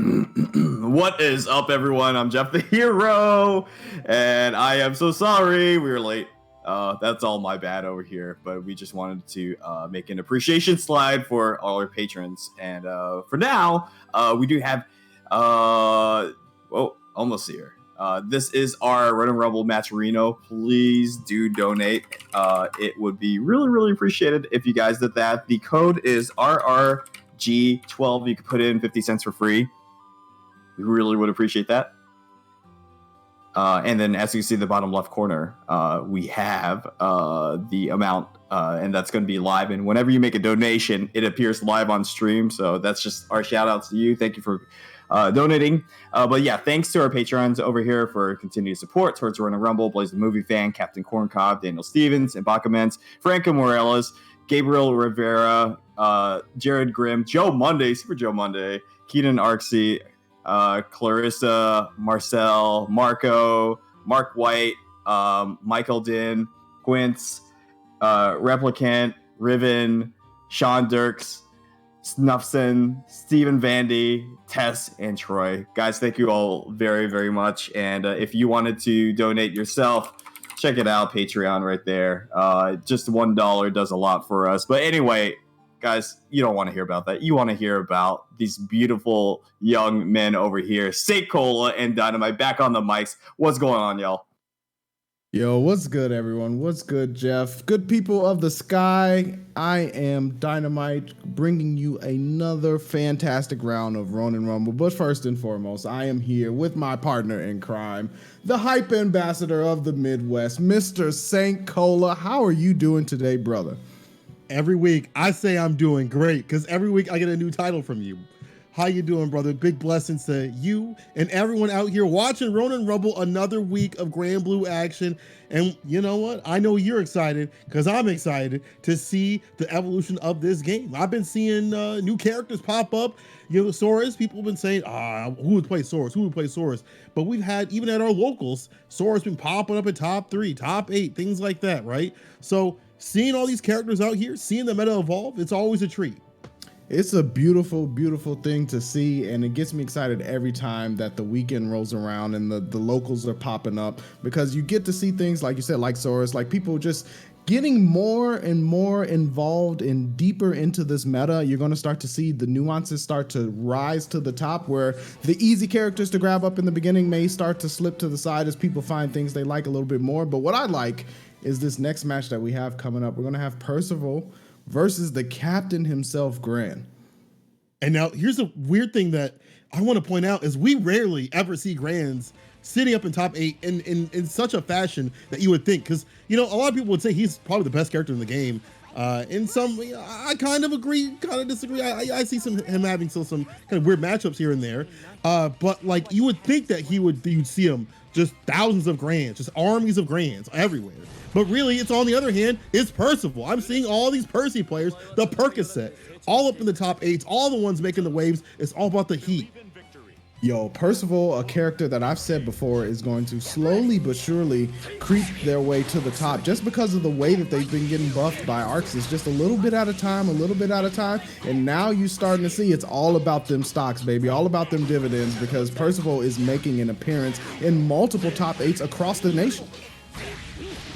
What is up, everyone? I'm Jeff the Hero, and I am so sorry we were late. That's all my bad over here, but we just wanted to make an appreciation slide for all our patrons. And for now, we do have, almost here. This is our Ronin Rumble Maturino. Please do donate. It would be really, really appreciated if you guys did that. The code is RRG12. You can put in 50 cents for free. We really would appreciate that. And then as you see in the bottom left corner, we have the amount, and that's going to be live. And whenever you make a donation, it appears live on stream. So that's just our shout outs to you. Thank you for donating. But yeah, thanks to our patrons over here for continued support towards Ronin Rumble, Blaze the Movie Fan, Captain Corncob, Daniel Stevens, Ibaka Franco Morales, Gabriel Rivera, Jared Grimm, Joe Monday, Super Joe Monday, Keenan Arksey, Clarissa, Marcel, Marco, Mark White, Michael Din, Quince, Replicant, Riven, Sean Dirks, Snuffson, Stephen Vandy, Tess, and Troy. Guys, thank you all very, very much. And if you wanted to donate yourself, check it out, Patreon right there. Just $1 does a lot for us. But anyway, guys, you don't want to hear about that. You want to hear about these beautiful young men over here. State Cola and Dynamite back on the mics. What's going on, y'all? Yo, what's good, everyone? What's good, Jeff? Good people of the sky. I am Dynamite, bringing you another fantastic round of Ronin Rumble. But first and foremost, I am here with my partner in crime, the hype ambassador of the Midwest, Mr. St. Cola. How are you doing today, brother? Every week I say I'm doing great because every week I get a new title from you. How you doing, brother? Big blessings to you and everyone out here watching Ronin Rumble, another week of Granblue action. And you know what? I know you're excited because I'm excited to see the evolution of this game. I've been seeing new characters pop up. You know, Saurus, people have been saying, who would play Saurus? Who would play Saurus? But we've had, even at our locals, Saurus been popping up in top 3, top 8, things like that, right? So seeing all these characters out here, seeing the meta evolve, it's always a treat. It's a beautiful, beautiful thing to see, and it gets me excited every time that the weekend rolls around and the locals are popping up, because you get to see things, like you said, like Saurus, like people just getting more and more involved and deeper into this meta. You're going to start to see the nuances start to rise to the top, where the easy characters to grab up in the beginning may start to slip to the side as people find things they like a little bit more. But what I like is this next match that we have coming up. We're going to have Percival versus the captain himself, Gran. And now here's a weird thing that I want to point out is we rarely ever see Grans sitting up in top 8 in such a fashion that you would think, because, you know, a lot of people would say he's probably the best character in the game. In some, I kind of agree, kind of disagree. I see him having some kind of weird matchups here and there. But like, you would think that you'd see him just thousands of Grans, just armies of Grans everywhere. But really, it's on the other hand, it's Percival. I'm seeing all these Percy players, the Percocet, all up in the top 8s, all the ones making the waves. It's all about the heat. Yo, Percival, a character that I've said before is going to slowly but surely creep their way to the top, just because of the way that they've been getting buffed by Arxis, just a little bit at a time, and now you're starting to see it's all about them stocks, baby, all about them dividends, because Percival is making an appearance in multiple top 8s across the nation.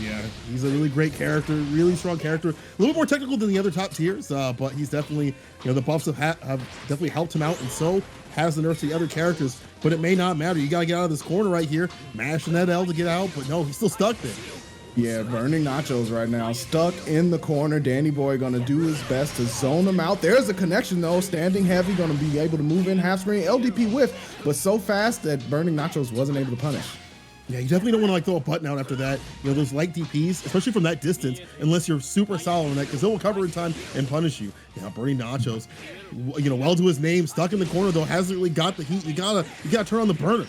Yeah, he's a really great character, really strong character. A little more technical than the other top tiers, but he's definitely, you know, the buffs have definitely helped him out, and so has the nerfs to the other characters. But it may not matter. You got to get out of this corner right here, mashing that L to get out, but no, he's still stuck there. Yeah, burning nachos right now, stuck in the corner. Danny Boy gonna do his best to zone him out. There's a connection though, standing heavy, gonna be able to move in half screen, LDP whiff, but so fast that burning nachos wasn't able to punish. Yeah, you definitely don't want to like throw a button out after that. You know, those light DPs, especially from that distance, unless you're super solid on that, because they'll cover in time and punish you. Yeah, burning nachos, you know, well to his name, stuck in the corner though, hasn't really got the heat. You gotta turn on the burner.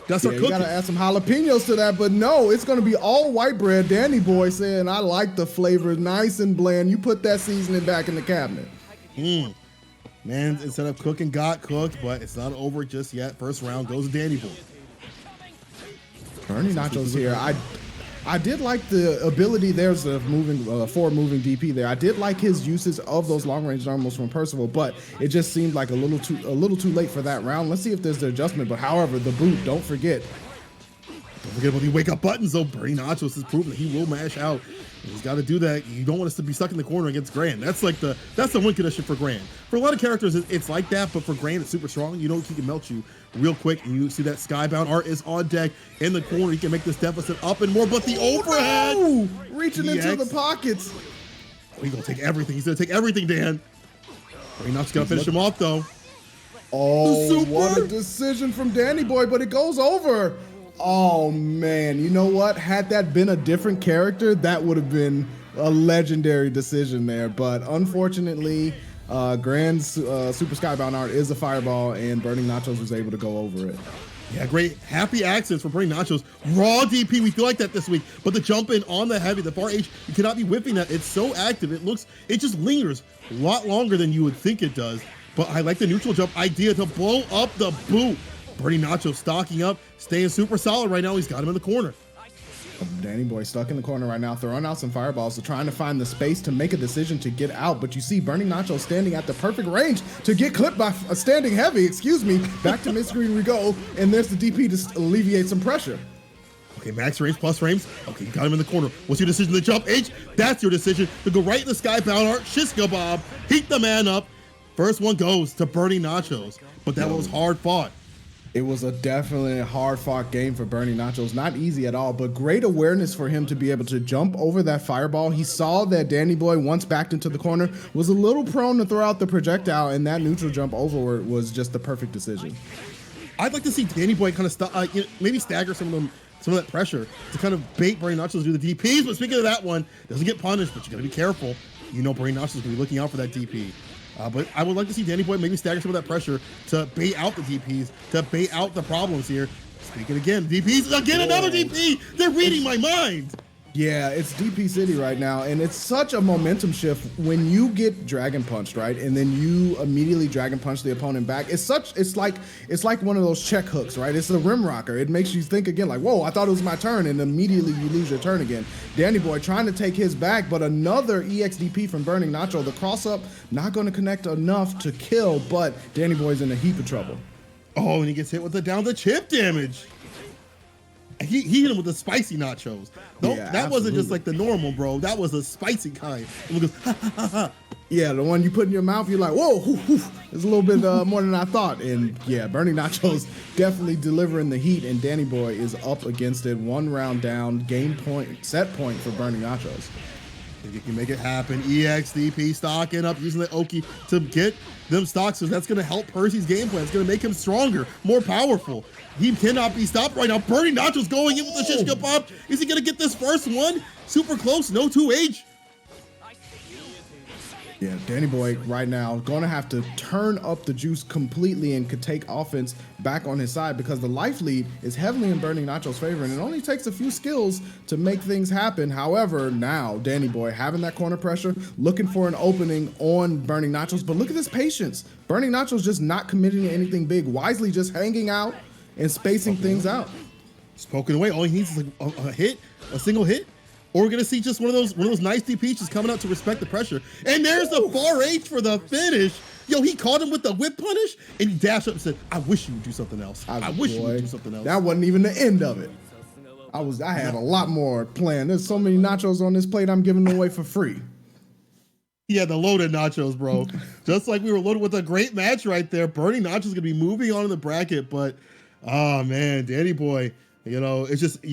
That's you gotta add some jalapenos to that, but no, it's gonna be all white bread. Danny Boy saying, I like the flavor, nice and bland. You put that seasoning back in the cabinet. Man, instead of cooking, got cooked, but it's not over just yet. First round goes to Danny Boy. Burning nachos here. I I did like the ability. There's a forward moving DP there. I did like his uses of those long range normals from Percival, but it just seemed like a little too late for that round. Let's see if there's the adjustment. But however, the boot, don't forget about the wake up buttons though. Bernie Nachos has proven that he will mash out. He's got to do that. You don't want us to be stuck in the corner against Grand. That's the win condition for Grand. For a lot of characters, it's like that, but for Grand, it's super strong. You know he can melt you real quick, and you see that Skybound art is on deck in the corner. He can make this deficit up and more, but the overhead! No! Reaching into the pockets. Oh, he's going to take everything. He's going to take everything, Dan. Bernie Nachos got to finish him off, though. Oh, what a decision from Danny Boy, but it goes over. Oh, man. You know what? Had that been a different character, that would have been a legendary decision there. But unfortunately, Grand's Super Skybound art is a fireball, and Burning Nachos was able to go over it. Yeah, great. Happy accents for Burning Nachos. Raw DP, we feel like that this week. But the jump in on the heavy, the far H, you cannot be whiffing that. It's so active. It just lingers a lot longer than you would think it does. But I like the neutral jump idea to blow up the boot. Bernie Nacho stocking up, staying super solid right now. He's got him in the corner. Danny Boy stuck in the corner right now, throwing out some fireballs, so trying to find the space to make a decision to get out. But you see Bernie Nacho standing at the perfect range to get clipped by a standing heavy, Back to mid-screen we go, and there's the DP to alleviate some pressure. Okay, max range plus frames. Okay, you got him in the corner. What's your decision to jump H? That's your decision to go right in the Skybound art. Shiska Bob, heat the man up. First one goes to Bernie Nachos, but that one was hard fought. It was a definitely hard-fought game for Bernie Nachos. Not easy at all, but great awareness for him to be able to jump over that fireball. He saw that Danny Boy, once backed into the corner, was a little prone to throw out the projectile, and that neutral jump over was just the perfect decision. I'd like to see Danny Boy kind of maybe stagger some of that pressure to kind of bait Bernie Nachos to do the DPs. But speaking of that one, doesn't get punished, but you got to be careful. You know Bernie Nachos is going to be looking out for that DP. But I would like to see Danny Boy maybe stagger some of that pressure to bait out the DPs, to bait out the problems here. Speaking again, DPs, again, another DP! They're reading my mind! Yeah, it's DP City right now, and it's such a momentum shift when you get Dragon Punched, right? And then you immediately Dragon Punch the opponent back. It's like one of those check hooks, right? It's the rim rocker. It makes you think again, like, whoa, I thought it was my turn, and immediately you lose your turn again. Danny Boy trying to take his back, but another EXDP from Burning Nacho. The cross up not going to connect enough to kill, but Danny Boy's in a heap of trouble. Oh, and he gets hit with the down the chip damage. He hit him with the spicy nachos. No, yeah, that wasn't just like the normal, bro. That was a spicy kind. And he goes, ha, ha, ha, ha. Yeah, the one you put in your mouth, you're like, whoa, it's a little bit more than I thought. And yeah, Bernie Nachos definitely delivering the heat, and Danny Boy is up against it. 1 round down, set point for Bernie Nachos. If you can make it happen, EXDP stocking up, using the Oki to get them stocks, so that's going to help Percy's game plan. It's going to make him stronger, more powerful. He cannot be stopped right now. Bernie Nacho's going in with the Shish Kebab. Is he going to get this first one? Super close, no 2H. Yeah, Danny Boy right now going to have to turn up the juice completely and could take offense back on his side, because the life lead is heavily in Bernie Nacho's favor, and it only takes a few skills to make things happen. However, now Danny Boy having that corner pressure, looking for an opening on Bernie Nachos, but look at this patience. Bernie Nachos just not committing to anything big, wisely just hanging out and spacing things out. Spoken away, all he needs is like a hit, a single hit. Or we're gonna see just one of those nice DPs just coming out to respect the pressure. And there's the far H for the finish. Yo, he caught him with the whip punish, and he dashed up and said, "I wish you would do something else. I wish you would do something else." That wasn't even the end of it. I had a lot more planned. There's so many nachos on this plate I'm giving away for free. Yeah, the loaded nachos, bro. Just like we were loaded with a great match right there. Bernie Nacho's gonna be moving on in the bracket, but oh man, Danny Boy, it's just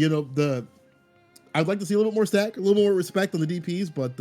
I'd like to see a little bit more stack, a little more respect on the DPs, but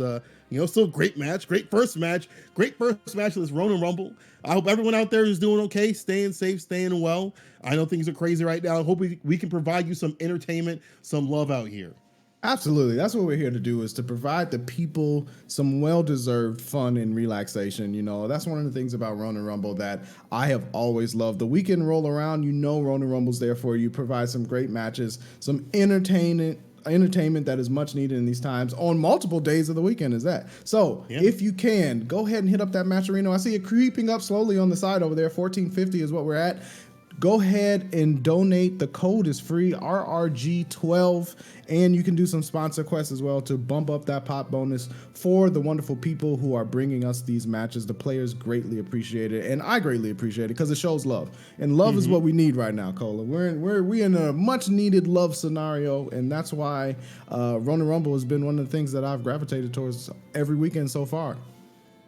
still great match, great first match of this Ronin Rumble. I hope everyone out there is doing okay, staying safe, staying well. I know things are crazy right now. I hope we can provide you some entertainment, some love out here. Absolutely. That's what we're here to do, is to provide the people some well-deserved fun and relaxation. That's one of the things about Ronin Rumble that I have always loved. The weekend roll around, Ronin Rumble's there for you. Provide some great matches, some entertainment that is much needed in these times on multiple days of the weekend is that. So if you can, go ahead and hit up that Matcherino. I see it creeping up slowly on the side over there. 1450 is what we're at. go ahead and donate. The code is free, RRG12, and you can do some sponsor quests as well to bump up that pot bonus for the wonderful people who are bringing us these matches. The players greatly appreciate it, and I greatly appreciate it because it shows love, and love is what we need right now, Cola. We're in a much needed love scenario, and that's why Ronin Rumble has been one of the things that I've gravitated towards every weekend so far.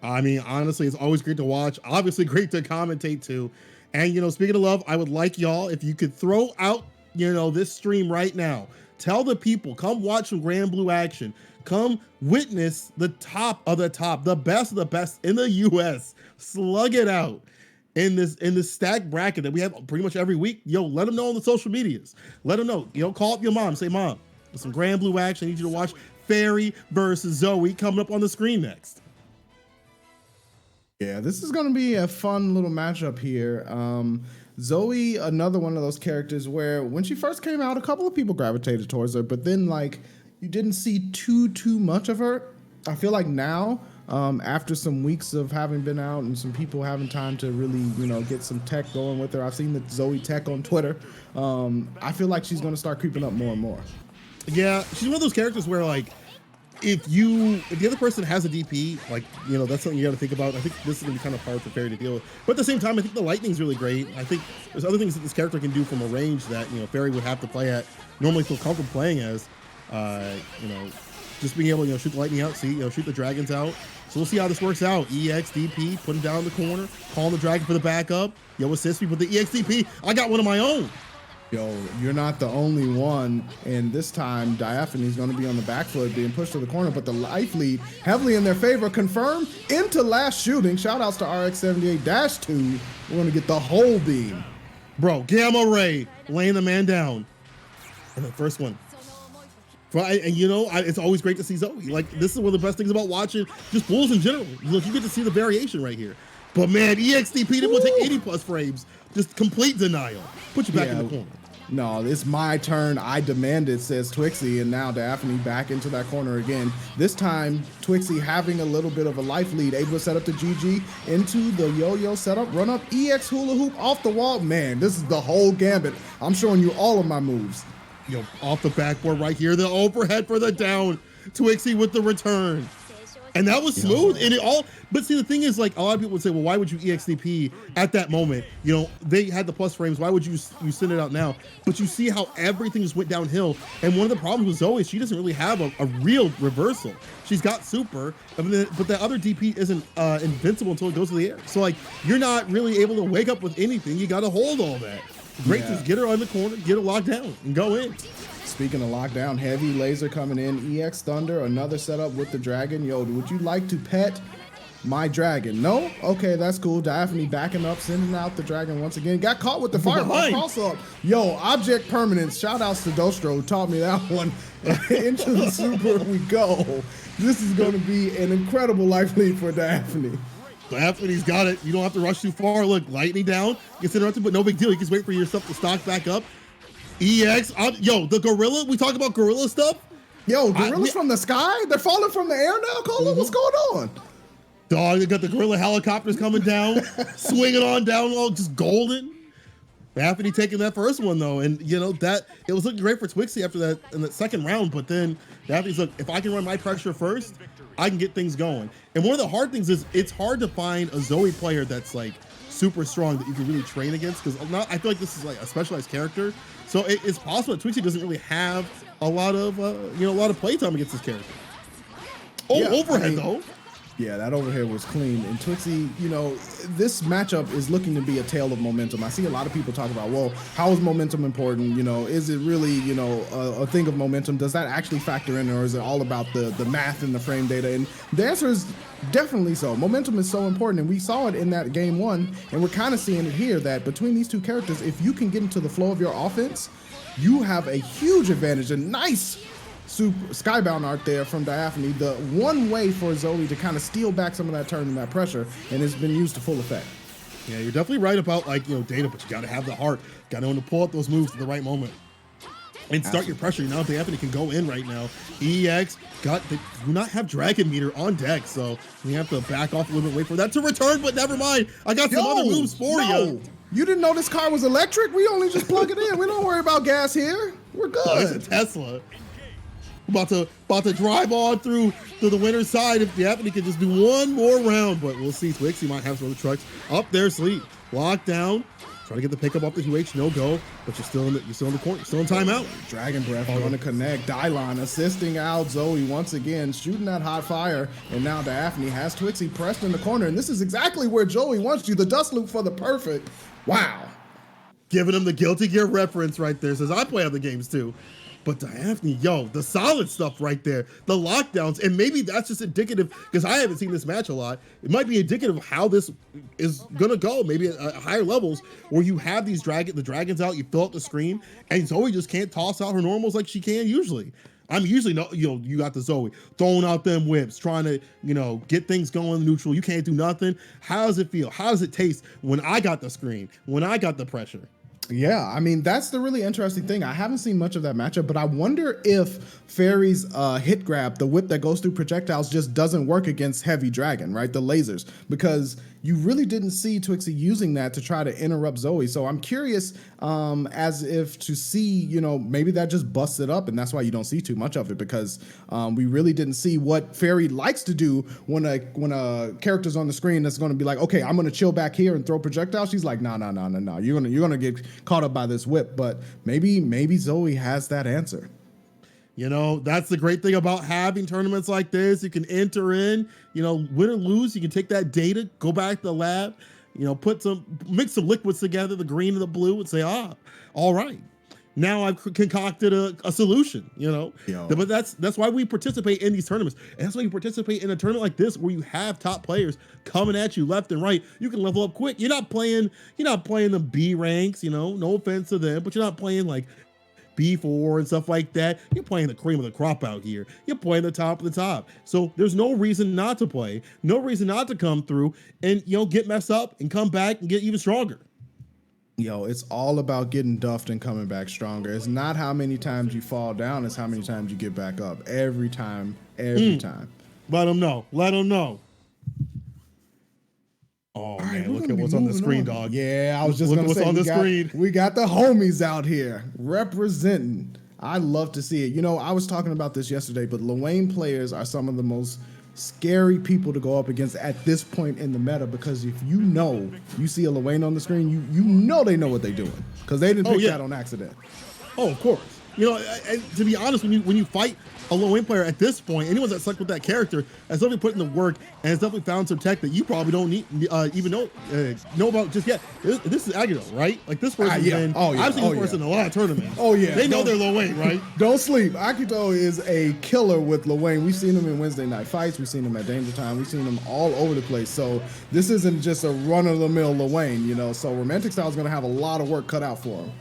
I mean, honestly, it's always great to watch. Obviously, great to commentate too. And, you know, speaking of love, I would like y'all, if you could throw out, you know, this stream right now, tell the people, come watch some Granblue action. Come witness the top of the top, the best of the best in the US. Slug it out in this stacked bracket that we have pretty much every week. Yo, let them know on the social medias. Let them know. You know, call up your mom. Say, Mom, there's some Granblue action. I need you to watch Fairy versus Zoe coming up on the screen next. Yeah, this is going to be a fun little matchup here. Zoe, another one of those characters where when she first came out, a couple of people gravitated towards her, but then like you didn't see too much of her. I feel like now, after some weeks of having been out and some people having time to really, you know, get some tech going with her, I've seen the Zoe tech on Twitter. I feel like she's going to start creeping up more and more. Yeah, she's one of those characters where like, if the other person has a DP, like, you know, that's something you got to think about. I think this is going to be kind of hard for Fairy to deal with. But at the same time, I think the lightning's really great. I think there's other things that this character can do from a range that, you know, Fairy would have to play at, normally feel comfortable playing as, you know, just being able to, you know, shoot the lightning out, shoot the dragons out. So we'll see how this works out. EX, DP, put him down in the corner, calling the dragon for the backup. Yo, assist me with the EX, DP. I got one of my own. Yo, you're not the only one, and this time Diaphane's going to be on the back foot being pushed to the corner, but the life lead heavily in their favor. Confirmed into last shooting. Shoutouts to RX78-2. We're going to get the whole beam. Bro, Gamma Ray laying the man down. And the first one. And you know, it's always great to see Zoe. Like, this is one of the best things about watching just pools in general. Look, you get to see the variation right here. But man, EXDP will take 80 plus frames. Just complete denial. Put you back in the corner. No, it's my turn. I demanded, says Twixie, and now Daphne back into that corner again. This time, Twixie having a little bit of a life lead, able to set up the GG into the yo-yo setup, run up, EX hula hoop off the wall. Man, this is the whole gambit. I'm showing you all of my moves. Yo, off the backboard right here, the overhead for the down. Twixie with the return. And that was smooth, and it all. But see, the thing is, like, a lot of people would say, well, why would you EXDP at that moment? You know, they had the plus frames. Why would you send it out now? But you see how everything just went downhill. And one of the problems with Zoe is she doesn't really have a real reversal. She's got super, but the other DP isn't invincible until it goes to the air. So, like, you're not really able to wake up with anything. You got to hold all that. Great, just get her on the corner, get her locked down, and go in. Speaking of lockdown, heavy laser coming in. EX Thunder, another setup with the dragon. Yo, would you like to pet my dragon? No? Okay, that's cool. Daphne backing up, sending out the dragon once again. Got caught with the fireball cross up. Yo, object permanence. Shout outs to Dostro who taught me that one. Into the super we go. This is going to be an incredible life lead for Daphne. Daphne's got it. You don't have to rush too far. Look, lightning down. Gets interrupted, but no big deal. You just wait for your stuff to stock back up. EX, yo, the gorilla. We talk about gorilla stuff. Yo, gorillas from the sky? They're falling from the air now, Cola? What's going on? Dog, they got the gorilla helicopters coming down, swinging on down low, just golden. Daphne taking that first one though, and you know that it was looking great for Twixie after that in the second round. But then Daphne's like, if I can run my pressure first, I can get things going. And one of the hard things is it's hard to find a Zoe player that's like super strong that you can really train against, because I feel like this is like a specialized character. So it's possible that Twixie doesn't really have a lot of playtime against this character. Oh, yeah, overhead though. Yeah, that overhead was clean. And Twixie, you know, this matchup is looking to be a tale of momentum. I see a lot of people talk about, well, how is momentum important? You know, is it really, you know, a thing of momentum? Does that actually factor in, or is it all about the math and the frame data? And the answer is definitely so. Momentum is so important, and we saw it in that game one, and we're kind of seeing it here, that between these two characters, if you can get into the flow of your offense, you have a huge advantage. A nice super skybound art there from Daphne, the one way for Zoe to kind of steal back some of that turn and that pressure, and it's been used to full effect. Yeah, you're definitely right about, like, you know, data, but you got to have the heart, got to know when to pull up those moves at the right moment and start your pressure. Now Daphne can go in right now. EX do not have Dragon Meter on deck, so we have to back off a little bit, wait for that to return, but never mind. I got some other moves for you. You didn't know this car was electric? We only just plug it in. We don't worry about gas here. We're good. Oh, it's a Tesla. About to drive on through to the winner's side if Daphne can just do one more round, but we'll see. Twix, he might have some other trucks up their sleeve. Locked down. Trying to get the pickup off the 2H, no go, but you're still in the corner, you're still in timeout. Dragon Breath going to connect. Dylon assisting out Zoe once again, shooting that hot fire, and now Daphne has Twixie pressed in the corner, and this is exactly where Joey wants you. The dust loop for the perfect. Wow. Giving him the Guilty Gear reference right there. Says I play other games too. But Daphne, yo, the solid stuff right there, the lockdowns, and maybe that's just indicative, because I haven't seen this match a lot. It might be indicative of how this is gonna go, maybe at higher levels, where you have the dragons out, you fill up the screen, and Zoe just can't toss out her normals like she can usually. I'm usually, you got the Zoe throwing out them whips, trying to, get things going neutral. You can't do nothing. How does it feel? How does it taste when I got the screen, when I got the pressure? Yeah, I mean, that's the really interesting thing. I haven't seen much of that matchup, but I wonder if Fairy's hit grab, the whip that goes through projectiles, just doesn't work against Heavy Dragon, right? The lasers, because you really didn't see Twixie using that to try to interrupt Zoe. So I'm curious as if to see, maybe that just busts it up, and that's why you don't see too much of it, because we really didn't see what Fairy likes to do when a character's on the screen that's going to be like, okay, I'm going to chill back here and throw projectiles. She's like, no. You're gonna get caught up by this whip, but maybe Zoe has that answer. That's the great thing about having tournaments like this. You can enter in, win or lose. You can take that data, go back to the lab, mix some liquids together, the green and the blue, and say, all right, now I've concocted a solution, But that's why we participate in these tournaments. And that's why you participate in a tournament like this, where you have top players coming at you left and right. You can level up quick. You're not playing the B ranks, no offense to them, but you're not playing like B4 and stuff like that. You're playing the cream of the crop out here. You're playing the top of the top. So there's no reason not to play, no reason not to come through and, get messed up and come back and get even stronger. It's all about getting duffed and coming back stronger. It's not how many times you fall down, it's how many times you get back up. Every time. Let them know. Oh, man, look at what's on the screen, dog. Yeah, I was just going to say, we got the homies out here representing. I love to see it. I was talking about this yesterday, but Lwane players are some of the most scary people to go up against at this point in the meta, because if you see a Lwane on the screen, you know they know what they're doing, because they didn't pick that on accident. Oh, of course. And to be honest, when you fight a low-end player at this point, anyone that's stuck with that character has definitely put in the work and has definitely found some tech that you probably don't need even know about just yet. This is Agito, right? Like, this person's been, I've seen this person in a lot of tournaments. Oh, yeah. They know they're low-end, right? Don't sleep. Akito is a killer with Lwane. We've seen him in Wednesday Night Fights. We've seen him at Danger Time. We've seen him all over the place. So this isn't just a run-of-the-mill Lwane, So Romantic Style is going to have a lot of work cut out for him.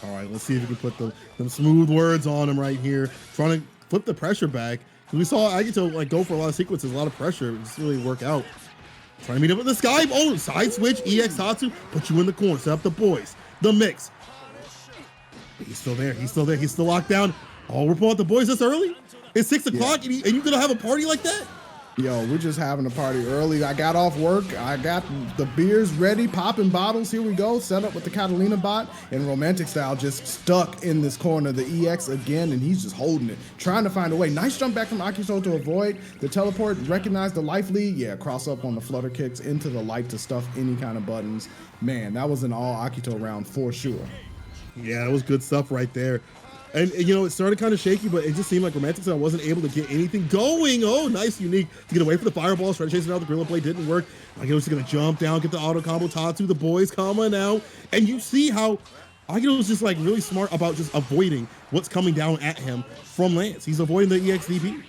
All right, let's see if we can put them smooth words on him right here. Trying to flip the pressure back. We saw Agito go for a lot of sequences, a lot of pressure. It just really work out. Trying to meet up with the Sky. Oh, side switch, EX Tatsu. Put you in the corner. Set up the boys. The mix. He's still there. He's still locked down. Oh, we're pulling out the boys this early? It's 6 o'clock and you're going to have a party like that? We're just having a party early. I got off work. I got the beers ready, popping bottles. Here we go. Set up with the Catalina bot, and Romantic Style just stuck in this corner. The EX again, and he's just holding it, trying to find a way. Nice jump back from Akito to avoid the teleport. Recognize the life lead. Yeah, cross up on the flutter kicks into the light to stuff any kind of buttons. Man, that was an all Akito round for sure. Yeah, that was good stuff right there. And it started kind of shaky, but it just seemed like Romantic Style wasn't able to get anything going. Oh, nice, unique. To get away from the fireballs, try to chase it out. The gorilla play didn't work. Agito was going to jump down, get the auto combo. Tatsu, the boys coming out. And you see how Agito was just really smart about just avoiding what's coming down at him from Lance. He's avoiding the EXDP.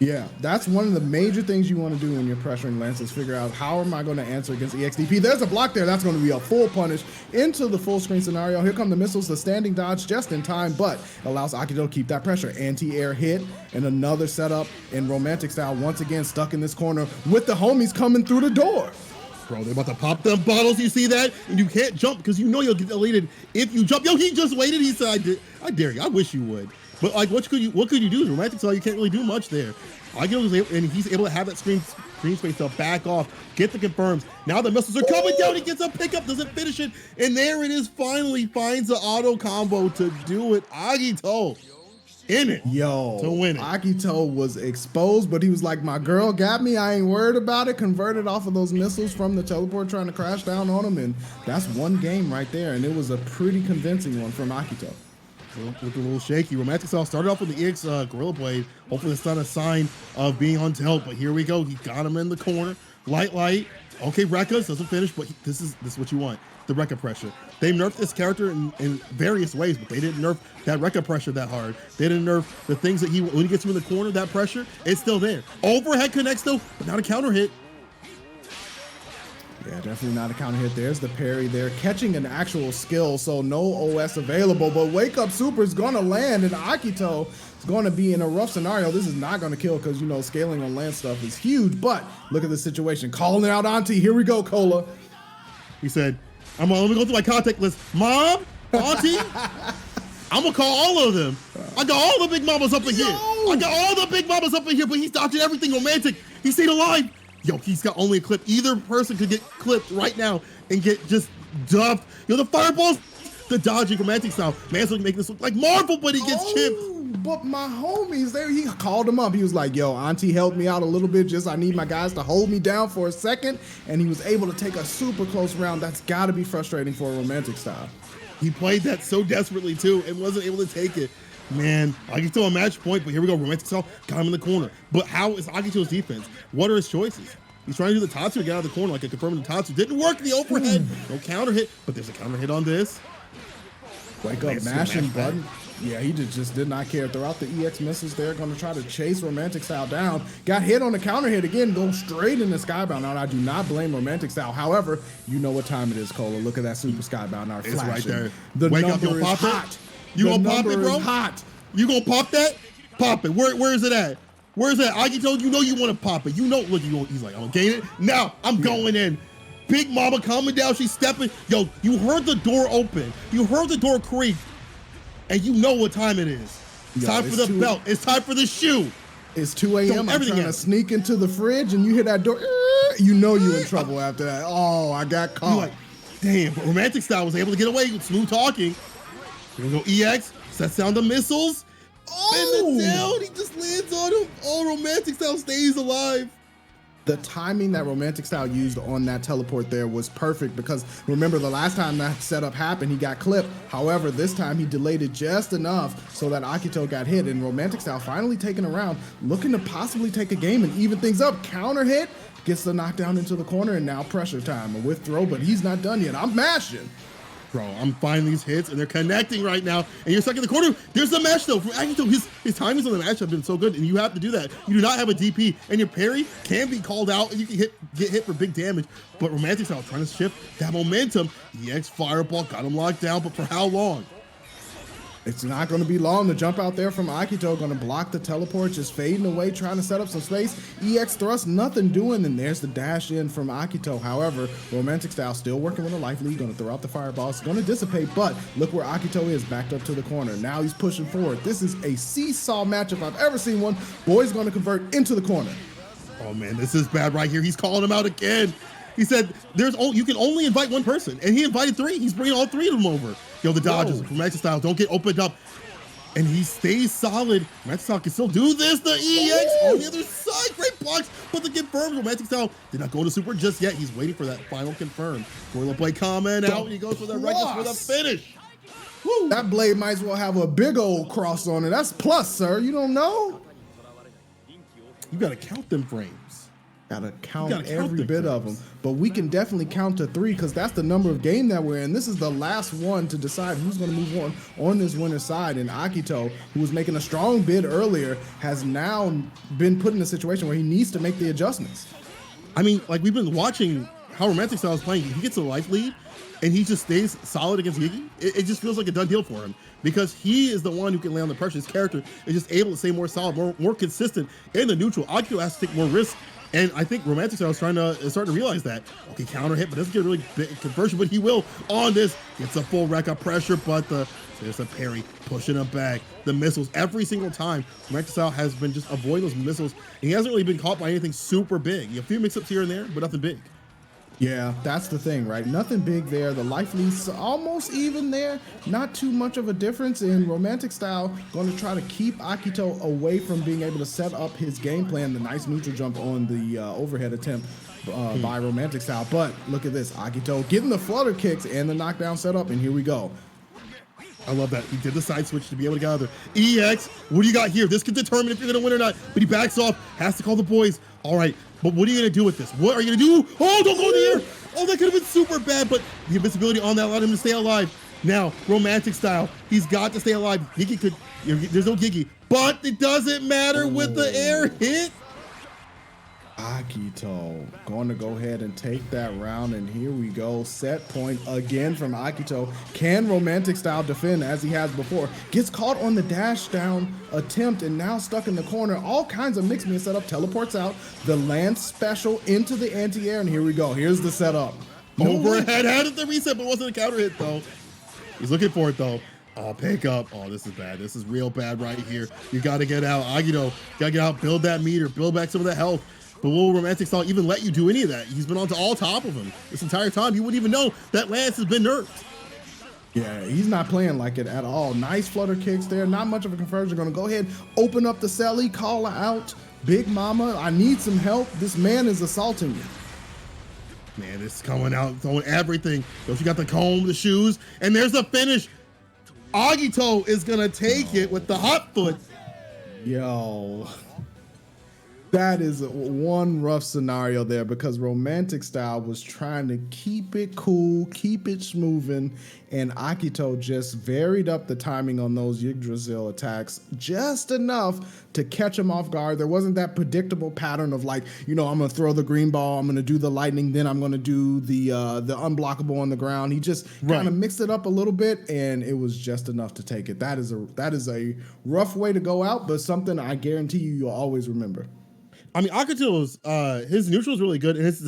Yeah, that's one of the major things you want to do when you're pressuring Lance, is figure out how am I going to answer against EXDP. There's a block there. That's going to be a full punish into the full screen scenario. Here come the missiles, the standing dodge just in time, but allows Akito to keep that pressure. Anti-air hit and another setup in Romantic Style once again stuck in this corner with the homies coming through the door. Bro, they're about to pop them bottles. You see that? And you can't jump because you'll get deleted if you jump. Yo, he just waited. He said, I dare you. I wish you would. But what could you do? Romantic Style, you can't really do much there. Agito was able, and he's able to have that screen Dream Space to back off, get the confirms. Now the missiles are coming down. He gets a pickup, doesn't finish it. And there it is, finally finds the auto combo to do it. Agito in it to win it. Agito was exposed, but he was like, my girl got me. I ain't worried about it. Converted off of those missiles from the teleport trying to crash down on him. And that's one game right there. And it was a pretty convincing one from Agito. Looked a little shaky. Romantic Style started off with the EX Gorilla Blade. Hopefully it's not a sign of being on tilt, but here we go. He got him in the corner. Light. Okay, Rekka doesn't finish, but this is what you want. The Rekka pressure. They nerfed this character in various ways, but they didn't nerf that Rekka pressure that hard. They didn't nerf the things that when he gets him in the corner, that pressure, it's still there. Overhead connects though, but not a counter hit. Yeah, definitely not a counter hit. There's the parry there. Catching an actual skill, so no OS available, but Wake Up Super is going to land, and Agito is going to be in a rough scenario. This is not going to kill because, you know, scaling on land stuff is huge, but look at the situation. Calling out Auntie. Here we go, Cola. He said, let me go through my contact list. Mom, Auntie, I'm going to call all of them. I got all the big mamas up in here. But he's dodging everything romantic. He stayed alive. Yo, he's got only a clip. Either person could get clipped right now and get just dumped. Yo, the fireballs, the dodging romantic style. Man's making this look like Marvel, but he gets chipped. But my homies there, he called him up. He was like, yo, Auntie helped me out a little bit. Just I need my guys to hold me down for a second. And he was able to take a super close round. That's got to be frustrating for a romantic style. He played that so desperately too and wasn't able to take it. Man, Agito a match point, but here we go. Romantic Style got him in the corner. But how is Agito's defense? What are his choices? He's trying to do the Tatsu to get out of the corner like a confirming Tatsu. Didn't work. The overhead. No counter hit, but there's a counter hit on this. Wake up, mashing button. Yeah, he just did not care. Throughout the EX missiles, they're going to try to chase Romantic Style down. Got hit on the counter hit again, go straight into Skybound. Now, I do not blame Romantic Style. However, you know what time it is, Cola. Look at that Super Skybound. Now it's right there. The Wake number up, is hot. You gonna pop it, bro? Hot. You gonna pop that? Pop it. Where is it at? Where is it? Agito, you know you want to pop it. You know, look, he's like, I'm gonna gain it. Now I'm going in. Big Mama coming down. She's stepping. Yo, you heard the door open. You heard the door creak. And you know what time it is. It's time for the belt. It's time for the shoe. It's 2 a.m. I'm trying to sneak into the fridge and you hear that door. You know you in trouble after that. Oh, I got caught. You're like, damn, but Romantic Style was able to get away with smooth talking. Here we go, EX. Sets down the missiles. And the down, he just lands on him. Oh, Romantic Style stays alive. The timing that Romantic Style used on that teleport there was perfect because remember the last time that setup happened, he got clipped. However, this time he delayed it just enough so that Agito got hit and Romantic Style finally taken around, looking to possibly take a game and even things up. Counter hit, gets the knockdown into the corner and now pressure time. A whiff throw, but he's not done yet. I'm mashing. Bro, I'm finding these hits and they're connecting right now. And you're stuck in the corner. There's the match though. From Agito, his timings on the match have been so good, and you have to do that. You do not have a DP, and your parry can be called out, and you can get hit for big damage. But Romantic Style trying to shift that momentum. EX Fireball got him locked down, but for how long? It's not going to be long. The jump out there from Agito going to block the teleport, just fading away, trying to set up some space. EX thrust, nothing doing, and there's the dash in from Agito. However, Romantic Style still working with a life lead, going to throw out the fireball. It's going to dissipate, but look where Agito is, backed up to the corner. Now he's pushing forward. This is a seesaw match if I've ever seen one. Boy's going to convert into the corner. Oh man, this is bad right here. He's calling him out again. He said, you can only invite one person, and he invited 3. He's bringing all 3 of them over. Yo, the dodges, Romantic Style don't get opened up, and he stays solid. Romantic Style can still do this. The EX on the other side, great blocks, but the confirmed Romantic Style did not go to super just yet. He's waiting for that final confirm. Gorilla Blade comment out, and he goes for the reckless for the finish. Woo. That blade might as well have a big old cross on it. That's plus, sir. You don't know? You got to count them frames. Gotta count every bit of them, but we can definitely count to 3 because that's the number of game that we're in. This is the last one to decide who's going to move on this winner's side. And Agito, who was making a strong bid earlier, has now been put in a situation where he needs to make the adjustments. I mean, like we've been watching how Romantic Style is playing. He gets a life lead, and he just stays solid against Yigi. It just feels like a done deal for him because he is the one who can lay on the pressure. His character is just able to stay more solid, more consistent in the neutral. Agito has to take more risks And I think Romantic Style is starting to realize that. Okay, counter hit, but doesn't get a really big conversion, but he will on this. Gets a full wreck of pressure, but there's a parry pushing him back. The missiles every single time. Romantic Style has been just avoiding those missiles, and he hasn't really been caught by anything super big. A few mix-ups here and there, but nothing big. Yeah, that's the thing, right? Nothing big there. The life lead's almost even there. Not too much of a difference. In Romantic Style, going to try to keep Akito away from being able to set up his game plan. The nice neutral jump on the overhead attempt by Romantic Style. But look at this. Akito getting the flutter kicks and the knockdown set up, and here we go. I love that. He did the side switch to be able to get out of there. EX, what do you got here? This can determine if you're going to win or not. But he backs off, has to call the boys. All right, but what are you going to do with this? What are you going to do? Oh, don't go in the air. Oh, that could have been super bad, but the invincibility on that allowed him to stay alive. Now, Romantic Style, he's got to stay alive. Gigi could, there's no Gigi, but it doesn't matter with the air hit. Akito going to go ahead and take that round, and here we go. Set point again from Akito. Can Romantic Style defend as he has before? Gets caught on the dash down attempt and now stuck in the corner. All kinds of mix me setup. Teleports out. The land special into the anti-air, and here we go. Here's the setup. Overhead had it the reset, but wasn't a counter hit though. He's looking for it though. Oh, pick up. Oh, this is bad. This is real bad right here. You got to get out. Akito, got to get out, build that meter, build back some of the health. But will Romantic Style even let you do any of that? He's been on to all top of him this entire time. He wouldn't even know that Lance has been nerfed. Yeah, he's not playing like it at all. Nice flutter kicks there. Not much of a conversion. Going to go ahead, open up the celly, call her out. Big Mama, I need some help. This man is assaulting me. Man, it's coming out, throwing everything. So she got the comb, the shoes, and there's the finish. Agito is going to take it with the hot foot. Yo. That is one rough scenario there because Romantic Style was trying to keep it cool, keep it smoothing, and Akito just varied up the timing on those Yggdrasil attacks just enough to catch him off guard. There wasn't that predictable pattern of like, I'm going to throw the green ball, I'm going to do the lightning, then I'm going to do the unblockable on the ground. He just kind of mixed it up a little bit, and it was just enough to take it. That is a rough way to go out, but something I guarantee you'll always remember. I mean, Akito's his neutral is really good, and his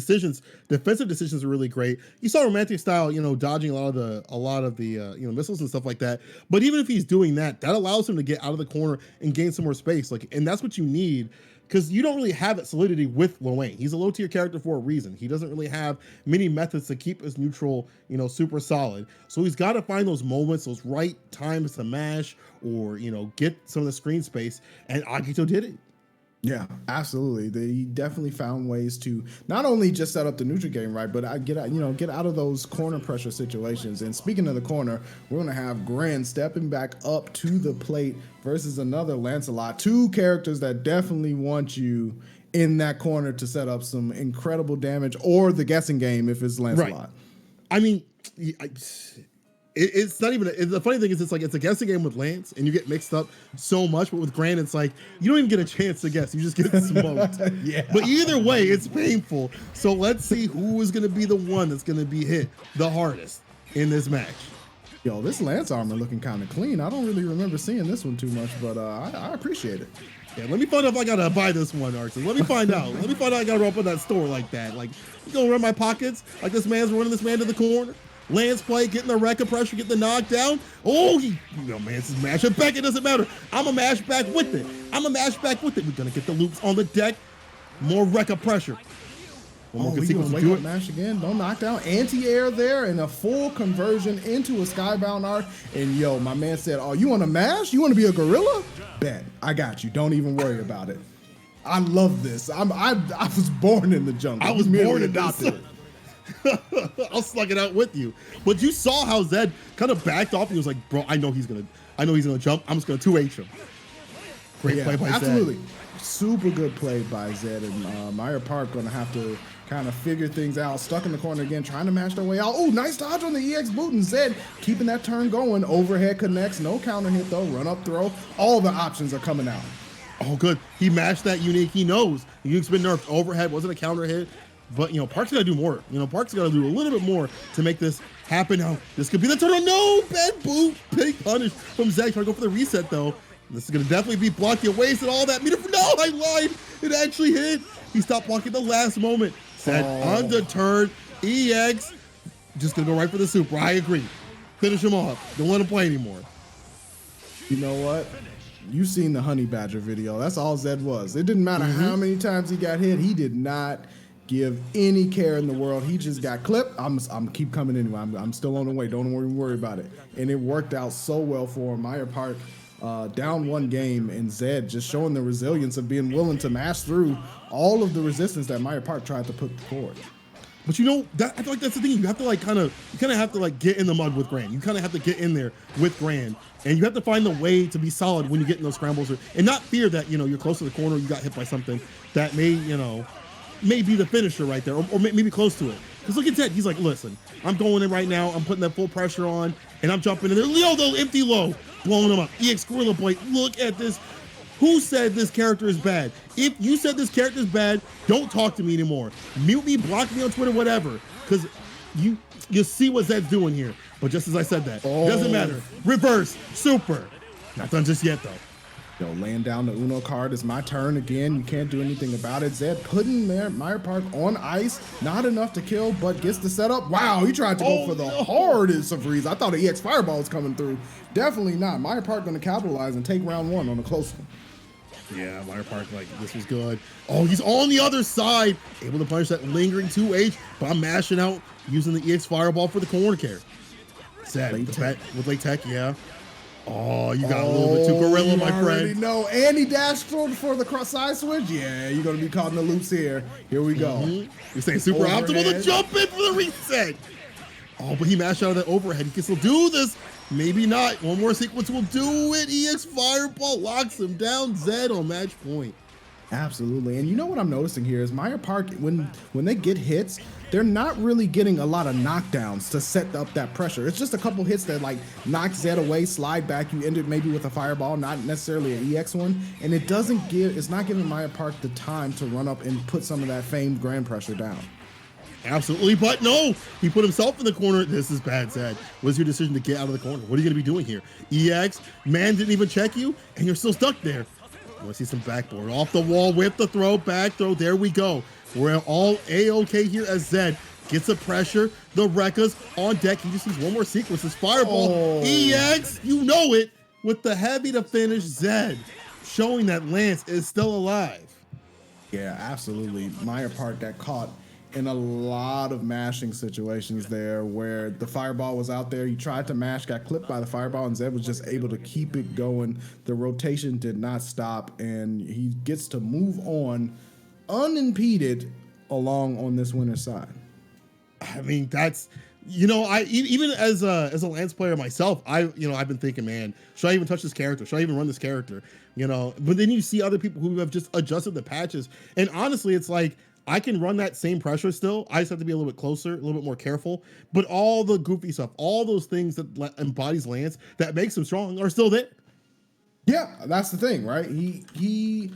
defensive decisions are really great. You saw Romantic Style, dodging a lot of the missiles and stuff like that. But even if he's doing that, that allows him to get out of the corner and gain some more space. And that's what you need, because you don't really have that solidity with Lowain. He's a low tier character for a reason. He doesn't really have many methods to keep his neutral, super solid. So he's got to find those moments, those right times to mash or get some of the screen space. And Akito did it. Yeah, absolutely. They definitely found ways to not only just set up the neutral game right, but get out of those corner pressure situations. And speaking of the corner, we're gonna have Gran stepping back up to the plate versus another Lancelot. Two characters that definitely want you in that corner to set up some incredible damage, or the guessing game if it's Lancelot. Right. I mean, it's not even the funny thing is it's a guessing game with Lance and you get mixed up so much, but with Gran it's like you don't even get a chance to guess, you just get smoked. Yeah, but either way it's painful. So let's see who is going to be the one that's going to be hit the hardest in this match. Yo, this Lance armor looking kind of clean. I don't really remember seeing this one too much, but I appreciate it. Yeah, let me find out if I gotta buy this one, Arson. Let me find out. Let me find out I gotta open that store like that. Like, you gonna run my pockets like this man's running this man to the corner? Lance play, getting the wreck of pressure, getting the knockdown. Oh, man, this is mash it back. It doesn't matter. I'm a mash back with it. We're gonna get the loops on the deck. More wreck of pressure. We gonna wake up mash again. No knockdown. Anti-air there and a full conversion into a skybound arc. And yo, my man said, "Oh, you want to mash? You want to be a gorilla? Bet. I got you. Don't even worry about it." I love this. I was born in the jungle. I was born adopted. I'll slug it out with you. But you saw how Zed kind of backed off and he was like, "Bro, I know he's gonna jump. I'm just gonna 2H him." Great play by Zed. Absolutely. Super good play by Zed, and Meyer Park gonna have to kind of figure things out. Stuck in the corner again, trying to mash their way out. Oh, nice dodge on the EX boot, and Zed keeping that turn going. Overhead connects, no counter hit though. Run up throw. All the options are coming out. Oh, good. He mashed that unique. He knows the unique's been nerfed. Overhead wasn't a counter hit, but Park's gotta do more. Park's gotta do a little bit more to make this happen. Now this could be the turn. No, bad boot. Big punish from Zed. Trying to go for the reset though. This is going to definitely be blocked. You wasted all that meter. No, I lied. It actually hit. He stopped blocking the last moment. Said undeterred. EX just gonna go right for the super. I agree. Finish him off. Don't let him play anymore. You know what? You seen the Honey Badger video. That's all Zed was. It didn't matter how many times he got hit. He did not give any care in the world. He just got clipped. I'm keep coming anyway. I'm still on the way. Don't worry about it. And it worked out so well for him. Meyer Park down one game, and Zed just showing the resilience of being willing to mash through all of the resistance that Meyer Park tried to put forward. But you know, I feel like that's the thing. You have to like kind of have to like get in the mud with Grand. You kind of have to get in there with Grand, and you have to find the way to be solid when you get in those scrambles, and not fear that you're close to the corner, you got hit by something that may be the finisher right there, or maybe close to it. Because look at Ted. He's like, listen, I'm going in right now. I'm putting that full pressure on, and I'm jumping in there. Leo, though, empty low, blowing him up. EX Gorilla Boy, look at this. Who said this character is bad? If you said this character is bad, don't talk to me anymore. Mute me, block me on Twitter, whatever. Because you see what Zed's doing here. But just as I said that, doesn't matter. Reverse, super. Not done just yet, though. Laying down the Uno card is my turn again. You can't do anything about it. Zed putting Meyer Park on ice. Not enough to kill, but gets the setup. Wow, he tried to go for the hardest of reads. I thought the EX Fireball was coming through. Definitely not. Meyer Park going to capitalize and take round one on a close one. Yeah, Meyer Park, this was good. Oh, he's on the other side. Able to punish that lingering 2H, but I'm mashing out using the EX Fireball for the corner care. Sad with late tech, yeah. Oh, you got a little bit too gorilla, my friend. No, and he dashed for the cross side switch. Yeah, you're going to be caught in the loops here. Here we go. You're saying super optimal to jump in for the reset. Oh, but he mashed out of that overhead. He can still do this. Maybe not. One more sequence will do it. EX Fireball locks him down. Zed on match point. Absolutely. And you know what I'm noticing here is Meyer Park, when they get hits, they're not really getting a lot of knockdowns to set up that pressure. It's just a couple hits that knock Zed away, slide back. You end it maybe with a fireball, not necessarily an EX one. And it's not giving Meyer Park the time to run up and put some of that famed grand pressure down. Absolutely, but no, he put himself in the corner. This is bad, Zed. What's your decision to get out of the corner? What are you going to be doing here? EX, man didn't even check you, and you're still stuck there. I want to see some backboard. Off the wall, whip the throw, back throw. There we go. We're all A-OK here as Zed gets the pressure. The Rekka's on deck. He just needs one more sequence. His fireball. EX, you know it, with the heavy to finish Zed, showing that Lance is still alive. Yeah, absolutely. Meyer Park got caught in a lot of mashing situations there where the fireball was out there. He tried to mash, got clipped by the fireball, and Zed was just able to keep it going. The rotation did not stop, and he gets to move on unimpeded along on this winner's side. I mean, that's, even as a Lance player myself, I've been thinking, man, should I even touch this character? Should I even run this character? But then you see other people who have just adjusted the patches, and honestly, it's like, I can run that same pressure still. I just have to be a little bit closer, a little bit more careful. But all the goofy stuff, all those things that embodies Lance that makes him strong are still there. Yeah, that's the thing, right? He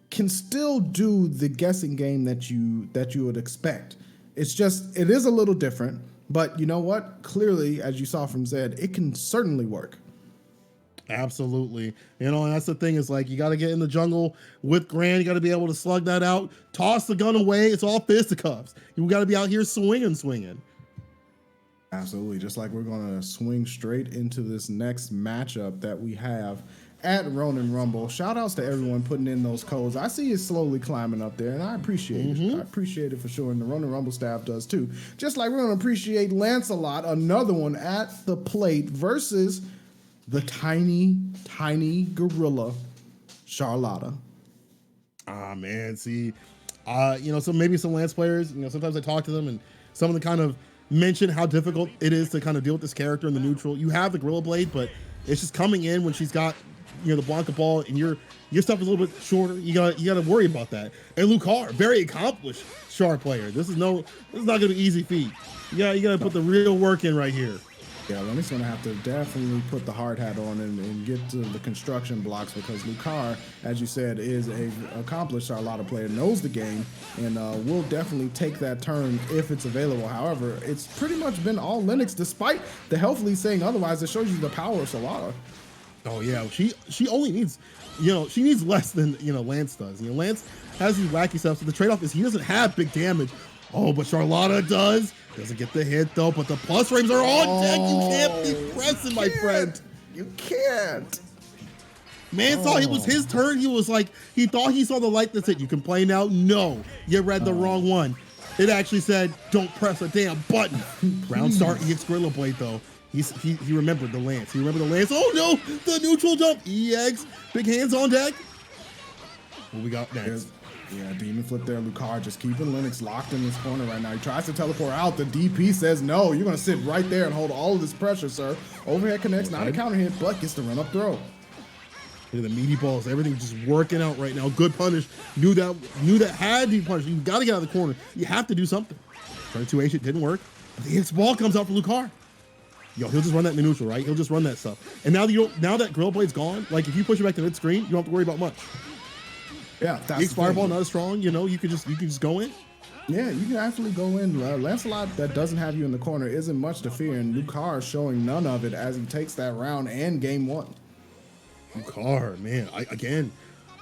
can still do the guessing game that you would expect. It is a little different, but you know what? Clearly, as you saw from Zed, it can certainly work. Absolutely. And that's the thing is you got to get in the jungle with Grand. You got to be able to slug that out, toss the gun away. It's all fisticuffs. You got to be out here swinging. Absolutely. Just like we're going to swing straight into this next matchup that we have at Ronin Rumble. Shout outs to everyone putting in those codes. I see it slowly climbing up there, and I appreciate it. I appreciate it for sure, and the Ronin Rumble staff does too. Just like we're going to appreciate Lancelot, another one at the plate versus the tiny gorilla, Charlotta. Ah, man. See, so maybe some Lance players, sometimes I talk to them and some of them kind of mention how difficult it is to kind of deal with this character in the neutral. You have the Gorilla Blade, but it's just coming in when she's got, the Blanca ball and your stuff is a little bit shorter. You got to worry about that. And Lucar, very accomplished Char player. This is not going to be easy feat. You got to put the real work in right here. Yeah, Lenny's going to have to definitely put the hard hat on and get to the construction blocks because Lucar, as you said, is a accomplished Charlotta player, knows the game, and will definitely take that turn if it's available. However, it's pretty much been all Linux, despite the health lead saying otherwise. It shows you the power of Charlotta. Oh yeah, she only needs, she needs less than Lance does. Lance has these wacky stuff. So the trade-off is he doesn't have big damage. Oh, but Charlotta does. Doesn't get the hit though. But the plus frames are on deck. You can't be pressing, my friend. You can't. Man thought it was his turn. He was like, he thought he saw the light that said, "You can play now." No, you read the wrong one. It actually said, "Don't press a damn button." Round start, EX Gorilla Blade though. He remembered the Lance. He remembered the Lance. Oh no, the neutral jump. EX, big hands on deck. What we got next? Yeah, Demon Flip there. Lucario just keeping Linux locked in this corner right now. He tries to teleport out. The DP says no. You're going to sit right there and hold all of this pressure, sir. Overhead connects, not a counter hit, but gets the run up throw. Look at the meaty balls. Everything just working out right now. Good punish. Knew that had to be punished. You got to get out of the corner. You have to do something. Turn 2H, it didn't work. But the EX ball comes out for Lucario. Yo, he'll just run that in the neutral, right? He'll just run that stuff. And now that Gorilla Blade's gone, like if you push it back to mid screen, you don't have to worry about much. Yeah, that's EX Fireball not as strong, you can just go in. Yeah, you can actually go in. Lancelot that doesn't have you in the corner isn't much to fear, and Lucario showing none of it as he takes that round and game one. Lucario, man, again,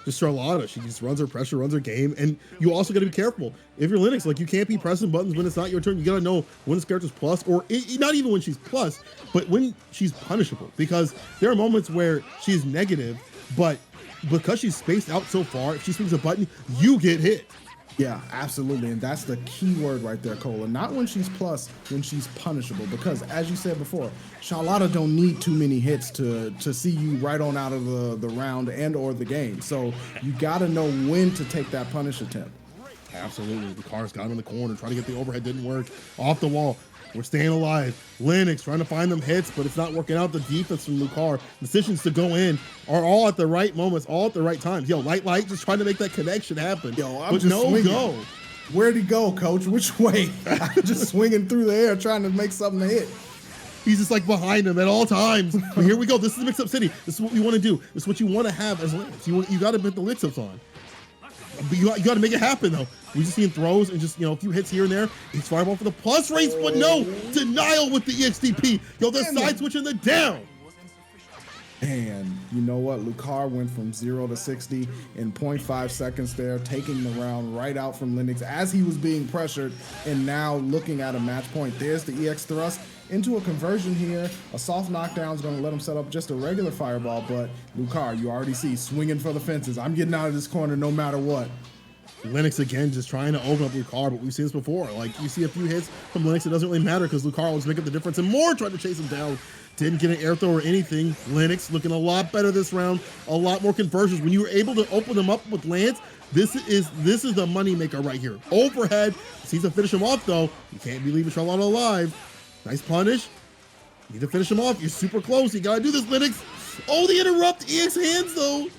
just Charlotta. She just runs her pressure, runs her game, and you also got to be careful. If you're Linux, like you can't be pressing buttons when it's not your turn. You got to know when this character's plus, or not even when she's plus, but when she's punishable, because there are moments where she's negative, but because she's spaced out so far, if she swings a button, you get hit. Yeah, absolutely. And that's the key word right there, Cola. Not when she's plus, when she's punishable. Because as you said before, Charlotta don't need too many hits to see you right on out of the round and or the game. So you got to know when to take that punish attempt. Absolutely. The car's got him in the corner, trying to get the overhead, didn't work. Off the wall. We're staying alive. Linux trying to find them hits, but it's not working out. The defense from Lucario, decisions to go in are all at the right moments, all at the right times. Yo, Light just trying to make that connection happen. Yo, I'm just swinging. Go. Where'd he go, coach? Which way? I'm just swinging through the air trying to make something to hit. He's just like behind him at all times. But here we go. This is Mix Up City. This is what we want to do. This is what you want to have as Lance. You got to put the Mix Ups on. But you got to make it happen, though. We just seen throws and just, a few hits here and there. He's fireball for the plus race, but no. Denial with the EXDP. Yo, they're side switching the down. And you know what? Lucario went from 0 to 60 in 0.5 seconds there, taking the round right out from Linux as he was being pressured. And now looking at a match point. There's the EX thrust into a conversion here. A soft knockdown is going to let him set up just a regular fireball. But Lucario, you already see, swinging for the fences. I'm getting out of this corner no matter what. Linux again just trying to open up Lucario, but we've seen this before. Like you see a few hits from Linux, it doesn't really matter because Lucario was making the difference and more trying to chase him down. Didn't get an air throw or anything. Linux looking a lot better this round, a lot more conversions. When you were able to open them up with Lance, this is the moneymaker right here. Overhead, sees to finish him off though. You can't be leaving Charlotte alive. Nice punish. Need to finish him off. You're super close. You gotta do this, Linux. Oh, the interrupt EX hands though.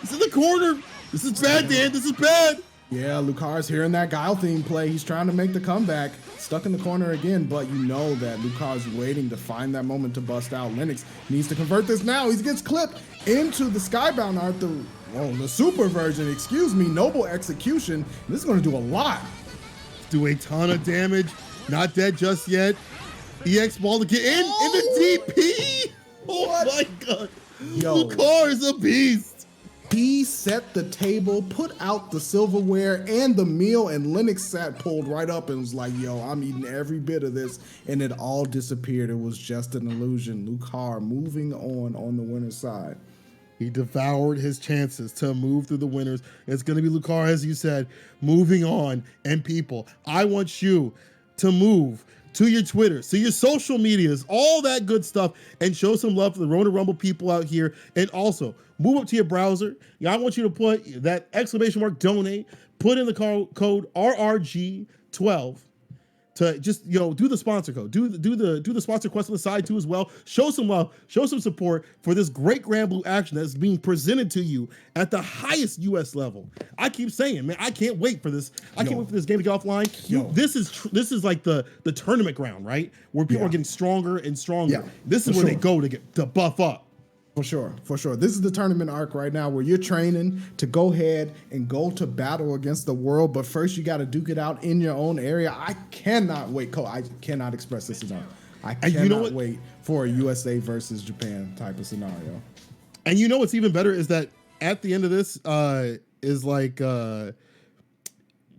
He's in the corner. This is bad, Dan. This is bad. Yeah, Lucario's hearing that Guile theme play. He's trying to make the comeback. Stuck in the corner again, but you know that Lucario's waiting to find that moment to bust out. Linux needs to convert this now. He gets clipped into the Skybound Art, the super version, excuse me, Noble Execution. This is going to do a lot. Do a ton of damage. Not dead just yet. EX ball to get in the DP. Oh what? My God. Yo. Lucario is a beast. He set the table, put out the silverware and the meal, and Linux pulled right up and was like, yo, I'm eating every bit of this, and it all disappeared. It was just an illusion. Lucario moving on the winner's side. He devoured his chances to move through the winners. It's going to be Lucario, as you said, moving on. And people, I want you to move to your Twitter, to your social medias, all that good stuff, and show some love for the Ronin Rumble people out here. And also, move up to your browser. I want you to put that exclamation mark donate, put in the code RRG12 to just, do the sponsor code. Do the sponsor quest on the side too as well. Show some love, show some support for this great Granblue action that's being presented to you at the highest US level. I keep saying, man, I can't wait for this. I can't wait for this game to get offline. This is like the tournament ground, right? Where people are getting stronger and stronger. Yeah, this is where they go to buff up. For sure. This is the tournament arc right now where you're training to go ahead and go to battle against the world, but first you got to duke it out in your own area. I cannot wait. I cannot express this enough. I cannot wait for a USA versus Japan type of scenario. And you know what's even better is that at the end of this is like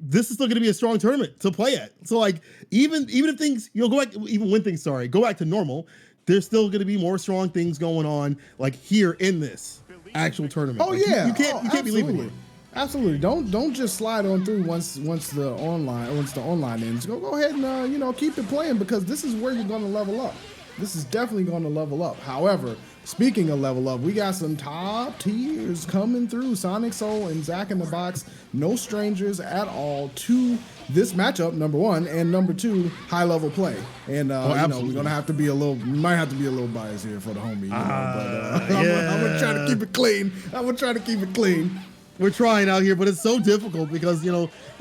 this is still going to be a strong tournament to play at. So like even if things go back to normal, there's still going to be more strong things going on like here in this actual tournament. Oh like, yeah, you can't be leaving here. Absolutely. Don't just slide on through once the online ends. Go ahead and keep it playing, because this is where you're going to level up. This is definitely going to level up. However, speaking of level up, we got some top tiers coming through. Sonic Soul and Zack in the Box, no strangers at all to this matchup, number one, and number two, high level play. And we're gonna have to be might have to be a little biased here for the homie. I'm gonna try to keep it clean. We're trying out here, but it's so difficult because Zack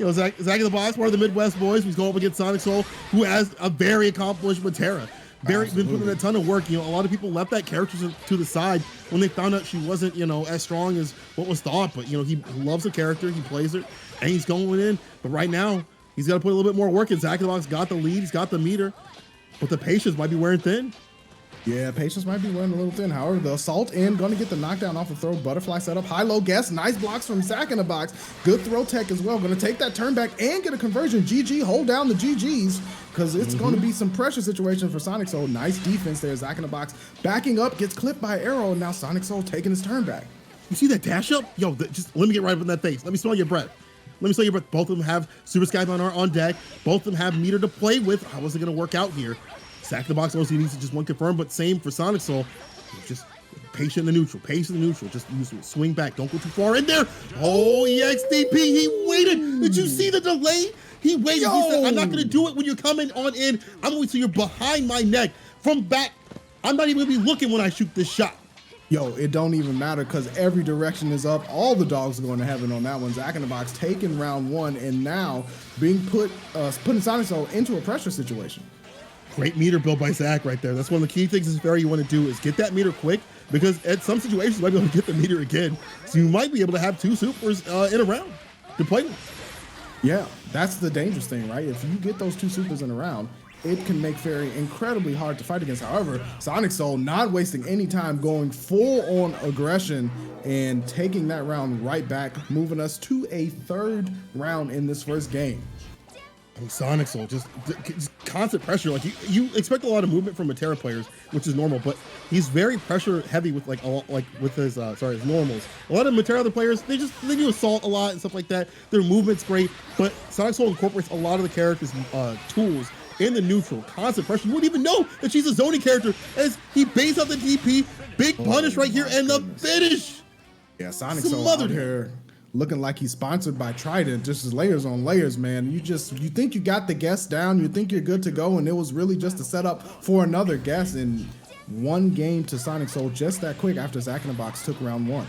in the Box, one of the Midwest boys, who's going up against Sonic Soul, who has a very accomplished Matera. Been putting in a ton of work. A lot of people left that character to the side when they found out she wasn't, as strong as what was thought. But he loves the character, he plays her, and he's going in. But right now, he's got to put a little bit more work in. Zack in the Box got the lead, he's got the meter, but the patience might be wearing thin. Yeah, patience might be wearing a little thin. However, the assault in, going to get the knockdown off the throw. Butterfly setup, high-low guess. Nice blocks from Zack in the Box. Good throw tech as well. Going to take that turn back and get a conversion. GG, hold down the GGs, because it's going to be some pressure situation for Sonic Soul. Nice defense there. Zack in the Box backing up, gets clipped by Arrow, and now Sonic Soul taking his turn back. You see that dash up? Yo, just let me get right up in that face. Let me smell your breath. Both of them have Super Skybound on deck. Both of them have meter to play with. How is it going to work out here? Zack in the Box also needs to just one confirm, but same for Sonic Soul. Just patient in the neutral. Just swing back. Don't go too far in there. Oh, EXDP, he waited. Did you see the delay? He waited. He said, I'm not going to do it when you're coming on in. I'm going to wait till you're behind my neck. From back, I'm not even going to be looking when I shoot this shot. Yo, it don't even matter, because every direction is up. All the dogs are going to heaven on that one. Zack in the Box taking round one, and now putting Sonic Soul into a pressure situation. Great meter build by Zack right there. That's one of the key things this fair you want to do is get that meter quick, because at some situations you might be able to get the meter again. So you might be able to have two supers in a round to play with. Yeah, that's the dangerous thing, right? If you get those two supers in a round, it can make Fairy incredibly hard to fight against. However, Sonic Soul not wasting any time, going full on aggression and taking that round right back, moving us to a third round in this first game. Sonic Soul, just constant pressure. Like you expect a lot of movement from Matera players, which is normal, but he's very pressure heavy with his normals. A lot of Matera other players, they do assault a lot and stuff like that. Their movement's great, but Sonic Soul incorporates a lot of the character's tools in the neutral. Constant pressure. You wouldn't even know that she's a zoning character as he baits out the DP. Big punish right here, and the finish. Yeah, Sonic Soul out here looking like he's sponsored by Trident, just layers on layers, man. You think you got the guess down, you think you're good to go, and it was really just a setup for another guess, and one game to Sonic Soul just that quick after Zack in the Box took round one.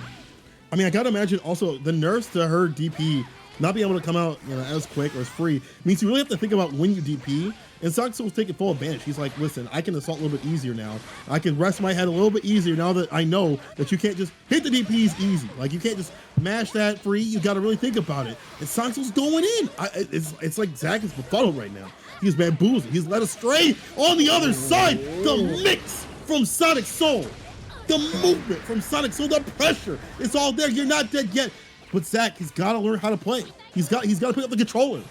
I mean, I gotta imagine also the nerfs to her DP not being able to come out as quick or as free means you really have to think about when you DP. And Sonic Soul's taking full advantage. He's like, listen, I can assault a little bit easier now. I can rest my head a little bit easier now that I know that you can't just hit the DPs easy. Like, you can't just mash that free. You got to really think about it. And Sonic Soul's going in. It's like Zack is befuddled right now. He's bamboozled. He's led astray on the other side. The mix from Sonic Soul. The movement from Sonic Soul. The pressure. It's all there. You're not dead yet. But Zack, he's got to learn how to play. He's got to pick up the controller.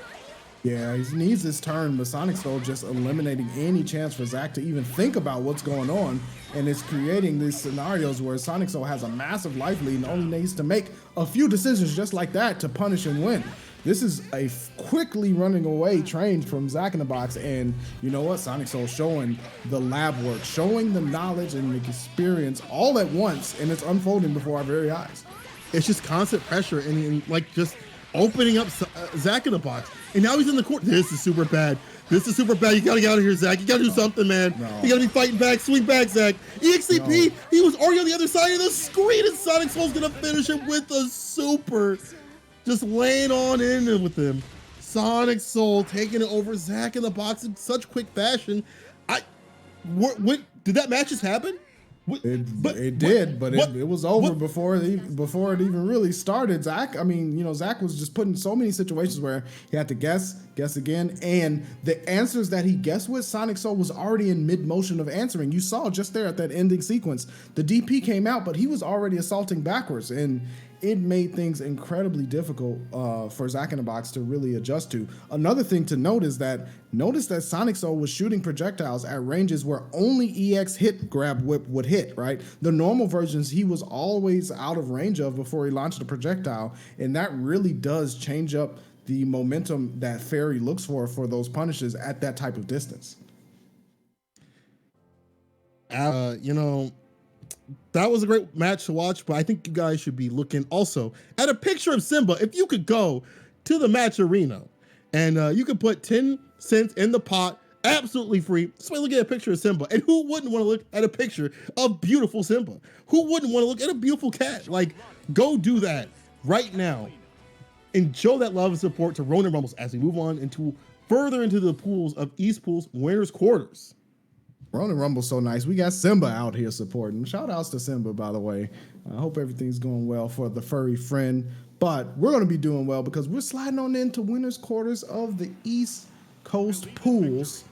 Yeah, he needs his turn, but Sonic Soul just eliminating any chance for Zack to even think about what's going on, and it's creating these scenarios where Sonic Soul has a massive life lead and only needs to make a few decisions just like that to punish and win. This is a quickly running away train from Zack in the Box, and you know what? Sonic Soul showing the lab work, showing the knowledge and the experience all at once, and it's unfolding before our very eyes. It's just constant pressure and like just opening up Zack in the Box. And now he's in the court. This is super bad. You gotta get out of here, Zack. You gotta do something, man. You gotta be fighting back. Swing back, Zack. EXCP, he was already on the other side of the screen, and Sonic Soul's gonna finish him with a super. Just laying on in with him. Sonic Soul taking it over Zack in the Box in such quick fashion. What did that match just happen? It did, but it was over before it even really started. Zach, I mean, you know, Zach was just put in so many situations where he had to guess again, and the answers that he guessed with, Sonic Soul was already in mid motion of answering. You saw just there at that ending sequence, the DP came out, but he was already assaulting backwards, and it made things incredibly difficult for Zach in the Box to really adjust to. Another thing to note is that Sonic Soul was shooting projectiles at ranges where only EX hit grab whip would hit, right? The normal versions he was always out of range of before he launched the projectile, and that really does change up the momentum that Fairy looks for those punishes at that type of distance. You know, that was a great match to watch, but I think you guys should be looking also at a picture of Simba. If you could go to the match arena and you could put 10 cents in the pot, absolutely free, just look at a picture of Simba. And who wouldn't want to look at a picture of beautiful Simba? Who wouldn't want to look at a beautiful cat? Like, go do that right now and show that love and support to Ronin Rumbles as we move on further into the pools of East Pools winners quarters. Ronin Rumble's so nice. We got Simba out here supporting. Shout outs to Simba, by the way. I hope everything's going well for the furry friend. But we're going to be doing well because we're sliding on into winners quarters of the East Coast pools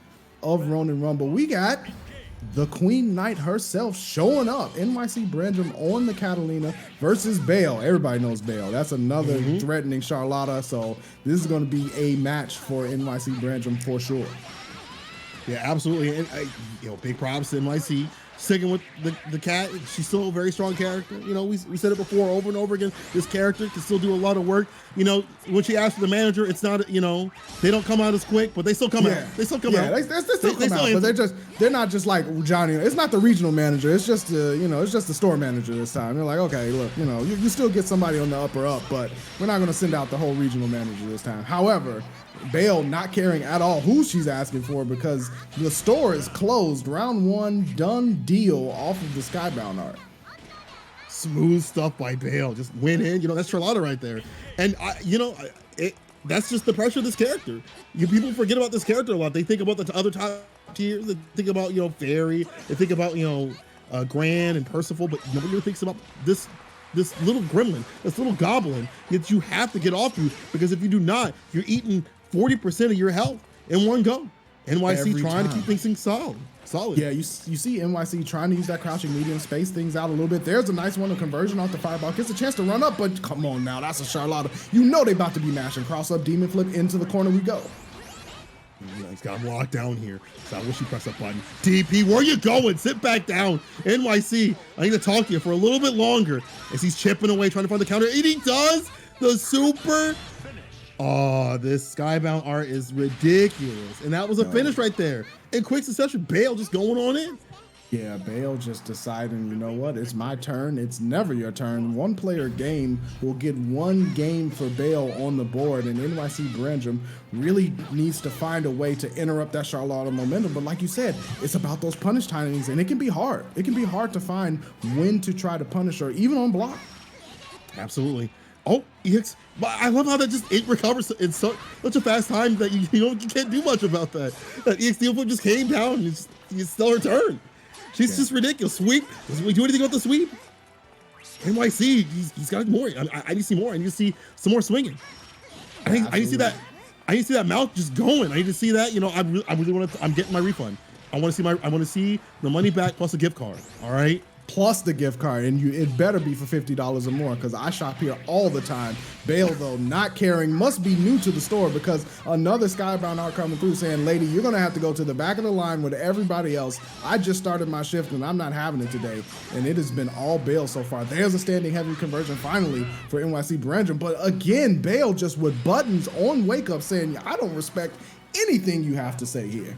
of Ronin Rumble. We got the Queen Knight herself showing up. NYC Brandrum on the Catalina versus Bale. Everybody knows Bale. That's another threatening Charlotta. So this is going to be a match for NYC Brandrum for sure. Yeah, absolutely. And big props to NYC. Sticking with the cat, she's still a very strong character. You know, we said it before over and over again. This character can still do a lot of work. You know, when she asks for the manager, it's not, you know, they don't come out as quick, but they still come out. They still come out. They still come out, but they're not just like Johnny. It's not the regional manager. It's just it's just the store manager this time. They're like, okay, look, you know, you still get somebody on the upper up, but we're not going to send out the whole regional manager this time. However, Bale not caring at all who she's asking for because the store is closed. Round one, done deal off of the Skybound art. Smooth stuff by Bale. Just went in. You know, that's Charlotta right there. And, that's just the pressure of this character. People forget about this character a lot. They think about the other top tiers. They think about, Fairy. They think about, Gran and Percival, but nobody really thinks about this little gremlin, this little goblin that you have to get off you, because if you do not, you're eating 40% of your health in one go. NYC trying to keep things solid. Yeah, you see NYC trying to use that crouching medium, space things out a little bit. There's a nice one, a conversion off the fireball. Gets a chance to run up, but come on now, that's a Charlotta. You know they about to be mashing. Cross up, demon flip, into the corner we go. Yeah, he's got him locked down here. So I wish you press that button. DP, where you going? Sit back down. NYC, I need to talk to you for a little bit longer as he's chipping away, trying to find the counter. And he does the super. Oh, this Skybound art is ridiculous. And that was a finish right there. In quick succession, Bale just going on in. Yeah, Bale just deciding, you know what, it's my turn. It's never your turn. One player game will get one game for Bale on the board, and NYC Brandrum really needs to find a way to interrupt that Charlotta momentum. But like you said, it's about those punish timings, and it can be hard. It can be hard to find when to try to punish her, even on block. Absolutely. Oh, EX. I love how that it recovers in such a fast time that you can't do much about that. That EX deal flip just came down and it's still her turn. She's just ridiculous. Sweep. Doesn't we do anything with the sweep? NYC, he's got more. I need to see more. I need to see some more swinging. I need to see that. I need to see that mouth just going. I need to see that. I really want to. I'm getting my refund. I want to see the money back plus a gift card. All right. Plus the gift card, and it better be for $50 or more, because I shop here all the time. Bale, though, not caring, must be new to the store, because another Skybound art coming through saying, lady, you're going to have to go to the back of the line with everybody else. I just started my shift, and I'm not having it today. And it has been all Bale so far. There's a standing heavy conversion, finally, for NYC Brandrum. But again, Bale just with buttons on Wake Up saying, I don't respect anything you have to say here.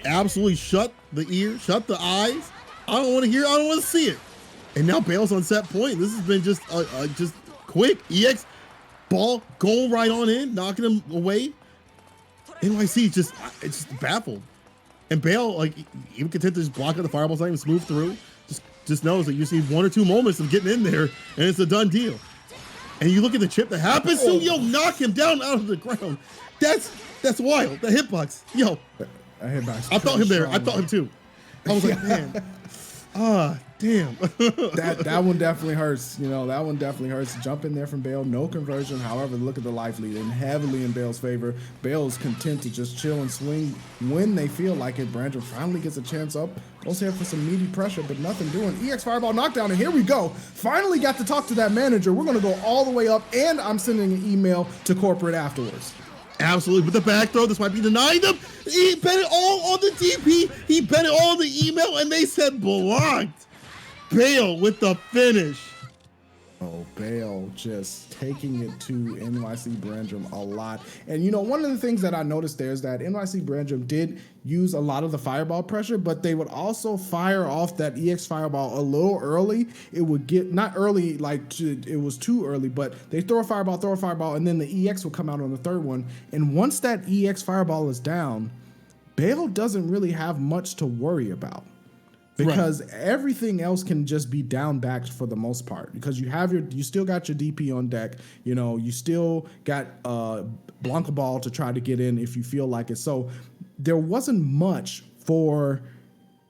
Absolutely shut the ear, shut the eyes. I don't want to hear. I don't want to see it. And now Bale's on set point. This has been just quick. EX ball going right on in, knocking him away. NYC it's just baffled. And Bale, even content to just block out the fireballs, not even smooth through. Just knows that you see one or two moments of getting in there, and it's a done deal. And you look at the chip that happens to knock him down out of the ground. That's wild. The hitbox, A hitbox. I felt him there. I felt him too. I was like, man. Ah, damn. That one definitely hurts. You know, that one definitely hurts. Jump in there from Bale, no conversion. However, look at the life lead and heavily in Bale's favor. Bale's content to just chill and swing when they feel like it. Brandon finally gets a chance up. Goes here for some meaty pressure, but nothing doing. EX Fireball knockdown, and here we go. Finally got to talk to that manager. We're going to go all the way up, and I'm sending an email to corporate afterwards. Absolutely, with the back throw, this might be denying them. He bet it all on the DP. He bet it all on the email, and they said blocked. Bale with the finish. Oh, Bale just taking it to NYC Brandrum a lot. And, you know, one of the things that I noticed there is that NYC Brandrum did use a lot of the fireball pressure, but they would also fire off that EX Fireball a little early. It would get, not early, like it was too early, but they throw a fireball, and then the EX would come out on the third one. And once that EX Fireball is down, Bale doesn't really have much to worry about. Because everything else can just be down backed for the most part. Because you still got your DP on deck. You know, you still got Blanca Ball to try to get in if you feel like it. So there wasn't much for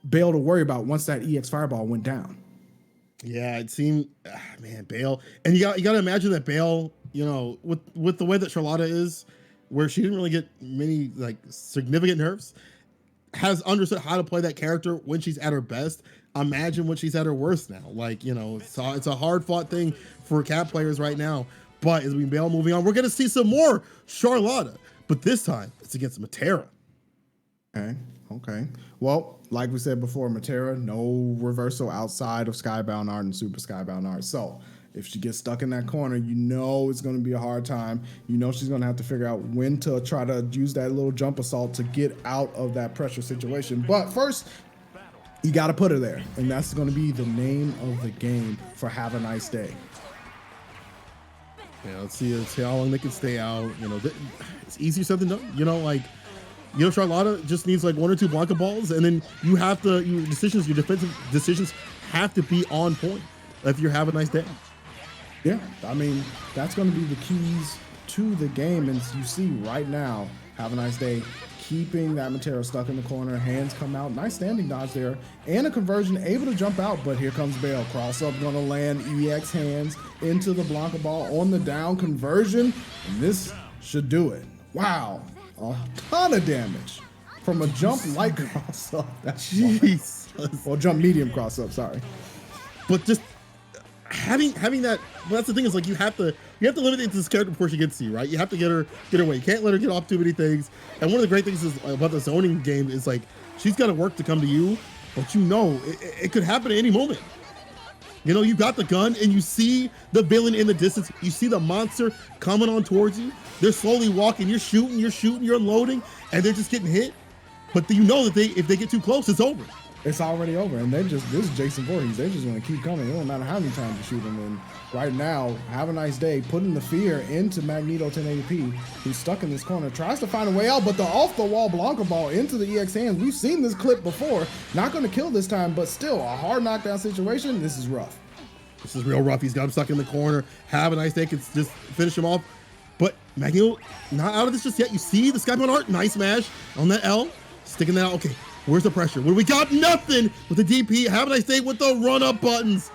Bale to worry about once that EX Fireball went down. Yeah, it seemed, man, Bale, and you got to imagine that Bale, you know, with the way that Charlotta is, where she didn't really get many like significant nerfs, has understood how to play that character when she's at her best. Imagine when she's at her worst now. Like, you know, it's a hard fought thing for Cat players right now. But as we Bale moving on, we're going to see some more Charlotta, but this time it's against Matera. Okay. Well, like we said before, Matera, no reversal outside of Skybound Art and Super Skybound Art. So if she gets stuck in that corner, you know it's going to be a hard time. You know she's going to have to figure out when to try to use that little jump assault to get out of that pressure situation. But first, you got to put her there. And that's going to be the name of the game for Have a Nice Day. Yeah, let's see how long they can stay out. You know, it's easier said than done. You know, like, you know, Charlotta just needs like one or two Blanca balls, and then you have to, your defensive decisions have to be on point if you have a nice day. Yeah, I mean, that's going to be the keys to the game. And you see right now, Have a Nice Day, keeping that Matera stuck in the corner. Hands come out. Nice standing dodge there. And a conversion, able to jump out. But here comes Bale. Cross up, going to land EX hands into the Blanca Ball on the down conversion. And this should do it. Wow. A ton of damage from a jump light cross up. That's Jesus. Or jump medium cross up, sorry. But just having that, well, that's the thing, is like you have to limit this character before she gets to you, right? You have to get her away. You can't let her get off too many things. And one of the great things is about the zoning game is like she's got to work to come to you, but you know it could happen at any moment. You know, you got the gun and you see the villain in the distance. You see the monster coming on towards you. They're slowly walking. You're shooting, you're unloading, and they're just getting hit. But you know that if they get too close, it's over. It's already over, and this is Jason Voorhees. They just want to keep coming. It don't matter how many times you shoot them. And right now, Have a Nice Day, putting the fear into Magneto 1080p, who's stuck in this corner, tries to find a way out, but the off-the-wall Blanca Ball into the EX hands. We've seen this clip before. Not going to kill this time, but still a hard knockdown situation. This is rough. This is real rough. He's got him stuck in the corner. Have a Nice Day can just finish him off. But Magneto, not out of this just yet. You see the Skybound Art, nice mash on that L, sticking that out. Okay. Where's the pressure? What do we got? Nothing with the DP. Have a Nice Day with the run-up buttons.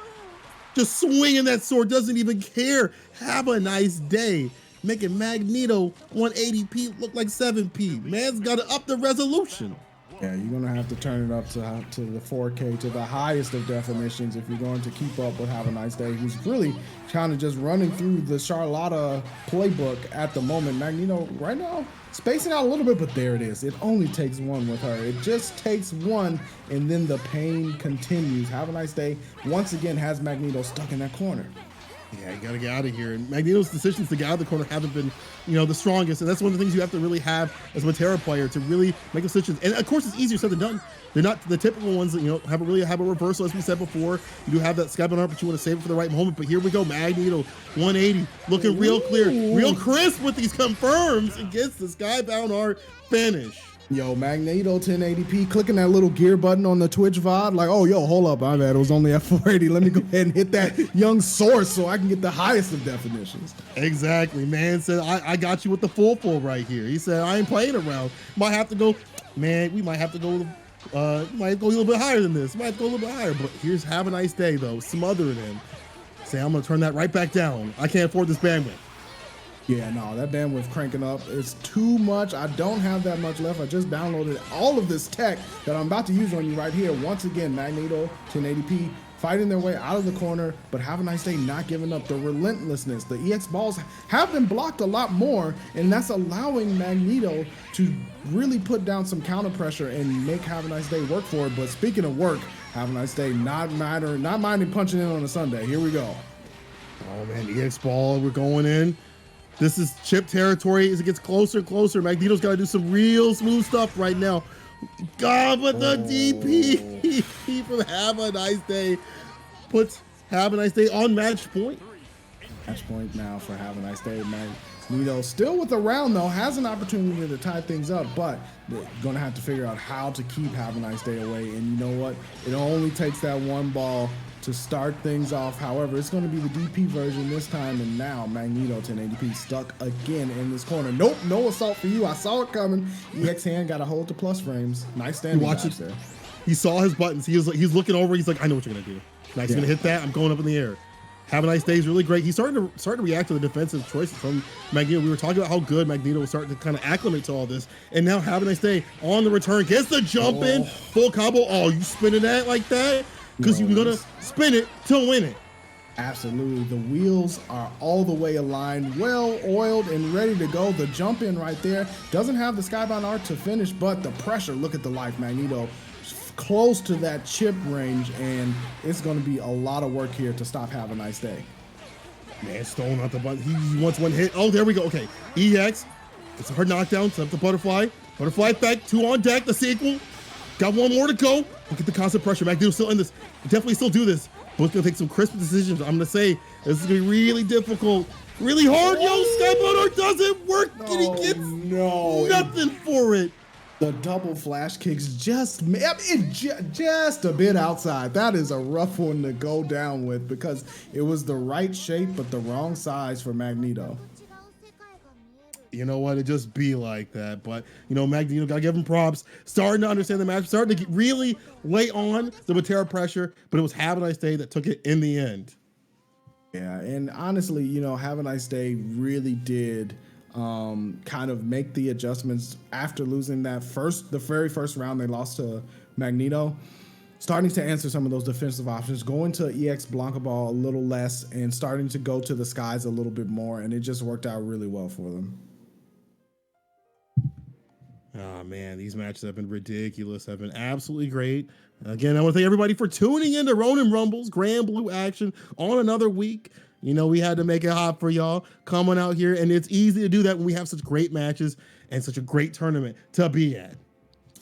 Just swinging that sword. Doesn't even care. Have a nice day. Making Magneto 180p look like 7p. Man's got to up the resolution. Yeah, you're going to have to turn it up to the 4K, to the highest of definitions if you're going to keep up with Have a Nice Day, who's really kind of just running through the Charlotta playbook at the moment. Magneto, right now, spacing out a little bit, but there it is. It only takes one with her. It just takes one, and then the pain continues. Have a Nice Day, once again, has Magneto stuck in that corner. Yeah, you got to get out of here. And Magneto's decisions to get out of the corner haven't been, you know, the strongest. And that's one of the things you have to really have as a Matera player, to really make decisions. And of course, it's easier said than done. They're not the typical ones that, you know, have a reversal, as we said before. You do have that Skybound Art, but you want to save it for the right moment. But here we go. Magneto 180, looking real clear, real crisp with these confirms against the Skybound Art finish. Yo, Magneto 1080p, clicking that little gear button on the Twitch VOD, like, oh, yo, hold up, my bad, it was only at 480. Let me go ahead and hit that young source so I can get the highest of definitions. Exactly. Man said, I got you with the full right here. He said, I ain't playing around. Might have to go, man, we might have to go Might go a little bit higher than this. Might go a little bit higher. But here's Have a Nice Day, though. Smothering him. Say, I'm going to turn that right back down. I can't afford this bandwidth. Yeah, no, that bandwidth cranking up is too much. I don't have that much left. I just downloaded all of this tech that I'm about to use on you right here. Once again, Magneto, 1080p, fighting their way out of the corner, but Have a Nice Day not giving up. The relentlessness. The EX balls have been blocked a lot more, and that's allowing Magneto to really put down some counter pressure and make Have a Nice Day work for it. But speaking of work, Have a Nice Day not minding punching in on a Sunday. Here we go. Oh, man, EX ball, we're going in. This is chip territory as it gets closer and closer. Magneto's got to do some real smooth stuff right now. God, but the DP from Have a Nice Day puts Have a Nice Day on match point. Match point now for Have a Nice Day. Magneto still with a round, though, has an opportunity to tie things up, but they're going to have to figure out how to keep Have a Nice Day away. And you know what? It only takes that one ball to start things off. However, it's going to be the DP version this time, and now Magneto 1080p stuck again in this corner. Nope, no assault for you. I saw it coming. EX hand got to hold the plus frames. Nice standing dodge there. He saw his buttons. He's looking over. He's like, I know what you're going to do. Nice, going to hit that. I'm going up in the air. Have a Nice Day is really great. He's starting to react to the defensive choices from Magneto. We were talking about how good Magneto was starting to kind of acclimate to all this, and now Have a Nice Day on the return gets the jump in, full combo. Oh, you spinning that like that? Because you're going to spin it to win it. Absolutely. The wheels are all the way aligned, well oiled and ready to go. The jump in right there doesn't have the Skybound Art to finish, but the pressure, look at the life. Magneto close to that chip range, and it's going to be a lot of work here to stop Have a Nice Day. Man, Stone out the button. He wants one hit. Oh, there we go. Okay. EX. It's a hard knockdown. Set up the butterfly. Butterfly effect. 2 on deck. The sequel. Got one more to go. Look at the constant pressure. Magneto still in this. Definitely still do this. But it's going to take some crisp decisions. I'm going to say this is going to be really difficult. Really hard. Yo, Skybound Art doesn't work. And he gets nothing for it. The double flash kicks just a bit outside. That is a rough one to go down with because it was the right shape but the wrong size for Magneto. You know what? It just be like that. But, you know, Magneto, got to give him props. Starting to understand the match. Starting to really lay on the Matera pressure. But it was Have a Nice Day that took it in the end. Yeah, and honestly, you know, Have a Nice Day really did kind of make the adjustments after losing that the very first round they lost to Magneto. Starting to answer some of those defensive options, going to EX Blanca Ball a little less and starting to go to the skies a little bit more. And it just worked out really well for them. Oh, man, these matches have been ridiculous, have been absolutely great. Again, I want to thank everybody for tuning in to Ronin Rumble's Granblue action on another week. You know, we had to make it hot for y'all coming out here, and it's easy to do that when we have such great matches and such a great tournament to be at.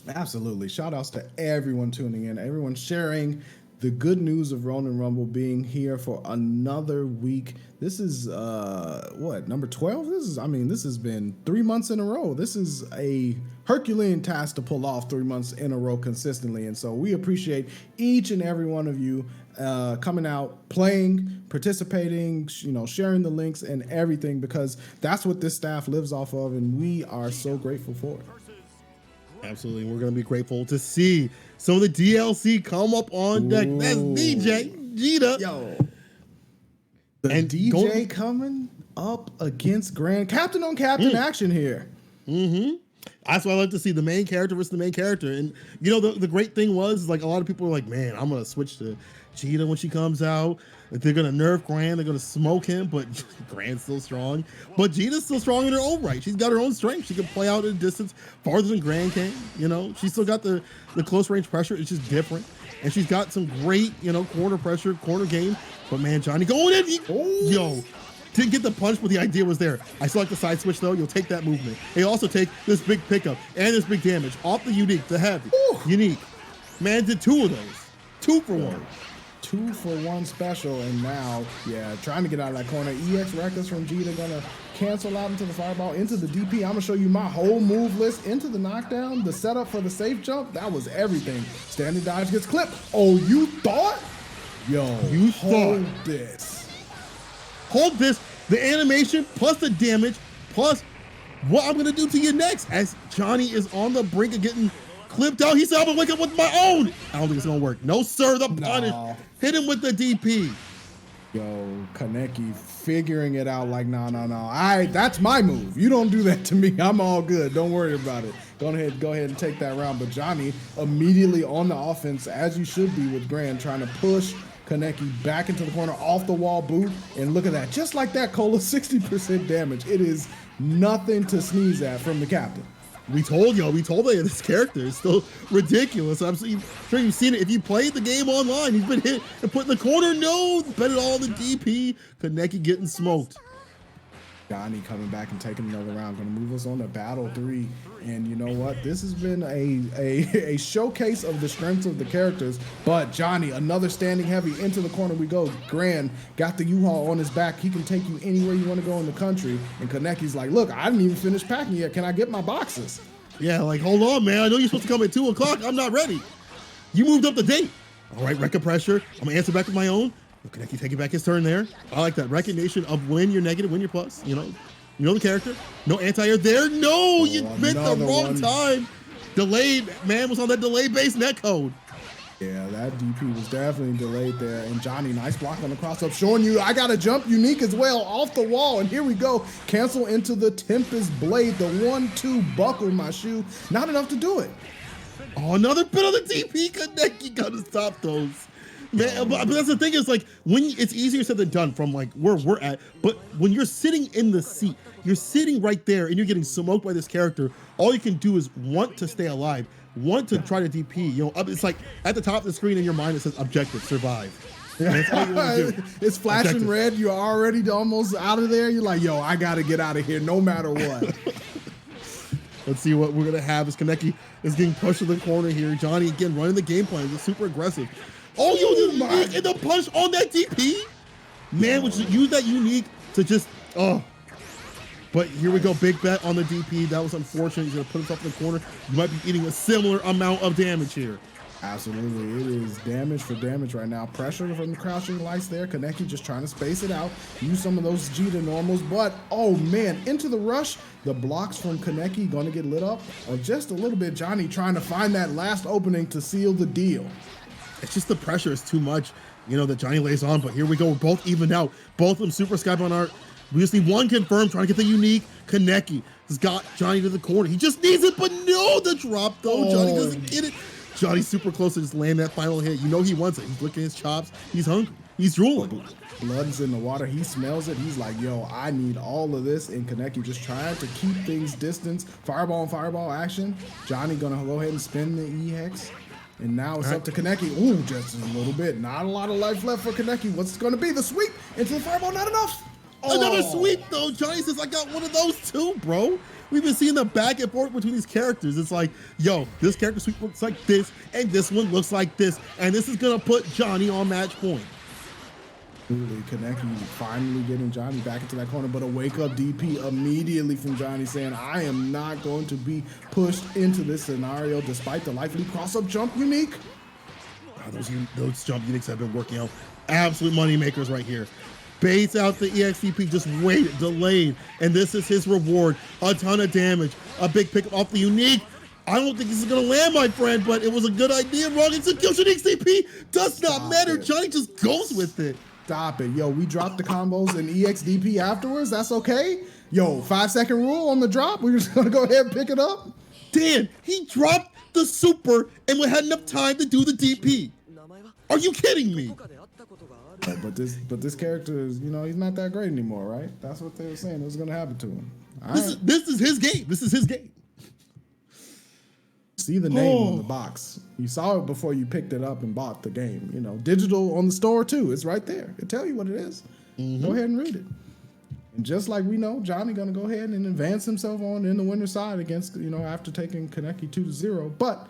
Absolutely. Shout outs to everyone tuning in, everyone sharing the good news of Ronin Rumble being here for another week. This is number 12? This has been 3 months in a row. This is a Herculean task to pull off 3 months in a row consistently. And so we appreciate each and every one of you coming out, playing, participating, you know, sharing the links and everything, because that's what this staff lives off of, and we are so grateful for it. Absolutely. We're going to be grateful to see some of the DLC come up on deck. That's DJ Jita. Yo. DJ coming up against Captain on Captain action here. Mm-hmm. That's why I like to see the main character versus the main character. And, you know, the great thing was, like, a lot of people were like, man, I'm going to switch to Jita when she comes out. Like, they're going to nerf Gran. They're going to smoke him, but Gran's still strong. But Jita's still strong in her own right. She's got her own strength. She can play out at a distance farther than Gran can. You know, she's still got the close range pressure. It's just different. And she's got some great, you know, corner pressure, corner game. But, man, Johnny going in. Yo. Didn't get the punch, but the idea was there. I still like the side switch, though. You'll take that movement. They also take this big pickup and this big damage off the unique, the heavy. Unique. Man did 2 of those. 2 for 1. 2 for 1 special, and now, trying to get out of that corner. EX Records from Jita gonna cancel out into the fireball, into the DP. I'm gonna show you my whole move list, into the knockdown, the setup for the safe jump. That was everything. Standing dodge gets clipped. Oh, you thought? Yo, you hold this. Hold this. The animation plus the damage plus what I'm gonna do to you next, as Johnny is on the brink of getting clipped out. He said, I'm gonna wake up with my own. I don't think it's gonna work. No, sir, the punish. Hit him with the DP. Yo, Kaneki figuring it out like, no. That's my move. You don't do that to me. I'm all good. Don't worry about it. Go ahead and take that round. But Johnny immediately on the offense, as you should be with Grand, trying to push Kaneki back into the corner, off the wall boot. And look at that. Just like that, Cola, 60% damage. It is nothing to sneeze at from the captain. We told you this character is still ridiculous. I'm sure you've seen it. If you played the game online, he's been hit and put in the corner. No, bet it all on the DP. Kaneki getting smoked. Johnny coming back and taking another round. Going to move us on to Battle 3. And you know what? This has been a showcase of the strengths of the characters. But Johnny, another standing heavy into the corner we go. Grand got the U-Haul on his back. He can take you anywhere you want to go in the country. And Kaneki's like, look, I didn't even finish packing yet. Can I get my boxes? Yeah, like, hold on, man. I know you're supposed to come at 2 o'clock. I'm not ready. You moved up the date. All right, record pressure. I'm going to answer back with my own. Kaneki taking back his turn there. I like that recognition of when you're negative, when you're plus. You know the character. No anti-air there. No, you meant the wrong time. Delayed. Man was on that delay-based netcode. Yeah, that DP was definitely delayed there. And Johnny, nice block on the cross-up, showing you I got a jump unique as well off the wall. And here we go. Cancel into the Tempest Blade. The 1-2 buckle my shoe. Not enough to do it. Oh, another bit on the DP. Kaneki got to stop those. Man, but that's the thing is, like, when it's easier said than done from like where we're at, but when you're sitting in the seat, you're sitting right there and you're getting smoked by this character, all you can do is want to stay alive, want to try to DP. It's like at the top of the screen in your mind it says objective, survive. That's all you want to do. It's flashing objective. Red, you're already almost out of there. You're like, yo, I gotta get out of here no matter what. Let's see what we're gonna have as Kaneki is getting pushed to the corner here. Johnny again running the game plan, just super aggressive. Oh, you unique in the punch on that DP? Man, would you use that unique to just, But here we go, big bet on the DP. That was unfortunate. He's gonna put himself in the corner. You might be eating a similar amount of damage here. Absolutely, it is damage for damage right now. Pressure from the crouching lights there. Kaneki just trying to space it out. Use some of those Jita normals, but oh man, into the rush. The blocks from Kaneki gonna get lit up. Or just a little bit, Johnny trying to find that last opening to seal the deal. It's just the pressure is too much, that Johnny lays on. But here we go, we're both even out. Both of them super Skype on art. We just need one confirmed, trying to get the unique. Kaneki has got Johnny to the corner. He just needs it, but no, the drop though. Oh. Johnny doesn't get it. Johnny's super close to just land that final hit. You know he wants it. He's licking his chops. He's hungry. He's drooling. Blood's in the water. He smells it. He's like, yo, I need all of this. And Kaneki just trying to keep things distance. Fireball and fireball action. Johnny gonna go ahead and spin the EX. And now it's up to Kaneki. Ooh, just a little bit. Not a lot of life left for Kaneki. What's going to be? The sweep into the fireball. Not enough. Oh. Another sweep, though. Johnny says, I got one of those too, bro. We've been seeing the back and forth between these characters. It's like, yo, this character sweep looks like this, and this one looks like this. And this is going to put Johnny on match point. Kaneki finally getting Johnny back into that corner, but a wake-up DP immediately from Johnny saying, I am not going to be pushed into this scenario despite the life lead cross-up jump unique. Oh, those jump uniques have been working out. Absolute money makers right here. Baits out the EXDP, just waited, delayed, and this is his reward. A ton of damage, a big pick off the unique. I don't think this is going to land, my friend, but it was a good idea. Wrong execution, XDP does not matter. Johnny just goes with it. Stop it. Yo, we dropped the combos in EXDP afterwards. That's okay. Yo, 5-second rule on the drop. We're just going to go ahead and pick it up. Dan, he dropped the super and we had enough time to do the DP. Are you kidding me? But this character is, he's not that great anymore, right? That's what they were saying. It was going to happen to him. This is his game. This is his game. See the name on the box. You saw it before you picked it up and bought the game. Digital on the store too. It's right there. It'll tell you what it is. Go ahead and read it. And just like we know, Johnny gonna go ahead and advance himself on in the winner's side against, after taking Kaneki 2-0. But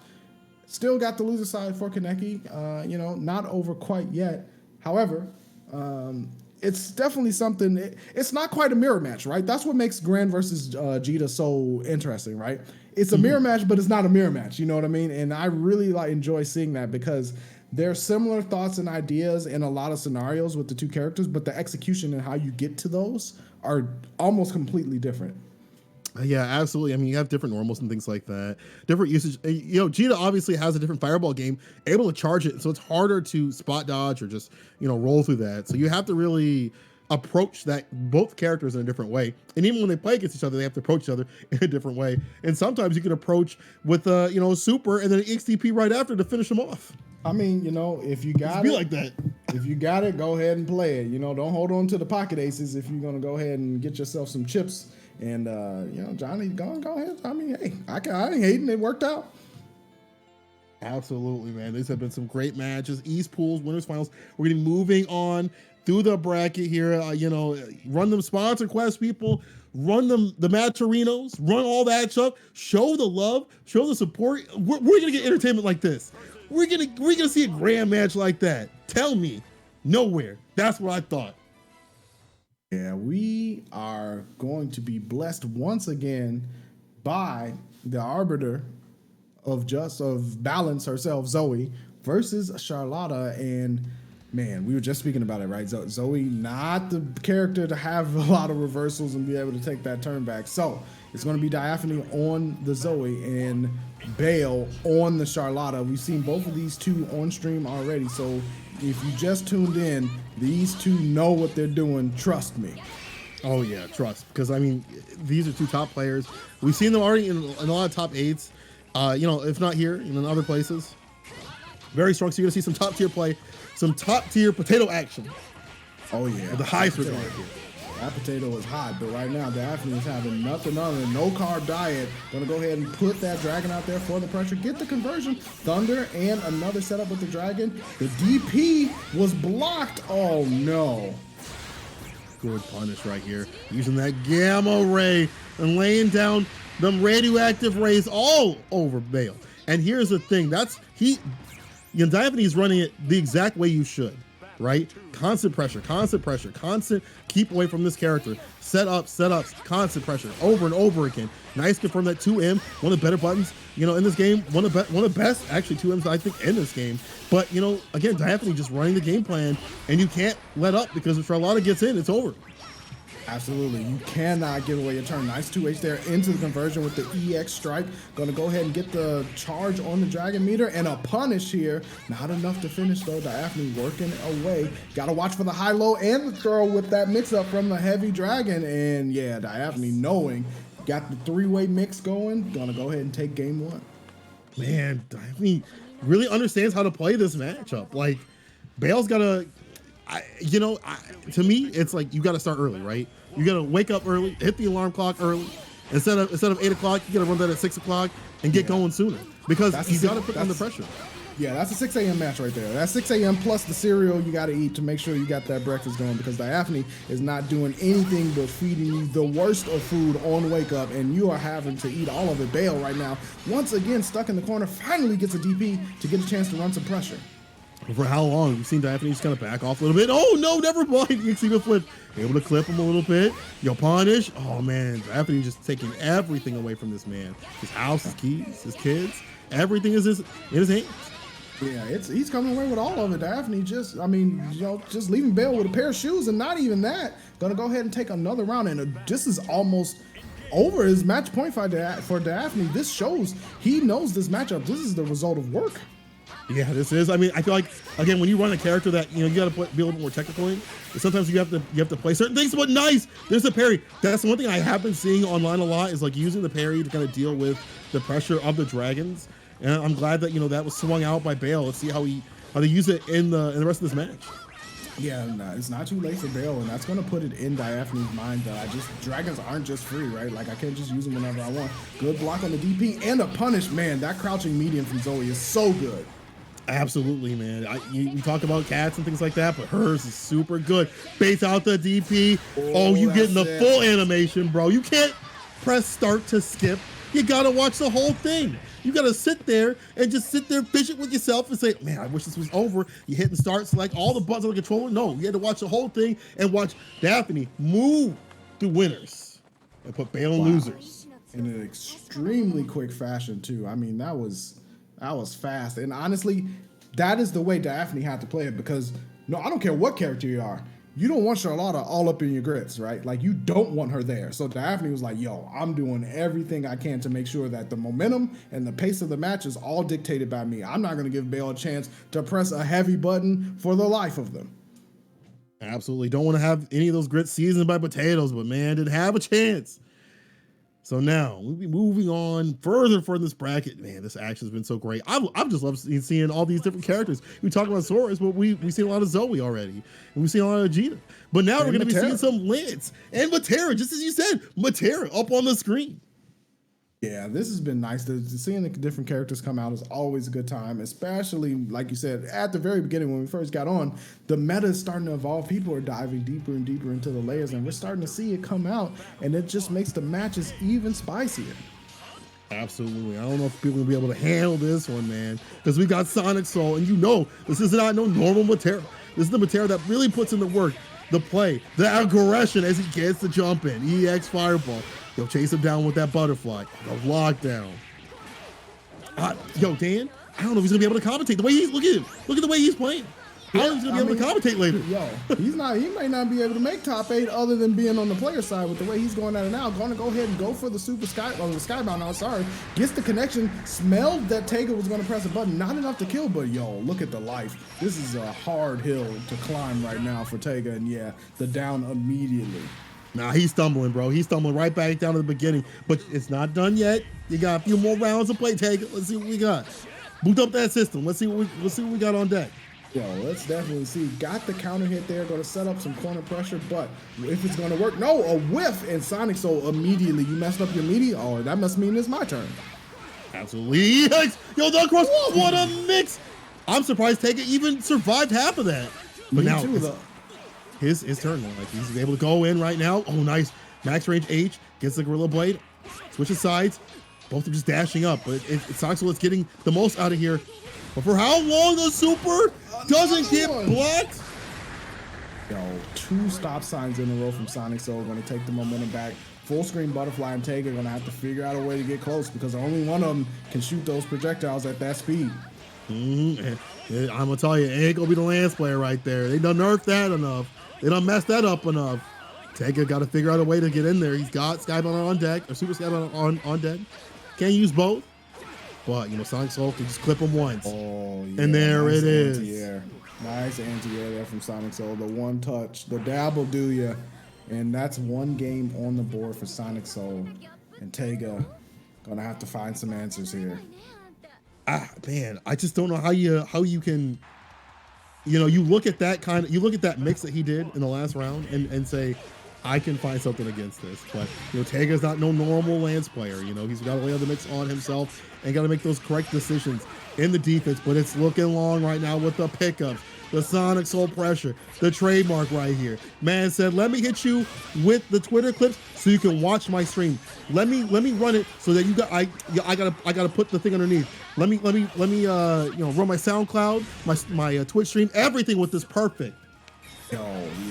still got the loser side for Kaneki. Not over quite yet. However, it's definitely something. It's not quite a mirror match, right? That's what makes Grand versus Jita so interesting, right? It's a mirror match, but it's not a mirror match. You know what I mean? And I really enjoy seeing that because there are similar thoughts and ideas in a lot of scenarios with the two characters, but the execution and how you get to those are almost completely different. Yeah, absolutely. I mean, you have different normals and things like that, different usage. You know, Gina obviously has a different fireball game, able to charge it, so it's harder to spot dodge or just roll through that. So you have to really approach that both characters in a different way. And even when they play against each other, they have to approach each other in a different way. And sometimes you can approach with a super and then an XTP right after to finish them off. I mean, if you got Be it, like that. if you got it, go ahead and play it. Don't hold on to the pocket aces if you're gonna go ahead and get yourself some chips. And Johnny, go ahead. I mean, hey, I ain't hating. It worked out. Absolutely, man. These have been some great matches. East pools, winners finals. We're going to be moving on through the bracket here. Run them sponsor quest, people. Run them the Maturinos. Run all that stuff. Show the love. Show the support. We're going to get entertainment like this. We're gonna see a grand match like that. Tell me, nowhere. That's what I thought. Yeah, we are going to be blessed once again by the arbiter of balance herself, Zoe, versus Charlotta. And man, we were just speaking about it, right? Zoe, not the character to have a lot of reversals and be able to take that turn back. So it's going to be Diaphane on the Zoe and Bale on the Charlotta. We've seen both of these two on stream already. So if you just tuned in, these two know what they're doing. Trust me. Oh yeah, trust. Because I mean, these are two top players. We've seen them already in a lot of top eights. If not here, in other places. Very strong. So you're gonna see some top tier play, some top tier potato action. Oh yeah, the highest regard here. That potato is hot, but right now Daphne is having nothing other than no carb diet. Gonna go ahead and put that dragon out there for the pressure, get the conversion. Thunder and another setup with the dragon. The DP was blocked. Oh no. Good punish right here. Using that gamma ray and laying down them radioactive rays all over Bale. And here's the thing, Diaphane is running it the exact way you should. Right? Constant pressure, constant keep away from this character. Setups, constant pressure over and over again. Nice confirm that 2M, one of the better buttons, in this game, one of the best, actually 2Ms I think in this game. But, again, Diaphane just running the game plan and you can't let up because if Charlotta gets in, it's over. Absolutely. You cannot give away a turn. Nice 2H there into the conversion with the EX strike. Going to go ahead and get the charge on the dragon meter and a punish here. Not enough to finish though. Diaphane working away. Got to watch for the high-low and the throw with that mix-up from the heavy dragon. And yeah, Diaphane knowing got the three-way mix going. Going to go ahead and take game one. Man, Diaphane really understands how to play this matchup. Like, Bale's got to... to me, it's like you got to start early, right? You got to wake up early, hit the alarm clock early. Instead of 8 o'clock, you got to run that at 6 o'clock and get going sooner because you got to put on the pressure. Yeah, that's a 6 a.m. match right there. That's 6 a.m. plus the cereal you got to eat to make sure you got that breakfast going because Diaphane is not doing anything but feeding you the worst of food on wake up, and you are having to eat all of it. Bale right now, once again stuck in the corner, finally gets a DP to get a chance to run some pressure. For how long? You've seen Diaphane just kind of back off a little bit. Oh no, never mind. You see the flip. Able to clip him a little bit. Yo, punish. Oh man, Diaphane just taking everything away from this man. His house, his keys, his kids. Everything is in his hands. Yeah, he's coming away with all of it. Diaphane just leaving Bale with a pair of shoes and not even that. Gonna go ahead and take another round, and this is almost over his match point for Diaphane. This shows he knows this matchup. This is the result of work. Yeah, this is. I mean, I feel like again when you run a character that you got to be a little bit more technical in. Sometimes you have to play certain things. But nice, there's a parry. That's one thing I have been seeing online a lot is like using the parry to kind of deal with the pressure of the dragons. And I'm glad that that was swung out by Bale. Let's see how they use it in the rest of this match. Yeah, no, it's not too late for Bale, and that's going to put it in Diaphane's mind that dragons aren't just free, right? Like, I can't just use them whenever I want. Good block on the DP and a punish. Man, that crouching medium from Zoe is so good. Absolutely, man. We talk about cats and things like that, but hers is super good. Baits out the DP. Oh, you getting the full animation, bro. You can't press start to skip. You got to watch the whole thing. You got to sit there and just sit there, fidget with yourself and say, man, I wish this was over. You hit and start, select all the buttons on the controller. No, you had to watch the whole thing and watch Diaphane move through winners and put Bale on losers. In an extremely quick fashion, too. I mean, that was fast. And honestly, that is the way Diaphane had to play it because, no, I don't care what character you are. you don't want Charlotta all up in your grits, right? Like, you don't want her there. So Daphne was like, yo, I'm doing everything I can to make sure that the momentum and the pace of the match is all dictated by me. I'm not going to give Bail a chance to press a heavy button for the life of them. Absolutely. Don't want to have any of those grits seasoned by potatoes, but man, didn't have a chance. So now we'll be moving on further for this bracket. Man, this action has been so great. I've just loved seeing all these different characters. We talked about Soros, but we've seen a lot of Zoe already, and we've seen a lot of Gina. But now we're going to be seeing some Lance and Matera, just as you said, Matera up on the screen. Yeah, this has been nice. Seeing the different characters come out is always a good time, especially, like you said, at the very beginning when we first got on, the meta is starting to evolve. People are diving deeper and deeper into the layers, and we're starting to see it come out, and it just makes the matches even spicier. Absolutely. I don't know if people will be able to handle this one, man, because we got Sonic Soul, and you know this is not no normal Matera. This is the Matera that really puts in the work, the play, the aggression as he gets the jump in. EX Fireball. Yo, chase him down with that butterfly. The lockdown. Yo, Dan, I don't know if he's gonna be able to commentate. The way he's look at the way he's playing. I don't know if he's gonna be able to commentate later. Yo, he may not be able to make top 8 other than being on the player side with the way he's going at it now. Gonna go ahead and go for the super sky or the skybound now, sorry. Gets the connection, smelled that Tega was gonna press a button, not enough to kill, but yo, look at the life. This is a hard hill to climb right now for Tega, and yeah, the down immediately. Nah, he's stumbling, bro. He's stumbling right back down to the beginning, but it's not done yet. You got a few more rounds to play, Tega. Let's see what we got. Boot up that system. Let's see what we got on deck. Yo, let's definitely see. Got the counter hit there. Going to set up some corner pressure, but if it's going to work, no, a whiff and Sonic Soul immediately. You messed up your media. Oh, that must mean it's my turn. Absolutely. Yo, the cross. What a mix. I'm surprised Tega even survived half of that. But Me now too, though. His turn. Like, he's able to go in right now. Oh, nice. Max range H gets the Gorilla Blade. Switches sides. Both are just dashing up, but it's Sonic Soul that's getting the most out of here. But for how long the super doesn't get blocked? Yo, 2 stop signs in a row from Sonic Soul. Going to take the momentum back. Full screen Butterfly and Tega going to have to figure out a way to get close because only one of them can shoot those projectiles at that speed. I'm going to tell you, it ain't going to be the Lance player right there. They done nerfed that enough. They done messed that up enough. Tega got to figure out a way to get in there. He's got Skybound on deck, or Super Skybound on deck. Can't use both. But, Sonic Soul can just clip him once. Oh, yeah. And there nice it is. Anti-air. Nice anti-air there from Sonic Soul. The one touch. The dab will do ya. And that's one game on the board for Sonic Soul. And Tega going to have to find some answers here. Man, I just don't know how you can, you look at that mix that he did in the last round and say, I can find something against this. But Tega's not no normal Lance player. He's got to lay the mix on himself and got to make those correct decisions in the defense. But it's looking long right now with the pickups, the Sonic Soul pressure, the trademark right here. Man said, let me hit you with the Twitter clips so you can watch my stream. Let me run it so that I gotta put the thing underneath. Let me run my SoundCloud, my Twitch stream, everything with this perfect. Oh,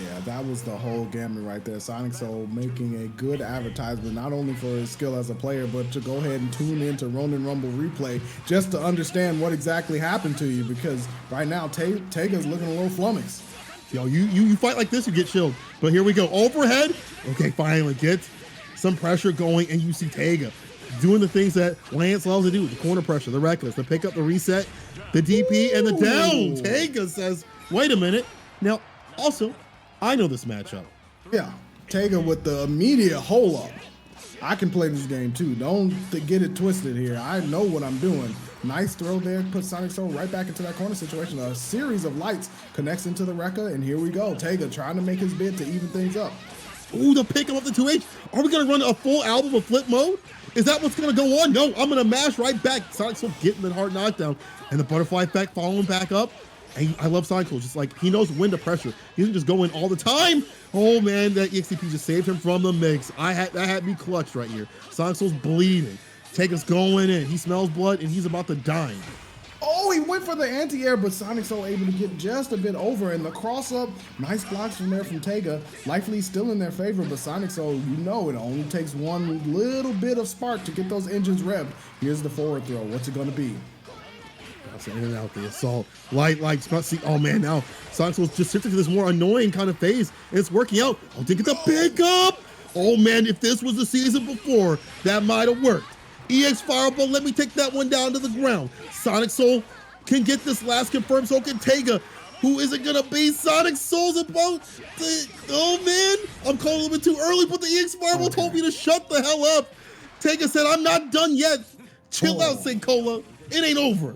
yeah, that was the whole gamut right there. Sonic Soul making a good advertisement, not only for his skill as a player, but to go ahead and tune into Ronin Rumble replay just to understand what exactly happened to you, because right now, Tega's looking a little flummoxed. Yo, you fight like this, you get chilled. But here we go. Overhead. Okay, finally gets some pressure going, and you see Tega doing the things that Lance loves to do. The corner pressure, the reckless, the pick up, the reset, the DP, and the down. Tega says, wait a minute. Now, also, I know this matchup. Yeah, Tega with the immediate hole up. I can play this game too. Don't get it twisted here. I know what I'm doing. Nice throw there. Put Sonic Soul right back into that corner situation. A series of lights connects into the Rekka, and here we go. Tega trying to make his bid to even things up. Ooh, the pick him up the 2H. Are we going to run a full album of flip mode? Is that what's going to go on? No, I'm going to mash right back. Sonic Soul getting the hard knockdown. And the butterfly effect following back up. And I love Sonic Soul. Just like he knows when to pressure. He doesn't just go in all the time. Oh, man, that EXTP just saved him from the mix. That had me clutched right here. Sonic Soul's bleeding. Tega's going in. He smells blood, and he's about to die. Oh, he went for the anti-air, but Sonic Soul able to get just a bit over. And the cross-up, nice blocks from there from Tega. Likely still in their favor, but Sonic Soul, it only takes one little bit of spark to get those engines revved. Here's the forward throw. What's it going to be? So in and out the assault. Light, see. Oh man, now Sonic Soul just shifted to this more annoying kind of phase, and it's working out. Oh, didn't get the pickup. Oh man, if this was the season before, that might have worked. EX Fireball, let me take that one down to the ground. Sonic Soul can get this last confirmed, so can Tega. Who is it gonna be? Sonic Soul's about to, oh man, I'm calling a little bit too early, but the EX Fireball told me to shut the hell up. Tega said, I'm not done yet. Chill out, Sincola. It ain't over.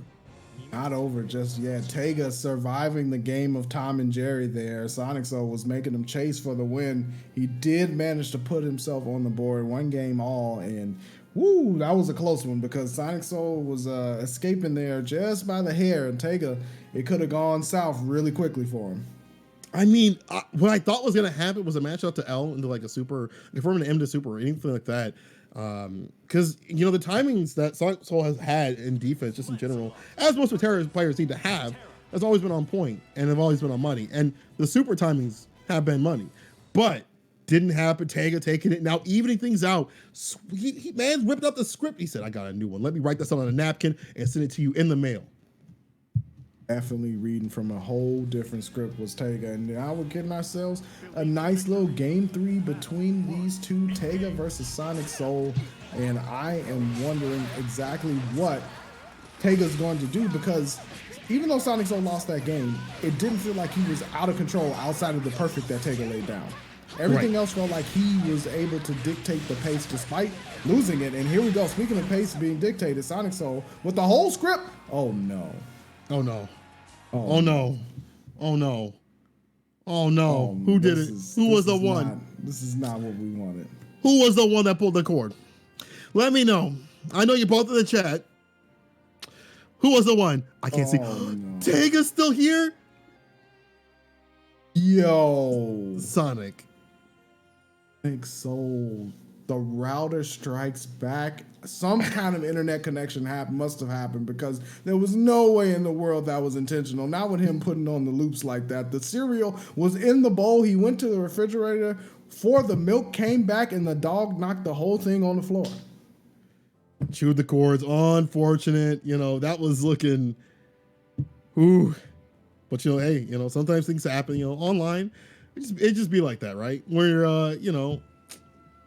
Not over just yet. Tega surviving the game of Tom and Jerry there. Sonic Soul was making him chase for the win. He did manage to put himself on the board, one game all, and woo, that was a close one because Sonic Soul was escaping there just by the hair, and Tega, it could have gone south really quickly for him. I mean, what I thought was going to happen was a match out to L into like a super, confirming M to super or anything like that. Because, you know, the timings that Sonic Soul has had in defense, just in general, as most of players need to have, has always been on point and have always been on money. And the super timings have been money. But didn't happen. Tega taking it. Now evening things out. Sweet, man's whipping up the script. He said, I got a new one. Let me write this on a napkin and send it to you in the mail. Definitely reading from a whole different script was Tega, and now we're getting ourselves a nice little game 3 between these two, Tega versus Sonic Soul, and I am wondering exactly what Tega's going to do, because even though Sonic Soul lost that game, it didn't feel like he was out of control outside of the perfect that Tega laid down. Everything else felt like he was able to dictate the pace despite losing it, and here we go. Speaking of pace being dictated, Sonic Soul with the whole script. Oh no. Oh no. Oh no. Oh no. Oh no. Who did it? Who was the one? This is not what we wanted. Who was the one that pulled the cord? Let me know. I know you're both in the chat. Who was the one? I can't see. No. Tega's still here? Yo. Sonic Soul. The router strikes back. Some kind of internet connection must have happened, because there was no way in the world that was intentional. Not with him putting on the loops like that. The cereal was in the bowl. He went to the refrigerator for the milk, came back, and the dog knocked the whole thing on the floor. Chewed the cords. Unfortunate. You know, that was looking, ooh. But, you know, hey, you know, sometimes things happen, you know, online. It just be like that, right? Where, you know,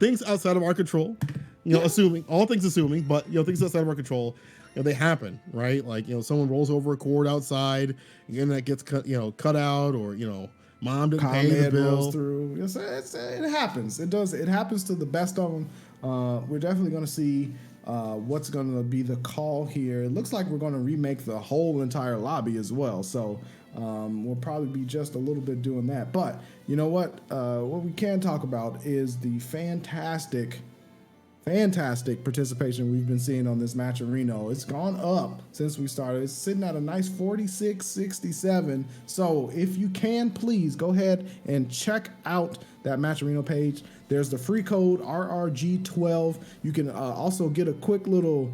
things outside of our control, you know, assuming, all things assuming, but, you know, things outside of our control, you know, they happen, right? Like, you know, someone rolls over a cord outside, the internet gets cut out, or, you know, mom didn't pay the bill. Rolls through. It happens. It does. It happens to the best of them. We're definitely going to see what's going to be the call here. It looks like we're going to remake the whole entire lobby as well. So we'll probably be just a little bit doing that. But you know what? What we can talk about is the fantastic participation we've been seeing on this match in Reno. It's gone up since we started. It's sitting at a nice 46-67. So if you can, please go ahead and check out that Match Reno page. There's the free code RRG12. You can also get a quick little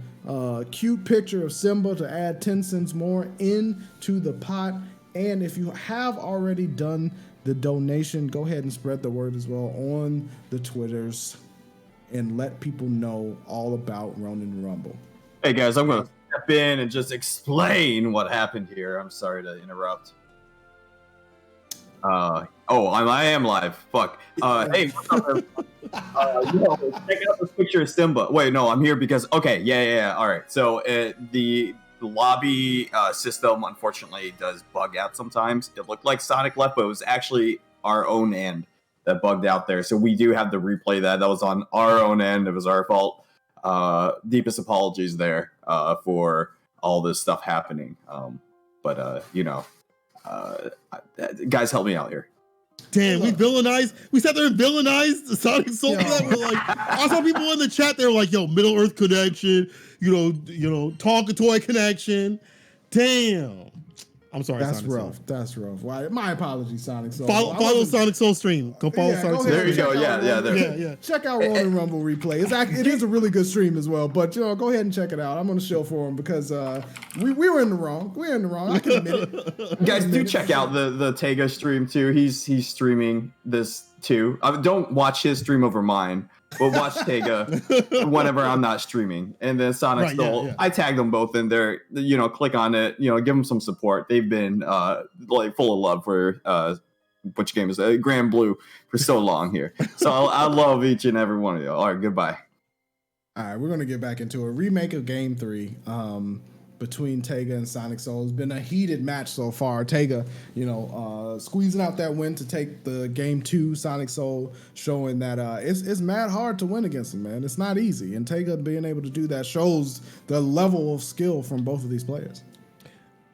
cute picture of Simba to add 10 cents more into the pot. And if you have already done the donation, go ahead and spread the word as well on the Twitters and let people know all about Ronin Rumble. Hey guys, I'm going to step in and just explain what happened here. I'm sorry to interrupt. I am live. Fuck. Hey, what's up, everyone? Check out this picture of Simba. Wait, no, I'm here because, okay, yeah. All right. So the lobby system, unfortunately, does bug out sometimes. It looked like Sonic left, but it was actually our own end that bugged out there. So we do have to replay that. That was on our own end. It was our fault. Deepest apologies there for all this stuff happening. Guys, help me out here. Damn, we sat there and villainized the Sonic Soul. We're like, I saw people in the chat, they were like, yo, Middle Earth connection, you know, Tonka Toy connection. Damn. I'm sorry, That's Sonic rough. Soul. That's rough. Why? My apologies, Sonic Soul. Follow Sonic Soul stream. Go follow Sonic Soul. There you go. Yeah. Check out Ronin Rumble replay. It is a really good stream as well. But you know, go ahead and check it out. I'm going to show for him because we were in the wrong. We're in the wrong. I can admit it. Guys, do check out the Tega stream too. He's streaming this too. Don't watch his stream over mine. but watch Tega whenever I'm not streaming. And then Sonic Right, Soul, yeah. I tagged them both in there. Click on it. Give them some support. They've been like full of love for which game is that? Granblue for so long here. So I love each and every one of you. All right, goodbye. All right, we're gonna get back into a remake of Game 3 between Tega and Sonic Soul. It's been a heated match so far. Tega, squeezing out that win to take the Game 2. Sonic Soul showing that it's mad hard to win against him, man. It's not easy, and Tega being able to do that shows the level of skill from both of these players.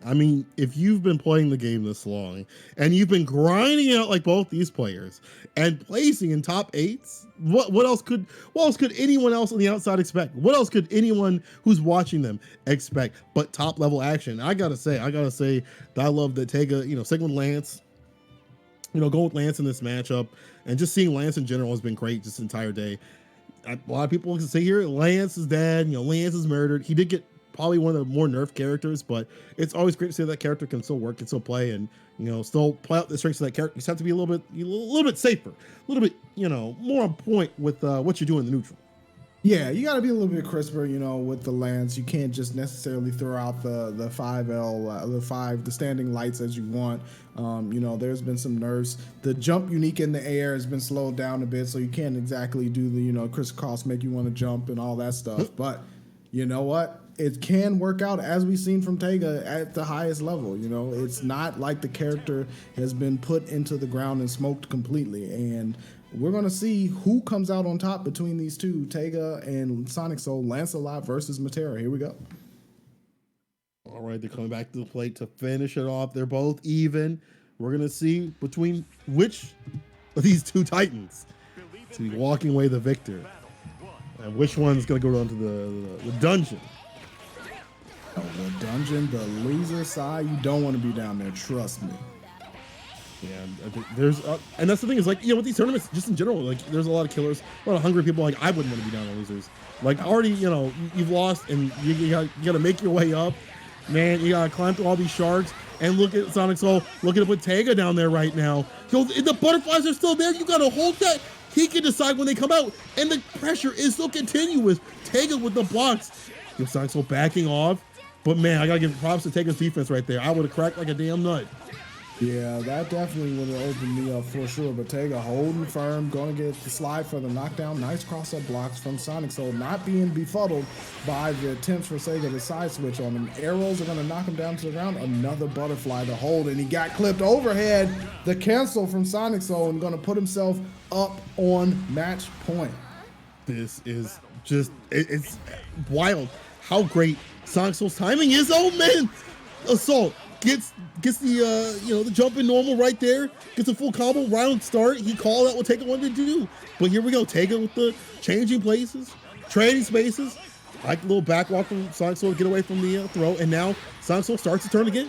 I mean, if you've been playing the game this long and you've been grinding out like both these players and placing in top 8s, what else could anyone else on the outside expect? What else could anyone who's watching them expect but top level action? I gotta say that I love that Tega, sticking with Lance, going with Lance in this matchup, and just seeing Lance in general has been great this entire day. A lot of people can say here, Lance is dead, Lance is murdered. He did get probably one of the more nerfed characters, but it's always great to see that character can still work, can still play, and still play out the strengths of that character. You just have to be a little bit safer, a little bit more on point with what you're doing in the neutral. Yeah, you got to be a little bit crisper, with the Lance. You can't just necessarily throw out the 5L, the standing lights as you want. There's been some nerfs. The jump unique in the air has been slowed down a bit, so you can't exactly do the crisscross, make you want to jump and all that stuff. But you know what? It can work out, as we've seen from Tega at the highest level. It's not like the character has been put into the ground and smoked completely. And we're going to see who comes out on top between these two, Tega and Sonic Soul, Lancelot versus Matera. Here we go. All right, they're coming back to the plate to finish it off. They're both even. We're going to see between which of these two Titans to be walking away the victor. And which one's going to go down to the dungeon. Oh, the dungeon, the loser side, you don't want to be down there, trust me. Yeah, I think there's, and that's the thing is with these tournaments, just in general, there's a lot of killers, a lot of hungry people. I wouldn't want to be down on losers. Already, you've lost, and you got to make your way up, man. You got to climb through all these sharks, and look at Sonic Soul, looking to put Tega down there right now. The butterflies are still there. You got to hold that. He can decide when they come out, and the pressure is still continuous. Tega with the blocks. Sonic Soul backing off. But man, I gotta give props to Tega's defense right there. I would have cracked like a damn nut. Yeah, that definitely would have opened me up for sure. But Tega holding firm, going to get the slide for the knockdown. Nice cross-up blocks from Sonic Soul, not being befuddled by the attempts for Sega to side switch on him. Arrows are going to knock him down to the ground. Another butterfly to hold, and he got clipped overhead. The cancel from Sonic Soul, and going to put himself up on match point. This is just, it's wild how great Sonic Soul's timing is. Oh man, Assault gets the jump in normal right there, gets a full combo round start. He called out what Tega wanted to do, but here we go. Tega with the changing places, trading spaces, like a little backwalk from Sonic Soul to get away from the throw, and now Sonic Soul starts to turn again.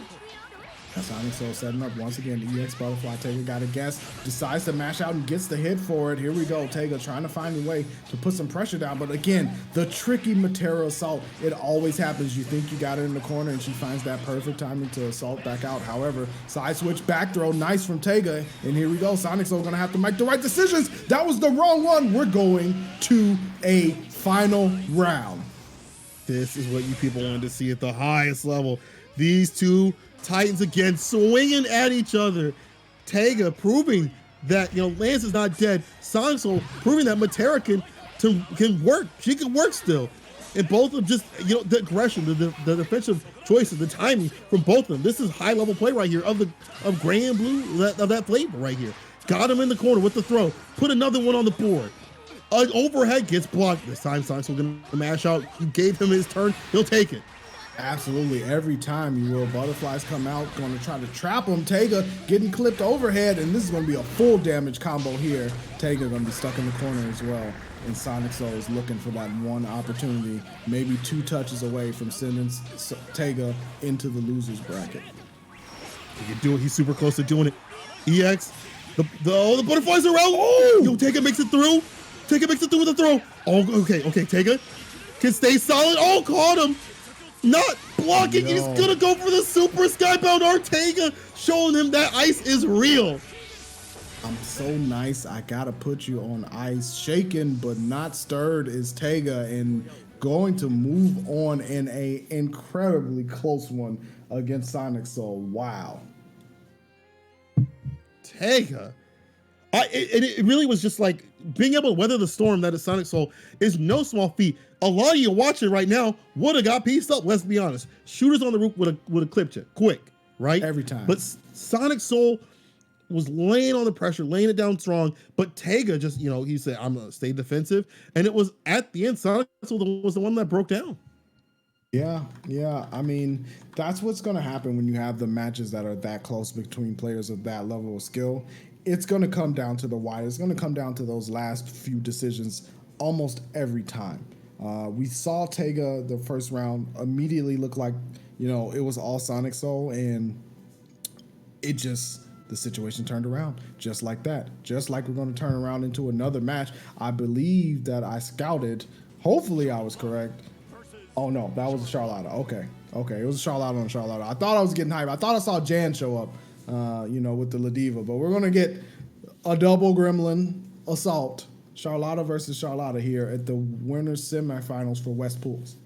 Sonic Soul setting up once again. The EX Butterfly. Tega got a guess, decides to mash out and gets the hit for it. Here we go. Tega trying to find a way to put some pressure down. But again, the tricky Matera assault. It always happens. You think you got it in the corner, and she finds that perfect timing to assault back out. However, side switch back throw. Nice from Tega. And here we go. Sonic Soul going to have to make the right decisions. That was the wrong one. We're going to a final round. This is what you people wanted to see at the highest level. These two Titans again swinging at each other. Tega proving that Lance is not dead. Sonic Soul proving that Matera can work. She can work still. And both of them just the aggression, the defensive choices, the timing from both of them. This is high level play right here of Granblue, of that flavor right here. Got him in the corner with the throw. Put another one on the board. An overhead gets blocked. This time Sonic Soul gonna mash out. You gave him his turn. He'll take it. Absolutely. Every time you will. Butterflies come out, going to try to trap him. Tega getting clipped overhead, and this is going to be a full damage combo here. Tega going to be stuck in the corner as well. And Sonic Soul is looking for that one opportunity, maybe 2 touches away from sending Tega into the loser's bracket. He can do it. He's super close to doing it. EX. The butterflies are out. Oh! Tega makes it through. Tega makes it through with a throw. Oh, okay. Tega can stay solid. Oh, caught him. Not blocking. No. He's gonna go for the super skybound Tega, showing him that ice is real. I'm so nice. I gotta put you on ice. Shaken but not stirred is Tega, and going to move on in a incredibly close one against Sonic Soul. Wow. Tega. It really was just like being able to weather the storm that is Sonic Soul is no small feat. A lot of you watching right now would have got pieced up. Let's be honest. Shooters on the roof would have clipped you quick, right? Every time. But Sonic Soul was laying on the pressure, laying it down strong. But Tega just, he said, I'm gonna stay defensive. And it was at the end, Sonic Soul was the one that broke down. Yeah. I mean, that's what's going to happen when you have the matches that are that close between players of that level of skill. It's going to come down to the wire. It's going to come down to those last few decisions almost every time. We saw Tega the first round immediately look like, it was all Sonic Soul, and the situation turned around just like that. Just like we're going to turn around into another match. I believe that I scouted. Hopefully I was correct. Oh, no, that was a Charlotta. Okay, it was a Charlotta on Charlotta. I thought I was getting hyped. I thought I saw Jan show up, with the Ladiva. But we're going to get a double Gremlin assault. Charlotta versus Charlotta here at the winners semifinals for West Pools.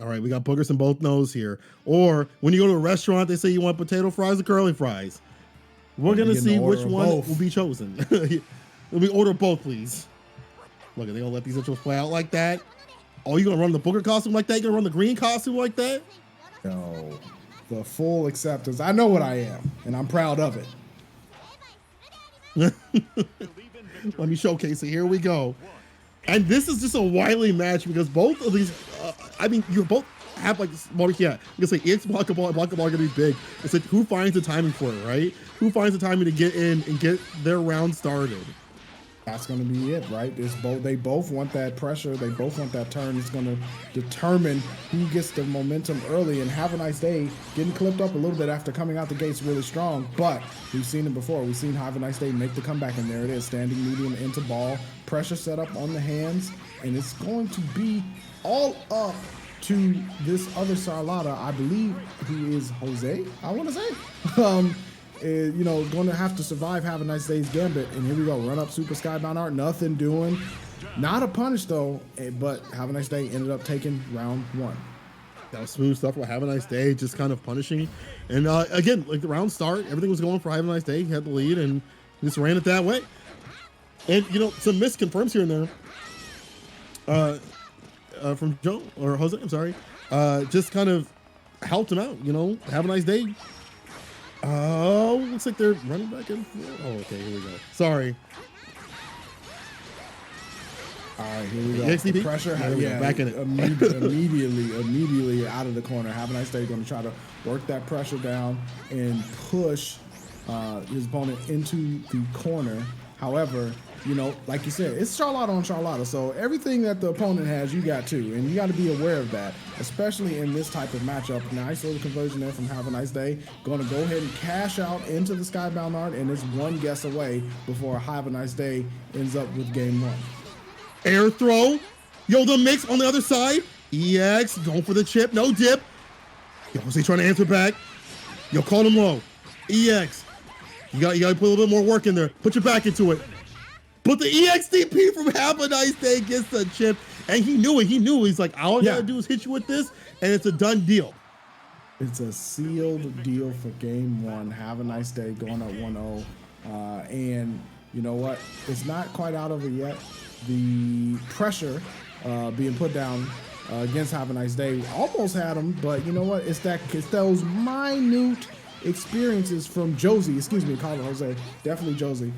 All right, we got boogers in both nose here. Or when you go to a restaurant, they say you want potato fries or curly fries. We're going to see which one will be chosen. Let me order both, please. Look, are they going to let these intros play out like that? Oh, you gonna run the booger costume like that? You gonna run the green costume like that? No, the full acceptance. I know what I am, and I'm proud of it. Let me showcase it. Here we go. And this is just a wily match because both of these, you both have like, you can say it's blockable and blockable are gonna be big. It's like who finds the timing for it, right? Who finds the timing to get in and get their round started? That's going to be it, right? They both want that pressure. They both want that turn. It's going to determine who gets the momentum early. And Have a Nice Day getting clipped up a little bit after coming out the gates really strong. But we've seen it before. We've seen Have a Nice Day make the comeback, and there it is, standing medium into ball. Pressure set up on the hands, and it's going to be all up to this other Charlotta, I believe, who is Jose, I want to say. Going to have to survive Have a Nice Day's Gambit. And here we go, run up Super Skybound Art, nothing doing. Not a punish though, but Have a Nice Day ended up taking round one. That was smooth stuff for Have a Nice Day, just kind of punishing. And again, like the round start, everything was going for Have a Nice Day. He had the lead and just ran it that way. And some miss confirms here and there from Joe or Jose, I'm sorry. Just kind of helped him out, Have a Nice Day. Oh, looks like they're running back and forth. Oh, okay, here we go. Sorry. All right, here we go. XDP? Pressure, back in it. Immediately out of the corner. Have a Nice Day going to try to work that pressure down and push his opponent into the corner. However, like you said, it's Charlotta on Charlotta. So everything that the opponent has, you got too. And you got to be aware of that, especially in this type of matchup. Nice little conversion there from Have a Nice Day. Going to go ahead and cash out into the Skybound Art, and it's one guess away before Have a Nice Day ends up with game one. Air throw. Yo, the mix on the other side. EX going for the chip. No dip. Yo, Jose trying to answer back. Yo, call him low. EX. You got to put a little bit more work in there. Put your back into it. But the EXDP from Have a Nice Day gets the chip, and he knew it. He's like, all I gotta do is hit you with this, and it's a done deal. It's a sealed deal for game one. Have a Nice Day going up 1-0. And you know what? It's not quite out of it yet. The pressure being put down against Have a Nice Day almost had him, but you know what? It's those minute experiences from Josie, call it Jose, definitely Josie.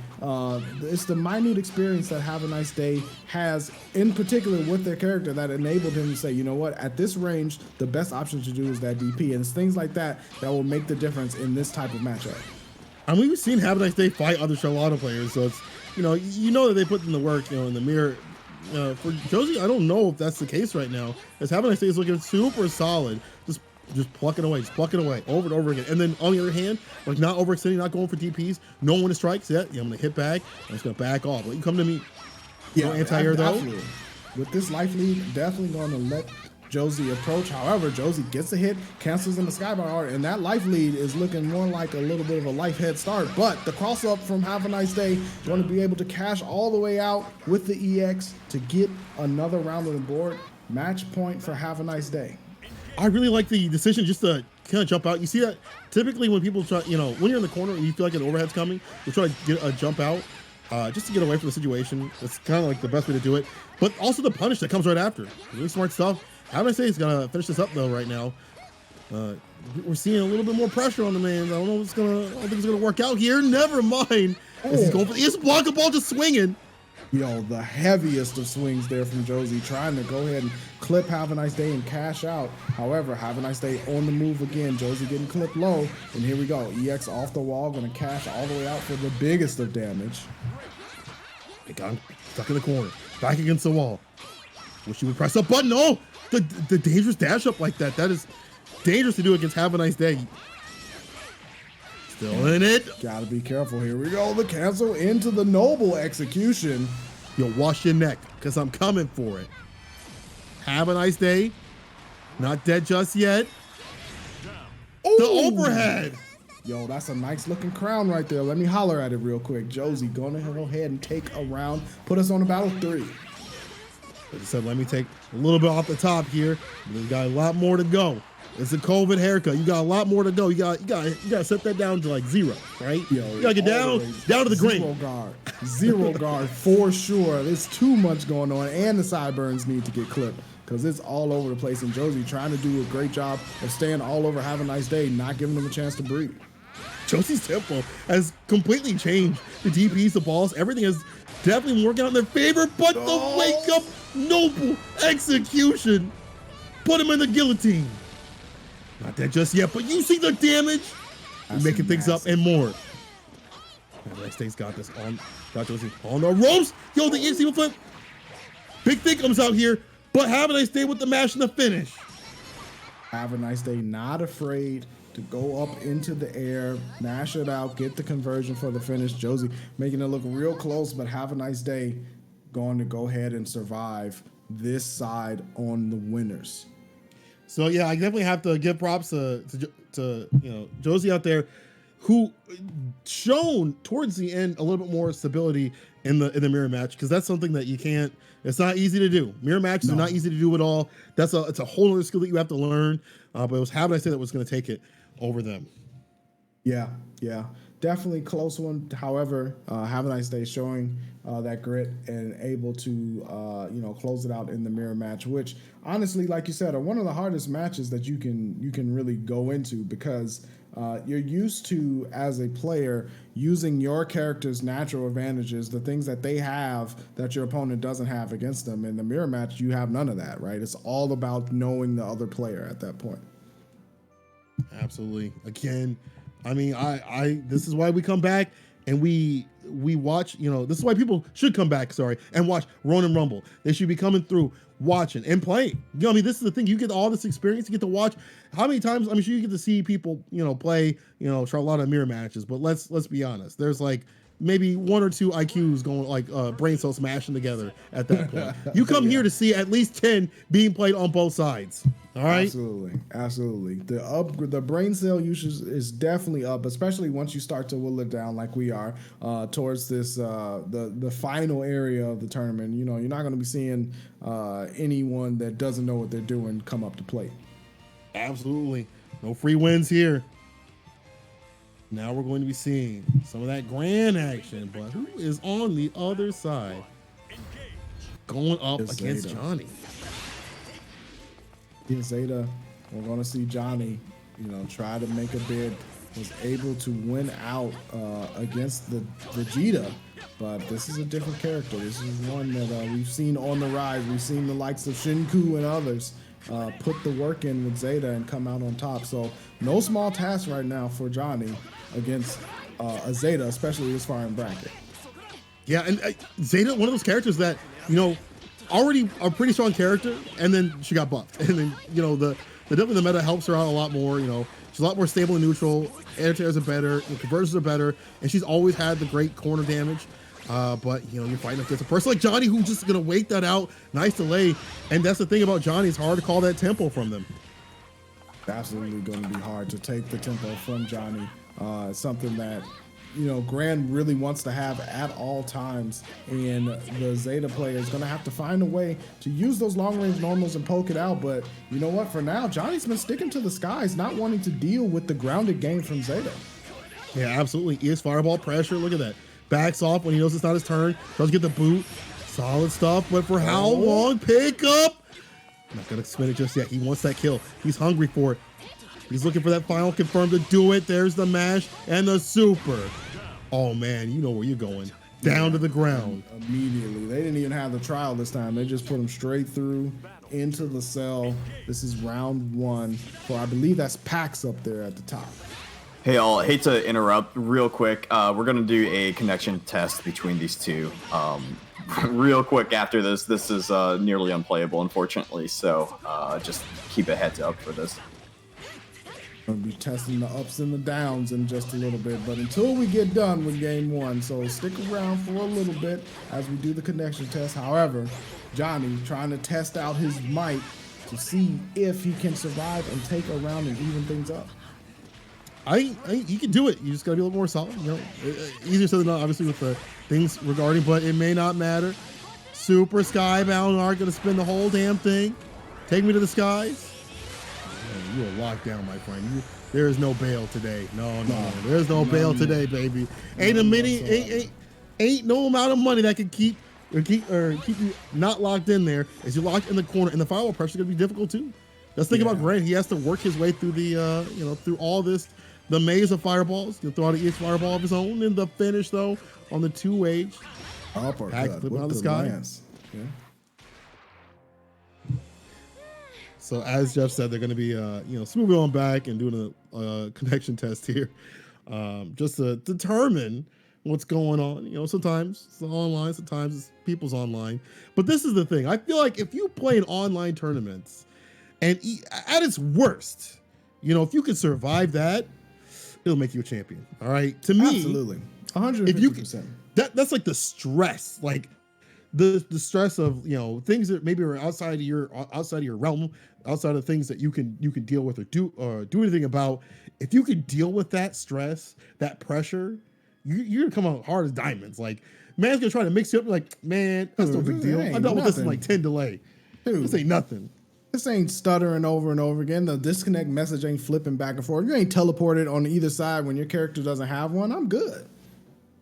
It's the minute experience that Have a Nice Day has, in particular with their character, that enabled him to say, you know what, at this range, the best option to do is that DP. And it's things like that that will make the difference in this type of matchup. I mean, we've seen Have a Nice Day fight other Charlotta players, so it's, that they put in the work, in the mirror. For Josie, I don't know if that's the case right now, as Have a Nice Day is looking super solid. Just plucking away, over and over again. And then on the other hand, like not overextending, not going for DPs, knowing when to strike. Yeah, I'm going to hit back. I'm just going to back off. Let you come to me. Yeah, anti-air though. With this life lead, definitely going to let Josie approach. However, Josie gets a hit, cancels in the skybar, and that life lead is looking more like a little bit of a life head start. But the cross up from Have a Nice Day going to be able to cash all the way out with the EX to get another round on the board. Match point for Have a Nice Day. I really like the decision just to kind of jump out. You see that typically when people try, when you're in the corner and you feel like an overhead's coming, you try to get a jump out just to get away from the situation. That's kind of like the best way to do it. But also the punish that comes right after. Really smart stuff. Have a Nice Day is going to finish this up though right now. We're seeing a little bit more pressure on the man. I don't know what's gonna. I don't think it's gonna work out here. Never mind. He's going for the block the ball, just swinging. Yo, the heaviest of swings there from Josie, trying to go ahead and clip Have a Nice Day and cash out. However, Have a Nice Day on the move again. Josie getting clipped low, and here we go. EX off the wall, gonna cash all the way out for the biggest of damage. He got him stuck in the corner, back against the wall. Wish you would press a button. Oh, the dangerous dash up like that. That is dangerous to do against Have a Nice Day. Still in it. Gotta be careful. Here we go. The cancel into the noble execution. Yo, wash your neck, because I'm coming for it. Have a Nice Day. Not dead just yet. Ooh. The overhead. Yo, that's a nice looking crown right there. Let me holler at it real quick. Josie, going to go ahead and take a round. Put us on the battle 3. Like I said, let me take a little bit off the top here. We've got a lot more to go. It's a COVID haircut. You got a lot more to go. You got to set that down to like 0, right? Yo, you got to get down to the green. Zero guard for sure. There's too much going on, and the sideburns need to get clipped because it's all over the place. And Josie trying to do a great job of staying all over Have a Nice Day, not giving them a chance to breathe. Josie's tempo has completely changed. The DPs, the balls, everything is definitely working out in their favor, but the wake-up noble execution put him in the guillotine. Not dead just yet, but you see the damage? That's making things up and more. Have a Nice Day's got this on. Got Josie on the ropes. Yo, the in flip. Big thing comes out here, but Have a Nice Day with the mash and the finish. Have a Nice Day, not afraid to go up into the air, mash it out, get the conversion for the finish. Josie making it look real close, but Have a Nice Day going to go ahead and survive this side on the winners. So yeah, I definitely have to give props to Josie out there, who shown towards the end a little bit more stability in the mirror match, because that's something that you can't. It's not easy to do. Mirror matches are not easy to do at all. It's a whole other skill that you have to learn. But it was Have a Nice Day that was going to take it over them. Yeah, definitely close one. However, Have a Nice Day showing that grit and able to close it out in the mirror match, which honestly, like you said, are one of the hardest matches that you can really go into, because you're used to, as a player, using your character's natural advantages, the things that they have that your opponent doesn't have against them. In the mirror match, you have none of that, right? It's all about knowing the other player at that point. Absolutely. Again, I mean, I this is why we come back and we watch, this is why people should come back, and watch Ronin Rumble. They should be coming through, watching and playing. I mean, this is the thing. You get all this experience, you get to watch. How many times, I'm sure you get to see people, play, a lot of mirror matches, but let's be honest. There's like maybe 1 or 2 IQs going like brain cells smashing together at that point. You come here to see at least 10 being played on both sides. All right. Absolutely. The brain cell usage is definitely up, especially once you start to whittle it down like we are towards this the final area of the tournament. You're not going to be seeing anyone that doesn't know what they're doing come up to plate. Absolutely. No free wins here. Now we're going to be seeing some of that grand action, but who is on the other side? Going up against Johnny. Zeta, we're going to see Johnny, try to make a bid. Was able to win out against the Vegeta, but this is a different character. This is one that we've seen on the rise. We've seen the likes of Shinku and others put the work in with Zeta and come out on top. So no small task right now for Johnny against a Zeta, especially this far in bracket. Yeah, and Zeta, one of those characters that, already a pretty strong character, and then she got buffed. And then, the definitely the meta helps her out a lot more, She's a lot more stable and neutral. Air tears are better, the conversions are better, and she's always had the great corner damage. But you're fighting against a person like Johnny who's just gonna wait that out. Nice delay, and that's the thing about Johnny. It's hard to call that tempo from them. Absolutely going to be hard to take the tempo from Johnny. Something that Grand really wants to have at all times, and the Zeta player is going to have to find a way to use those long-range normals and poke it out. But you know what? For now, Johnny's been sticking to the skies, not wanting to deal with the grounded game from Zeta. Yeah, absolutely. Is fireball pressure. Look at that. Backs off when he knows it's not his turn. Does get the boot. Solid stuff. But for how long? Pick up. Not going to spin it just yet. He wants that kill. He's hungry for it. He's looking for that final confirm to do it. There's the mash and the super. Oh, man, you know where you're going. Down to the ground. Immediately. They didn't even have the trial this time. They just put him straight through into the cell. This is round 1 for, I believe that's PAX up there at the top. Hey, all, hate to interrupt real quick. We're going to do a connection test between these two. Real quick after this. This is nearly unplayable, unfortunately. So just keep a heads up for this. We'll be testing the ups and the downs in just a little bit, but until we get done with game 1, so stick around for a little bit as we do the connection test. However, Johnny trying to test out his might to see if he can survive and take a round and even things up. You can do it. You just gotta be a little more solid. Easier said than not, obviously, with the things regarding, but it may not matter. Super Skybound are gonna spin the whole damn thing. Take me to the skies. Man, you are locked down, my friend. There is no bail today. No. There's no bail today, baby. Ain't no amount of money that can keep you not locked in there as you're locked in the corner, and the firewall pressure is gonna be difficult too. Let's think about Grant. He has to work his way through the through all this, the maze of fireballs. He'll throw out each fireball of his own in the finish though on the 2H. Uppercut with out of the the sky. lance. Yeah. So as Jeff said, they're going to be smoothing on back and doing a connection test here, just to determine what's going on. Sometimes it's online, sometimes it's people's online. But this is the thing. I feel like if you play in online tournaments, and at its worst, if you can survive that, it'll make you a champion. All right. To me, absolutely, 150%. If you can, that's like the stress, like the stress of things that maybe are outside of your realm, outside of things that you can deal with or do anything about. If you can deal with that stress, that pressure, you're gonna come out hard as diamonds. Like, man's gonna try to mix you up. Like, man, that's no big deal. I dealt with this in like 10 delay. Dude, this ain't nothing. This ain't stuttering over and over again. The disconnect message ain't flipping back and forth. You ain't teleported on either side when your character doesn't have one. I'm good.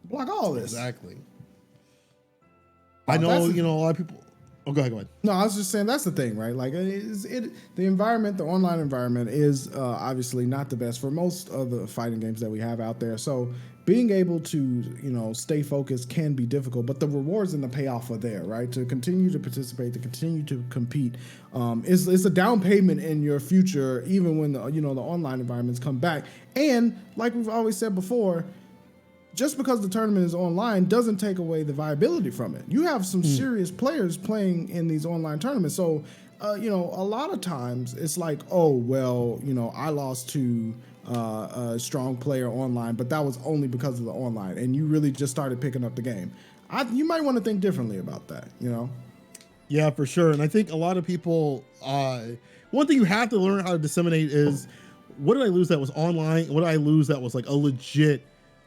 Block all this. Exactly. I know, a lot of people. Oh, go ahead. No, I was just saying that's the thing, right? Like, the environment, the online environment is obviously not the best for most of the fighting games that we have out there. So being able to, stay focused can be difficult, but the rewards and the payoff are there, right? To continue to participate, to continue to compete, is a down payment in your future, even when the online environments come back. And like we've always said before, just because the tournament is online doesn't take away the viability from it. You have some serious players playing in these online tournaments. So, a lot of times it's like, oh, well, I lost to a strong player online, but that was only because of the online, and you really just started picking up the game. You might want to think differently about that, Yeah, for sure. And I think a lot of people, one thing you have to learn how to disseminate is, what did I lose that was online? What did I lose that was like a legit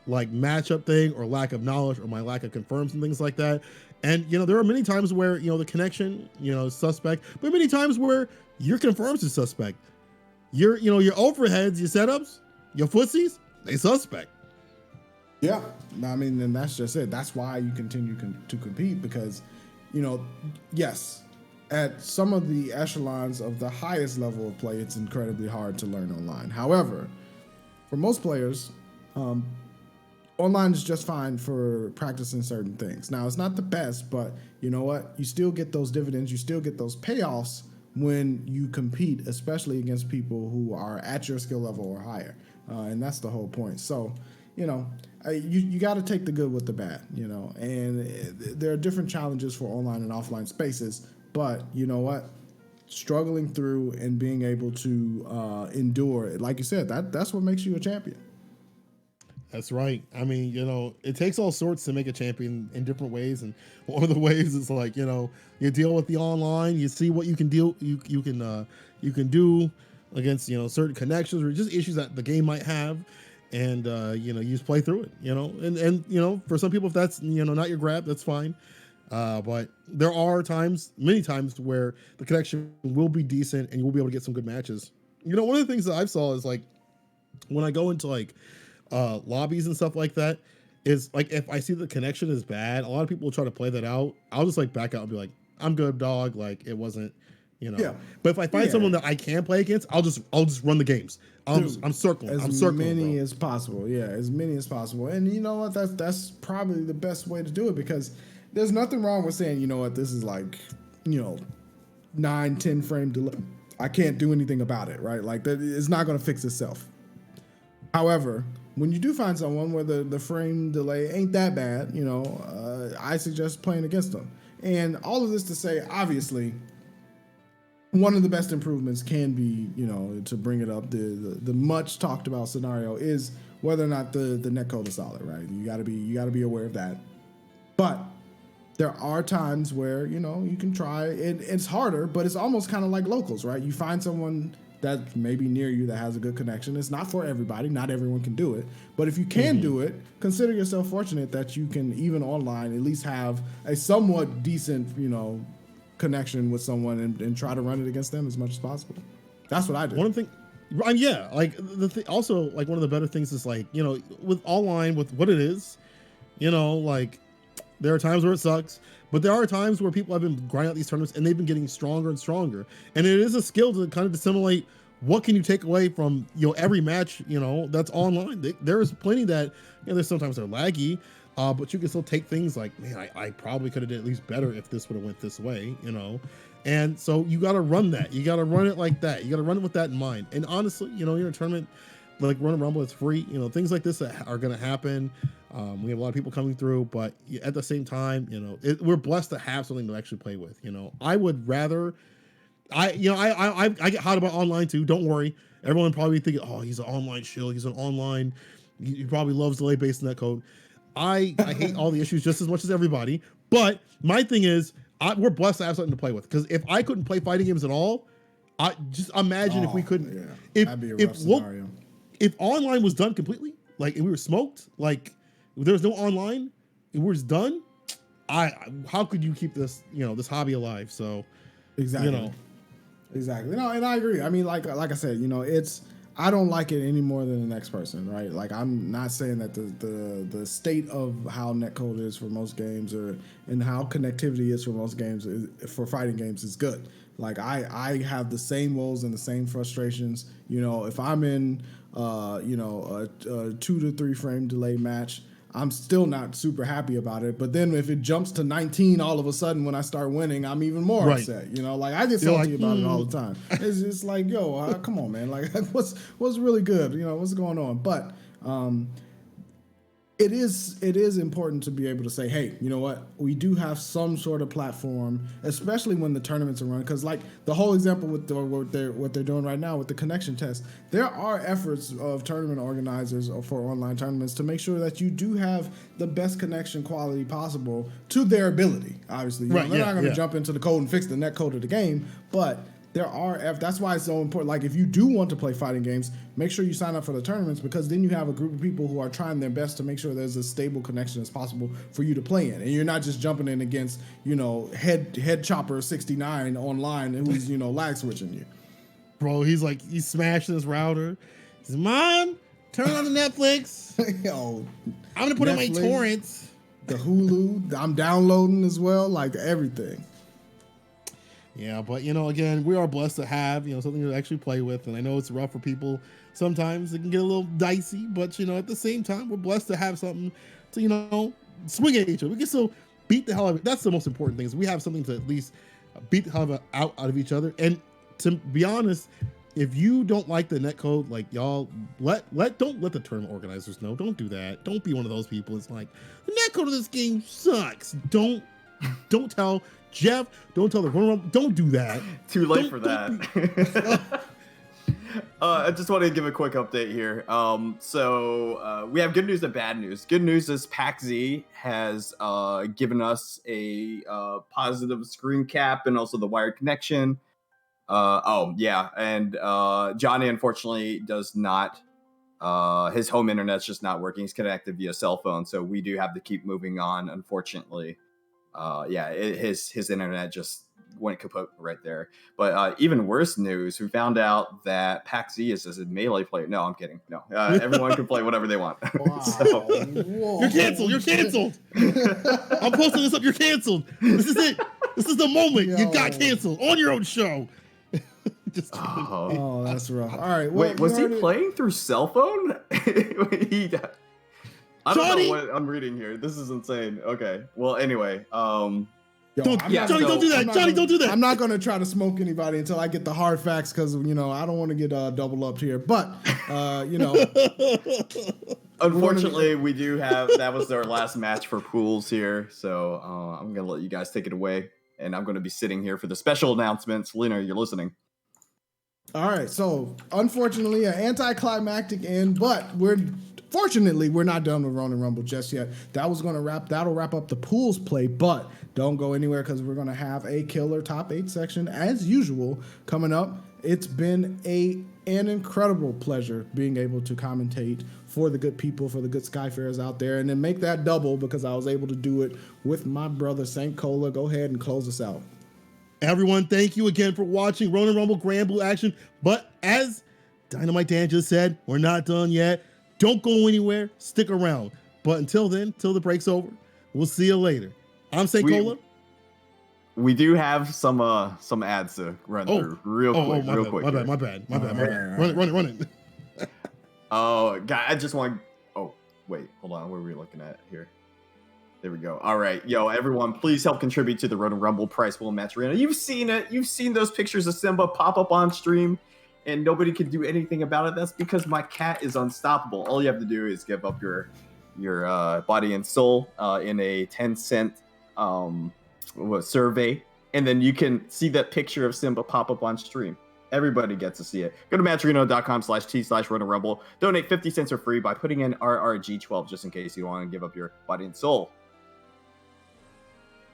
matchup thing, or lack of knowledge, or my lack of confirms and things like that. And there are many times where the connection is suspect, but many times where your confirms is suspect. Your overheads, your setups, your footsies, they suspect. Yeah, I mean, then that's just it. That's why you continue to compete, because yes, at some of the echelons of the highest level of play, it's incredibly hard to learn online. However, for most players, online is just fine for practicing certain things. Now, it's not the best, but you know what? You still get those dividends. You still get those payoffs when you compete, especially against people who are at your skill level or higher. And that's the whole point. So, you got to take the good with the bad, and there are different challenges for online and offline spaces. But you know what? Struggling through and being able to endure, like you said, that's what makes you a champion. That's right. I mean, it takes all sorts to make a champion in different ways, and one of the ways is like, you deal with the online, you see what you can deal, you can do against certain connections or just issues that the game might have, and you just play through it, and for some people, if that's not your grab, that's fine. But there are many times where the connection will be decent and you will be able to get some good matches. One of the things that I've saw is like when I go into like lobbies and stuff like that, is like if I see the connection is bad, a lot of people will try to play that out. I'll just like back out and be like, I'm good, dog. Like it wasn't, Yeah. But if I find someone that I can play against, I'll just run the games. I'm circling. I'm circling as many bro. as possible. Yeah, as many as possible. And you know what? That's probably the best way to do it, because there's nothing wrong with saying, you know what, this is like, 9-10 frame delay. I can't do anything about it, right? Like that, it's not going to fix itself. However, when you do find someone where the frame delay ain't that bad, I suggest playing against them. And all of this to say, obviously, one of the best improvements can be, to bring it up, the much talked about scenario is whether or not the netcode is solid, right? You gotta be aware of that. But there are times where, you can try it. It's harder, but it's almost kind of like locals, right? You find someone that may be near you that has a good connection. It's not for everybody. Not everyone can do it. But if you can do it, consider yourself fortunate that you can, even online, at least have a somewhat decent, connection with someone and try to run it against them as much as possible. That's what I do. One thing, yeah, like also like one of the better things is like, with online, with what it is, like there are times where it sucks, but there are times where people have been grinding out these tournaments and they've been getting stronger and stronger. And it is a skill to kind of dissimulate what can you take away from, every match, that's online. There's plenty that, there's sometimes they're laggy, but you can still take things like, man, I probably could have did at least better if this would have went this way, And so you got to run that. You got to run it like that. You got to run it with that in mind. And honestly, you're in a tournament like Ronin Rumble, it's free. Things like this that are going to happen. We have a lot of people coming through, but at the same time, we're blessed to have something to actually play with. I would rather, I get hot about online too. Don't worry. Everyone probably thinking, oh, he's an online shill. He's an online. He probably loves delay-based netcode. I hate all the issues just as much as everybody. But my thing is, we're blessed to have something to play with. Because if I couldn't play fighting games at all, I just imagine if we couldn't. Yeah. That'd be a rough scenario. If online was done completely, like and we were smoked, like if there was no online, and we're just done. How could you keep this, this hobby alive? So, exactly. Exactly. No, and I agree. I mean, like I said, I don't like it any more than the next person, right? Like I'm not saying that the state of how netcode is for most games and how connectivity is for most games for fighting games is good. Like I have the same woes and the same frustrations. If I'm in a 2 to 3 frame delay match, I'm still not super happy about it. But then if it jumps to 19 all of a sudden when I start winning, I'm even more upset. Like I get salty about it all the time. It's like, yo, come on, man. Like what's really good? What's going on? But it is important to be able to say, hey, you know what? We do have some sort of platform, especially when the tournaments are run. Because like the whole example with what they're doing right now with the connection test, there are efforts of tournament organizers for online tournaments to make sure that you do have the best connection quality possible to their ability. Obviously, they're not going to jump into the code and fix the net code of the game, but there are that's why it's so important. Like if you do want to play fighting games, make sure you sign up for the tournaments, because then you have a group of people who are trying their best to make sure there's as stable connection as possible for you to play in, and you're not just jumping in against head chopper 69 online who's lag switching you. Bro, he's smashing his router. He's, Mom, turn on the Netflix. Yo, I'm gonna put in my torrents. The Hulu, I'm downloading as well, like everything. Yeah, but again, we are blessed to have something to actually play with, and I know it's rough for people. Sometimes it can get a little dicey, but at the same time, we're blessed to have something to swing at each other. We can still beat the hell out of it. That's the most important thing, is we have something to at least beat the hell out of each other. And to be honest, if you don't like the netcode, like y'all, don't let the tournament organizers know. Don't do that. Don't be one of those people. It's like the netcode of this game sucks. Don't tell Jeff, don't tell the Ronin Rumble, don't do that. Too late for that. I just wanted to give a quick update here. So we have good news and bad news. Good news is PAC-Z has given us a positive screen cap and also the wired connection. And Johnny unfortunately does not. His home internet's just not working. He's connected via cell phone, so we do have to keep moving on. Unfortunately, his internet just went kaput right there. But even worse news, we found out that PAC-Z is a melee player. No, I'm kidding. No, everyone can play whatever they want. Wow. So, You're canceled. You're canceled. I'm posting this up. You're canceled. This is it. This is the moment. You got canceled on your own show. Just oh, that's rough. All right. Well, wait, was he playing through cell phone? I don't know what I'm reading here. This is insane. Okay. Well, anyway, Johnny, don't do that. Johnny, don't do that. I'm not going to try to smoke anybody until I get the hard facts because, I don't want to get double upped here. But, Unfortunately, we do have, that was our last match for pools here. So I'm going to let you guys take it away. And I'm going to be sitting here for the special announcements. Lena, you're listening. All right. So, unfortunately, an anticlimactic end, but fortunately, we're not done with Ronin Rumble just yet. That'll wrap up the pools play, but don't go anywhere because we're going to have a killer top 8 section as usual coming up. It's been an incredible pleasure being able to commentate for the good people, for the good Skyfarers out there, and then make that double because I was able to do it with my brother St. Cola. Go ahead and close us out. Everyone, thank you again for watching Ronin Rumble Granblue action. But as Dynamite Dan just said, we're not done yet. Don't go anywhere. Stick around. But until then, till the break's over, we'll see you later. I'm St. Cola. We do have some ads to run through real quick. My bad. Run it. Oh, God, I just want. Oh, wait, hold on. What are we looking at here? There we go. All right, yo, everyone, please help contribute to the Ronin Rumble prize pool match arena. You've seen it. You've seen those pictures of Simba pop up on stream, and nobody can do anything about it. That's because my cat is unstoppable. All you have to do is give up your body and soul in a 10-cent survey, and then you can see that picture of Simba pop up on stream. Everybody gets to see it. Go to matcherino.com/t/Ronin Rumble. Donate 50 cents for free by putting in RRG12 just in case you want to give up your body and soul.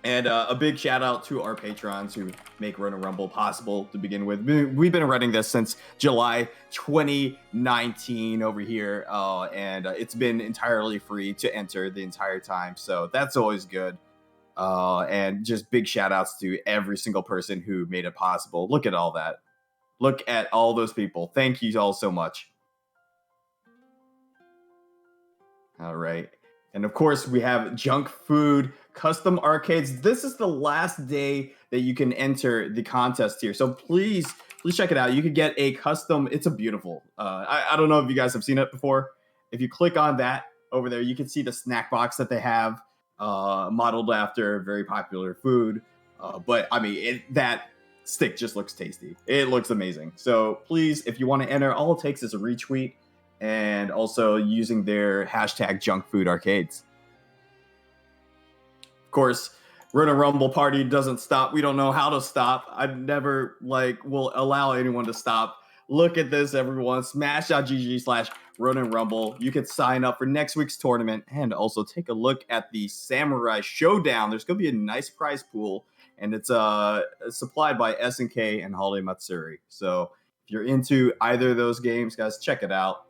And a big shout out to our patrons who make Ronin Rumble possible to begin with. We've been running this since July 2019 over here, and it's been entirely free to enter the entire time. So that's always good. And just big shout outs to every single person who made it possible. Look at all that. Look at all those people. Thank you all so much. All right. And of course, we have junk food, custom arcades. This is the last day that you can enter the contest here. So please check it out. You could get a custom. It's a beautiful. I don't know if you guys have seen it before. If you click on that over there, you can see the snack box that they have modeled after very popular food. But I mean, that stick just looks tasty. It looks amazing. So please, if you want to enter, all it takes is a retweet and also using their hashtag junkfoodarcades. Of course, Ronin Rumble party doesn't stop. We don't know how to stop. I never will allow anyone to stop. Look at this, everyone. Smash.gg/Ronin Rumble. You can sign up for next week's tournament and also take a look at the Samurai Showdown. There's going to be a nice prize pool, and it's supplied by SNK and Holiday Matsuri. So if you're into either of those games, guys, check it out.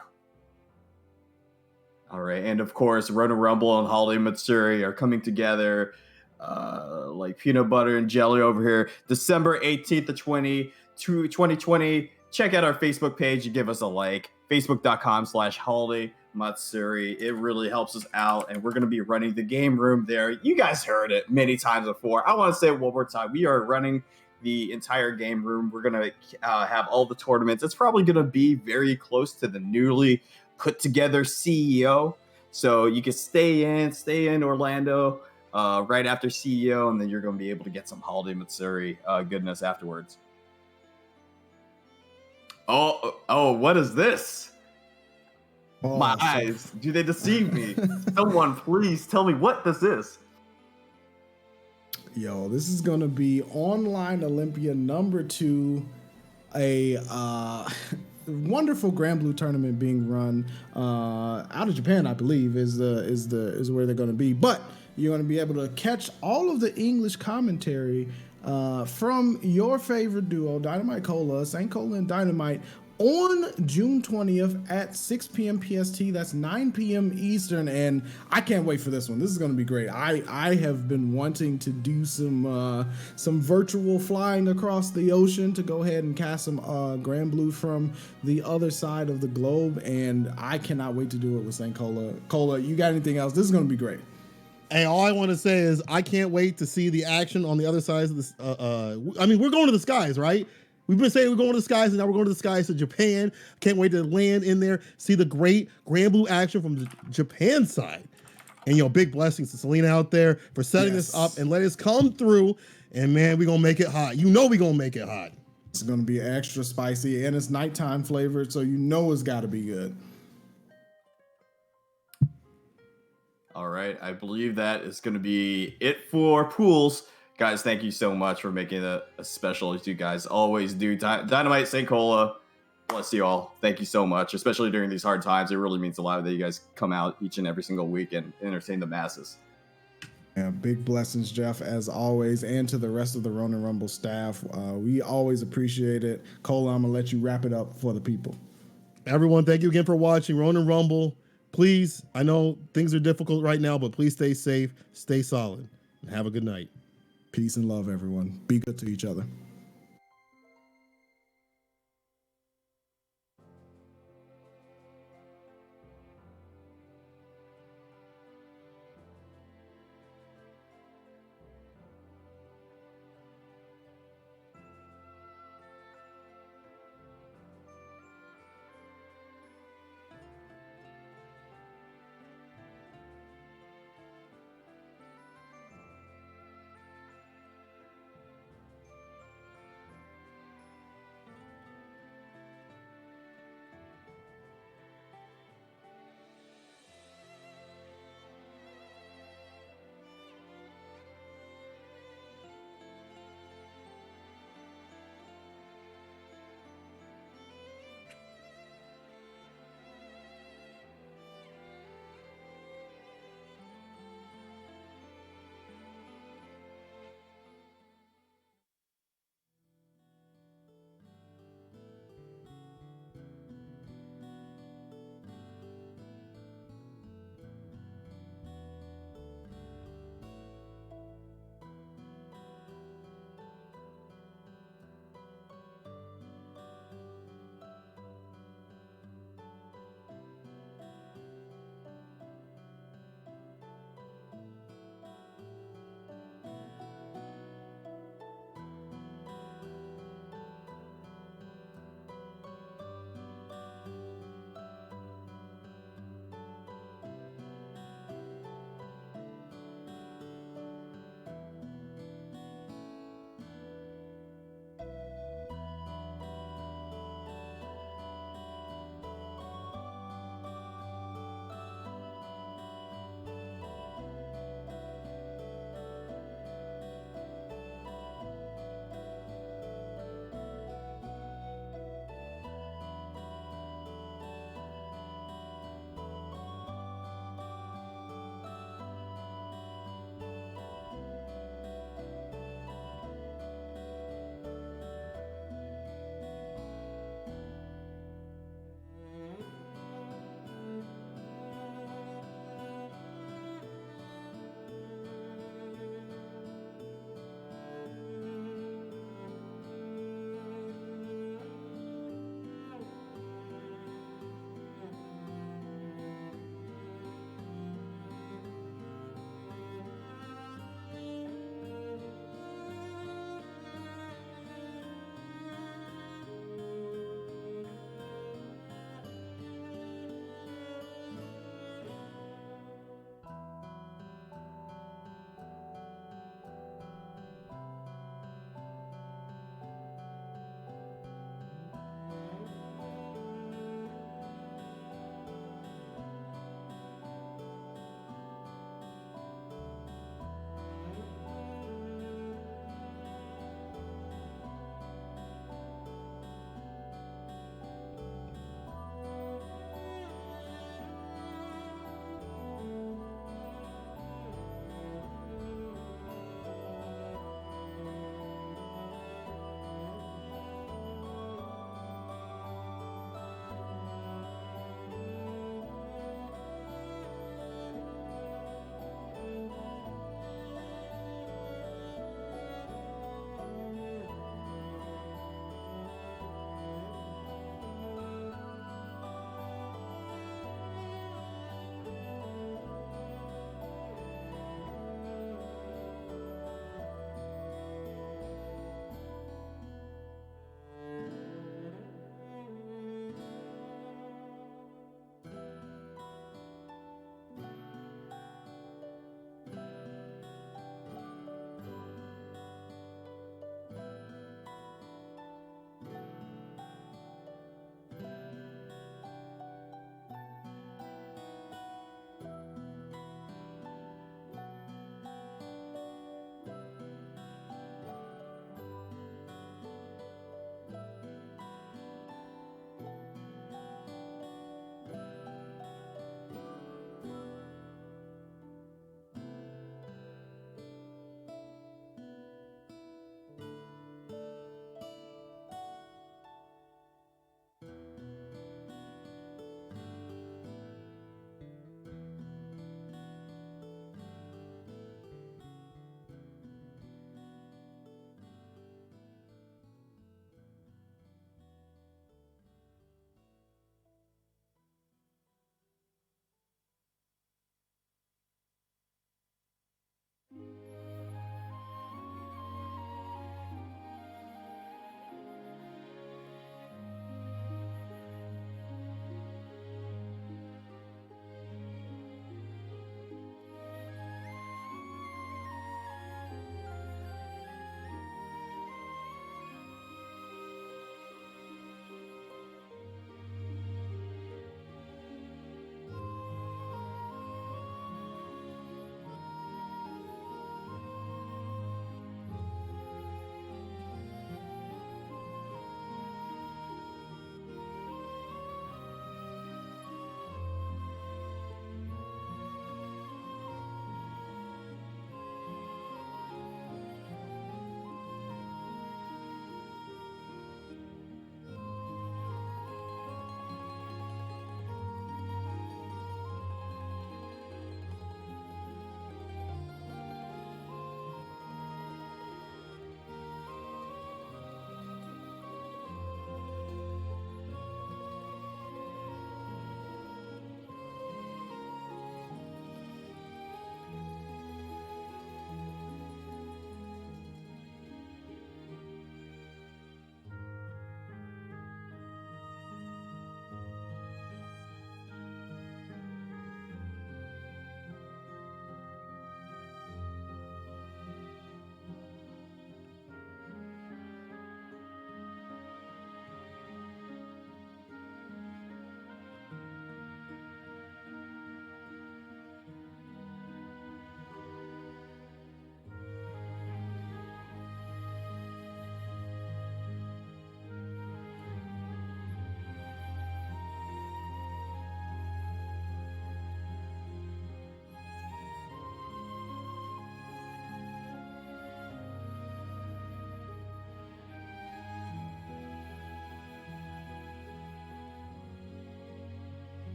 All right, and of course, Ronin Rumble and Holiday Matsuri are coming together like peanut butter and jelly over here. December 18th to 2020. Check out our Facebook page and give us a like. Facebook.com/Holiday Matsuri. It really helps us out, and we're going to be running the game room there. You guys heard it many times before. I want to say it one more time. We are running the entire game room. We're going to have all the tournaments. It's probably going to be very close to the newly put together CEO. So you can stay in Orlando right after CEO, and then you're going to be able to get some Holiday Matsuri goodness afterwards. Oh, what is this? My eyes. Do they deceive me? Someone please tell me what this is. Yo, this is going to be Online Olympia number 2, a wonderful Granblue tournament being run out of Japan, I believe, is where they're going to be. But you're going to be able to catch all of the English commentary from your favorite duo, Dynamite Cola, St. Cola and Dynamite, on June 20th at 6 p.m. PST. That's 9 p.m. Eastern, and I can't wait for this one. This is going to be great. I have been wanting to do some virtual flying across the ocean to go ahead and cast some Granblue from the other side of the globe, and I cannot wait to do it with St. Cola. Cola, you got anything else? This is going to be great. Hey, all I want to say is I can't wait to see the action on the other side of this. I mean, we're going to the skies, right? We've been saying we're going to the skies, and now we're going to the skies to Japan. Can't wait to land in there, see the great Granblue action from the Japan side. And, big blessings to Selena out there for setting this up and let us come through. And, man, we're going to make it hot. We're going to make it hot. It's going to be extra spicy, and it's nighttime flavored, so it's got to be good. All right, I believe that is going to be it for pools. Guys, thank you so much for making it a special, as you guys always do. Dynamite, St. Cola, bless you all. Thank you so much, especially during these hard times. It really means a lot that you guys come out each and every single week and entertain the masses. Yeah, big blessings, Jeff, as always, and to the rest of the Ronin Rumble staff. We always appreciate it. Cola, I'm going to let you wrap it up for the people. Everyone, thank you again for watching Ronin Rumble. Please, I know things are difficult right now, but please stay safe, stay solid, and have a good night. Peace and love, everyone. Be good to each other.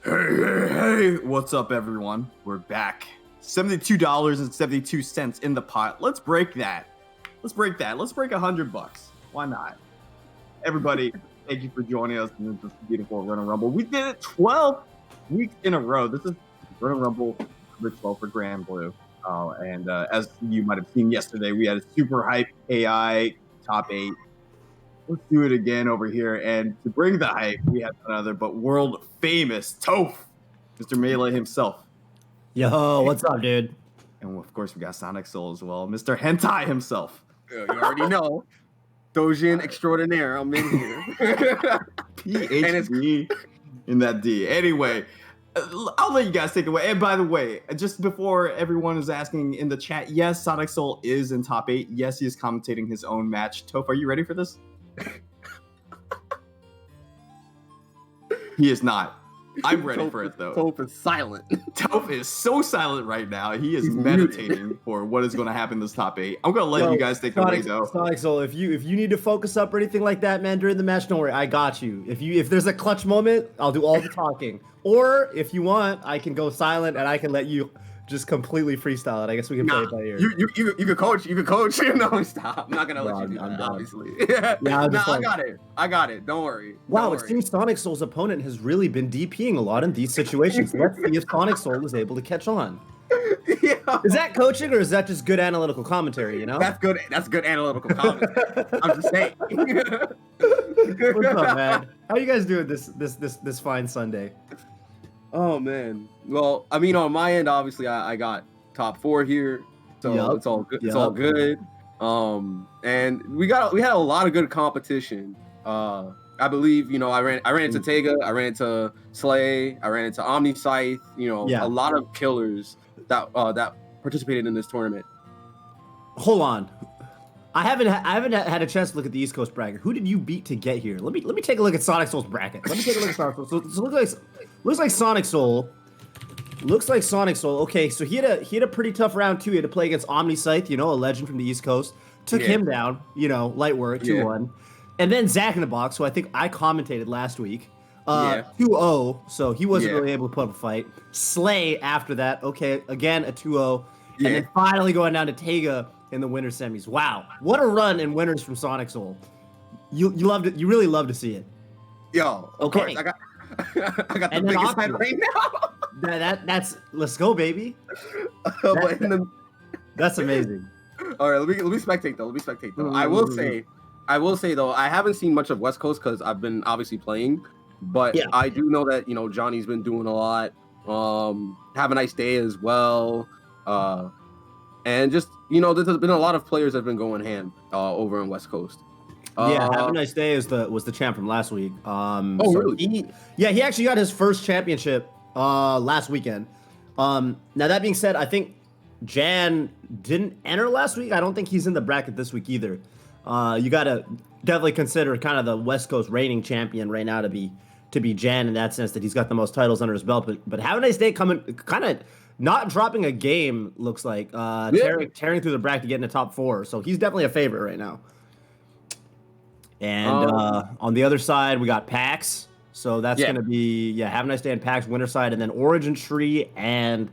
Hey, what's up, everyone? We're back. $72.72 in the pot. Let's break that. Let's break $100. Why not? Everybody, thank you for joining us in this beautiful Ronin Rumble. We did it 12 weeks in a row. This is Ronin Rumble number 12 for Granblue. And as you might have seen yesterday, we had a super hype AI top 8. Let's do it again over here. And to bring the hype, we have none other but world famous Toph, Mr. Melee himself. Yo, what's up, dude? And of course, we got Sonic Soul as well, Mr. Hentai himself. You already know. Dojin extraordinaire. I'm in here. PhD in that D. Anyway, I'll let you guys take it away. And by the way, just before everyone is asking in the chat, yes, Sonic Soul is in top 8. Yes, he is commentating his own match. Toph, are you ready for this? He is not. I'm ready for it, though. Toph is silent. Toph is so silent right now. He is meditating for what is going to happen in this top 8. I'm going to let you guys take it away, though. Sonic Soul, if you need to focus up or anything like that, man, during the match, don't worry. I got you. If there's a clutch moment, I'll do all the talking. Or if you want, I can go silent and I can let you just completely freestyle it. I guess we can play it by ear. You can coach. You can coach. No, stop. I'm not gonna let you do that, obviously. Yeah, I got it. Don't worry. Wow, it seems Sonic Soul's opponent has really been DPing a lot in these situations. Let's see if Sonic Soul is able to catch on. Yeah. Is that coaching or is that just good analytical commentary, you know? That's good analytical commentary. I'm just saying. What's up, man? How you guys doing this fine Sunday? Oh man. Well, I mean, on my end, obviously, I got top 4 here, so it's all good. It's all good. And we had a lot of good competition. I believe, I ran into Tega, I ran into Slay, I ran into Omni Scythe. A lot of killers that participated in this tournament. Hold on. I haven't had a chance to look at the East Coast bracket. Who did you beat to get here? Let me take a look at Sonic Soul's bracket. Let me take a look at Sonic Soul. So it looks like Sonic Soul. Looks like Sonic Soul. Okay, so he had a pretty tough round too. He had to play against Omni Scythe, a legend from the East Coast. Took him down, light work, 2-1. And then Zach in the Box, who I think I commentated last week. 2-0, so he wasn't really able to put up a fight. Slay after that, okay, again a 2-0. And then finally going down to Tega in the winter semis. Wow, what a run in winners from Sonic Soul. You loved it. You really love to see it. Yo, of course, I got the biggest head right now. That's let's go, baby. That's amazing. All right, let me spectate though. I will say though, I haven't seen much of West Coast because I've been obviously playing, but I do know that Johnny's been doing a lot. Have a nice day as well. And just there's been a lot of players that have been going ham over on West Coast. Have a nice day was the champ from last week. Really? He actually got his first championship last weekend. Now that being said, I think Jan didn't enter last week. I don't think he's in the bracket this week either. You gotta definitely consider kind of the West Coast reigning champion right now to be Jan in that sense that he's got the most titles under his belt. But have a nice day coming, kind of not dropping a game, looks like tearing through the bracket, getting the top 4. So he's definitely a favorite right now. And on the other side, we got PAX. So that's going to be, have a nice day in PAX, winner side, and then Origin Tree and,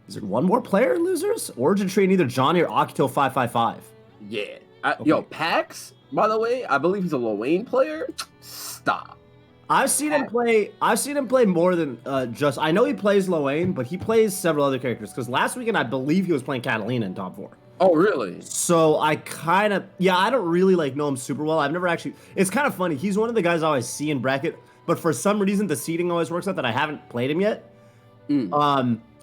is it one more player losers? Origin Tree and either Johnny or Akito 555. Yeah. Yo, PAX, by the way, I believe he's a Lil Wayne player. Stop. I've seen him play more than just. I know he plays Lil Wayne, but he plays several other characters. Because last weekend, I believe he was playing Catalina in top 4. Oh, really? So I kind of, I don't really know him super well. I've never actually. It's kind of funny. He's one of the guys I always see in bracket, but for some reason the seeding always works out that I haven't played him yet.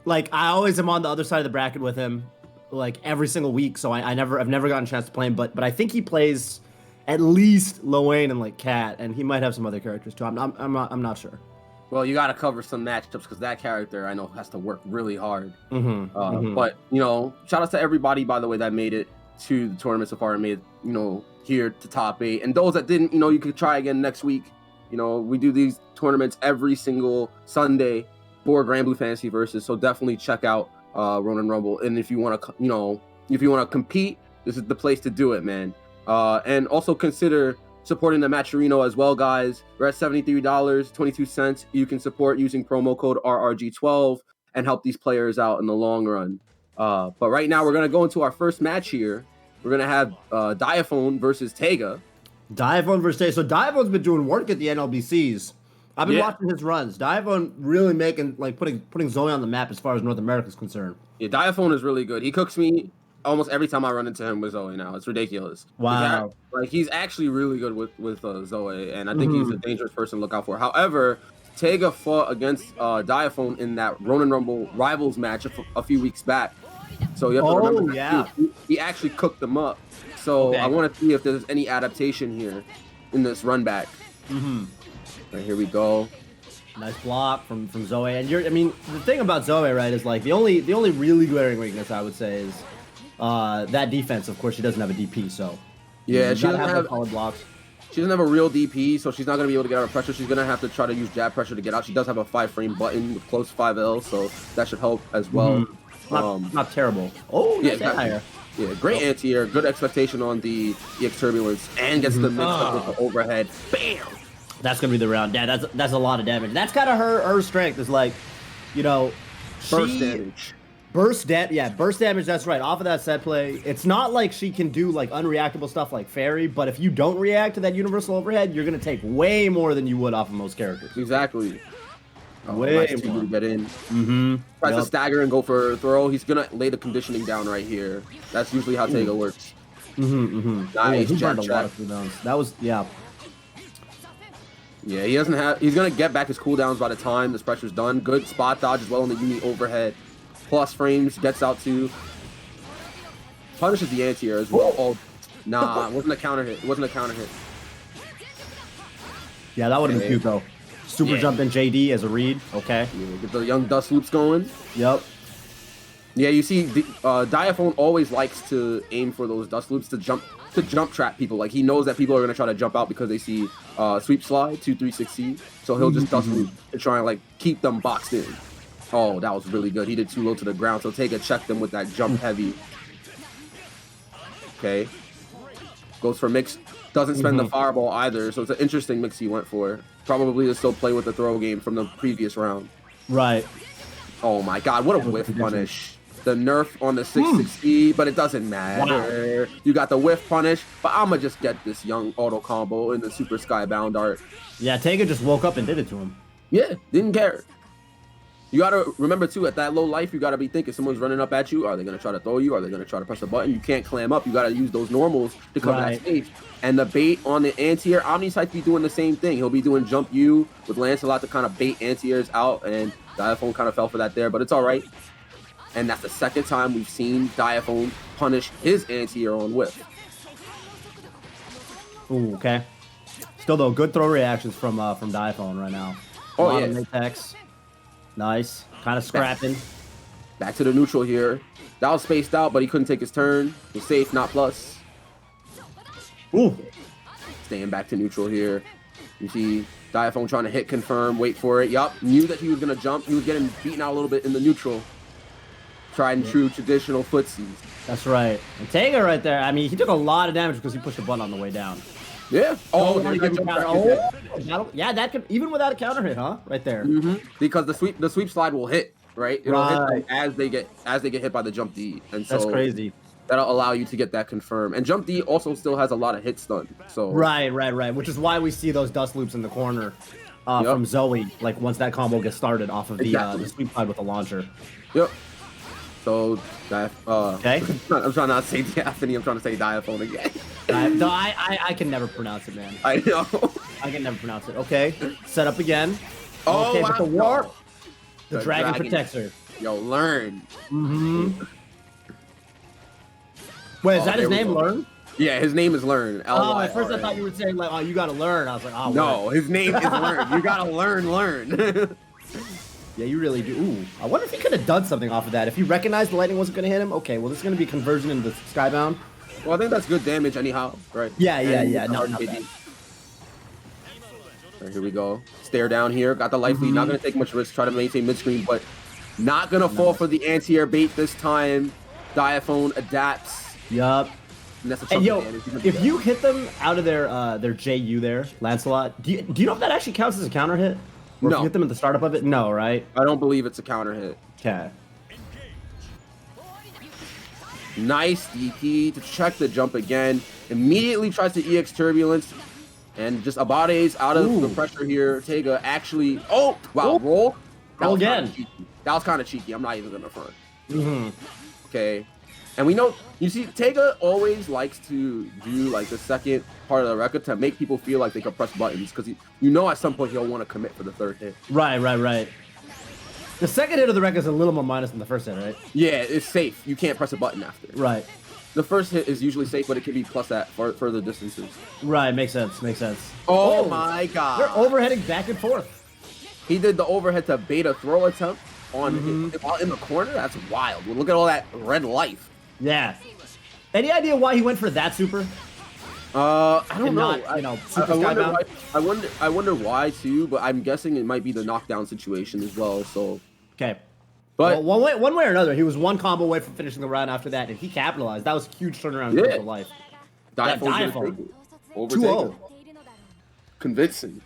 Like I always am on the other side of the bracket with him, like every single week. So I've never gotten a chance to play him, but I think he plays at least Lil Wayne and like Cat, and he might have some other characters too. I'm not sure. Well, you got to cover some matchups because that character I know has to work really hard. But shout out to everybody, by the way, that made it to the tournament so far and made it, here to top 8. And those that didn't, you could try again next week. We do these tournaments every single Sunday for Granblue Fantasy Versus. So definitely check out Ronin Rumble. And if you want to, compete, this is the place to do it, man. And also consider supporting the Matcherino as well, guys. We're at $73.22. You can support using promo code RRG12 and help these players out in the long run. But right now, we're going to go into our first match here. We're going to have Diaphone versus Tega. Diaphone versus Tega. So Diaphone's been doing work at the NLBCs. I've been watching his runs. Diaphone really making, like, putting Zoe on the map as far as North America is concerned. Yeah, Diaphone is really good. He cooks me almost every time I run into him with Zoe now. It's ridiculous. Wow. He's actually really good with Zoe, and I think he's a dangerous person to look out for. However, Tega fought against Diaphone in that Ronin Rumble Rivals match a few weeks back. So you have to remember that he actually cooked them up. So I want to see if there's any adaptation here in this run back. Right, here we go. Nice block from Zoe. And the thing about Zoe, right, is like the only really glaring weakness I would say is that defense. Of course, she doesn't have a DP, so yeah, she doesn't have solid blocks. She doesn't have a real DP, so she's not gonna be able to get out of pressure. She's gonna have to try to use jab pressure to get out. She does have a 5-frame button with close 5L, so that should help as well. Not terrible. Oh, yeah, exactly. Yeah, great anti-air, good expectation on the EX Turbulence, and gets the mix up with the overhead. Bam! That's gonna be the round. Yeah, that's a lot of damage. That's kind of her strength is like, burst damage. Burst damage. That's right. Off of that set play, it's not like she can do like unreactable stuff like Fairy, but if you don't react to that universal overhead, you're gonna take way more than you would off of most characters. Exactly. Way nice more. to get in. Tries to stagger and go for a throw. He's gonna lay the conditioning down right here. That's usually how Tega works. Nice jab. That was Yeah, he doesn't have. He's gonna get back his cooldowns by the time this pressure's done. Good spot dodge as well on the Uni overhead. Plus frames, gets out to. Punishes the anti-air as well. Oh, nah, it wasn't a counter hit. It wasn't a counter hit. Yeah, that would have been cute though. Super jump in JD as a read. Okay. Yeah, get the young dust loops going. Yep. Yeah, you see, Diaphone always likes to aim for those dust loops to jump trap people. Like he knows that people are gonna try to jump out because they see sweep slide 2-3-6C. So he'll just dust loop to try and like keep them boxed in. Oh, that was really good. He did too low to the ground, so Tega checked them with that jump heavy. Okay. Goes for mix. Doesn't spend the fireball either, so it's an interesting mix he went for. Probably to still play with the throw game from the previous round. Right. Oh my god, what a whiff punish. The nerf on the 660, but it doesn't matter. Wow. You got the whiff punish, but I'ma just get this young auto combo in the Super Skybound art. Yeah, Tega just woke up and did it to him. Yeah, didn't care. You gotta remember too, at that low life, you gotta be thinking someone's running up at you. Are they gonna try to throw you? Are they gonna try to press a button? You can't clam up. You gotta use those normals to cover that space. And the bait on the anti-air, Omnisight's be doing the same thing. He'll be doing jump U with Lancelot to kind of bait anti-airs out, and Diaphone kind of fell for that there, but it's all right. And that's the second time we've seen Diaphone punish his anti-air on whiff. Ooh, okay. Still though, good throw reactions from Diaphone right now. Oh yeah. Apex. Nice. Kind of scrapping. Back to the neutral here. That was spaced out, but he couldn't take his turn. Was safe, not plus. Ooh. Staying back to neutral here. You see Diaphone trying to hit confirm, wait for it. Yup, knew that he was going to jump. He was getting beaten out a little bit in the neutral. Tried and true traditional footsies. That's right. And Tega right there, I mean, he took a lot of damage because he pushed a button on the way down. Yeah. Oh, yeah, that could, even without a counter hit, huh? Right there. Because the sweep slide will hit, right? It'll hit them as they get hit by the jump D. And so that's crazy. That'll allow you to get that confirmed. And jump D also still has a lot of hit stun. So Right. Which is why we see those dust loops in the corner from Zoe, like once that combo gets started off of the sweep slide with the launcher. Yep. So okay. I'm trying not to say Diaphony, I'm trying to say Diaphone again. No, I can never pronounce it, man. I know. I can never pronounce it. Okay. Set up again. Oh, okay, wow. but the warp. The dragon protects her. Yo, learn. Wait, is that his name, Learn? Yeah, his name is Learn. Oh, at first I thought you were saying like, oh, you gotta learn. I was like, oh, no, his name is Learn. You gotta learn. Yeah, you really do. Ooh, I wonder if he could have done something off of that. If he recognized the lightning wasn't gonna hit him. Okay, well, this is gonna be conversion into Skybound. Well, I think that's good damage anyhow, right? Yeah. No, not bad. Right, here we go. Stare down here. Got the life lead. Not gonna take much risk. Try to maintain mid-screen, but not gonna fall for the anti-air bait this time. Diaphone adapts. Yup. And that's a Hey, chunk yo, of damage. if you hit them out of their JU there, Lancelot, do you know if that actually counts as a counter hit? Or if No. you hit them at the startup of it? No, right? I don't believe it's a counter hit. Okay. Nice DP to check the jump again. Immediately tries to EX Turbulence. And just Abade's out of the pressure here. Tega actually... Oh! Wow, Ooh. roll. Roll was kinda again. cheeky. That was kind of cheeky. I'm not even going to front. Mm-hmm. Okay. And we know... You see, Tega always likes to do, like, the second part of the record to make people feel like they can press buttons. Because you know at some point he'll want to commit for the third hit. Right. The second hit of the record is a little more minus than the first hit, right? Yeah, it's safe. You can't press a button after. Right. The first hit is usually safe, but it can be plus that for further distances. Right, makes sense. Oh my god. They're overheading back and forth. He did the overhead to beta throw attempt on while in the corner. That's wild. Well, look at all that red life. Yeah. Any idea why he went for that super? I don't And know. not, super skybound? I wonder why too, but I'm guessing it might be the knockdown situation as well. So, Okay. but Well, one way or another, he was one combo away from finishing the round after that, and he capitalized. That was a huge turnaround in Yeah. terms of life. Diaphone's gonna Diaphone. take it. Overtake 2-0. it. Convincing.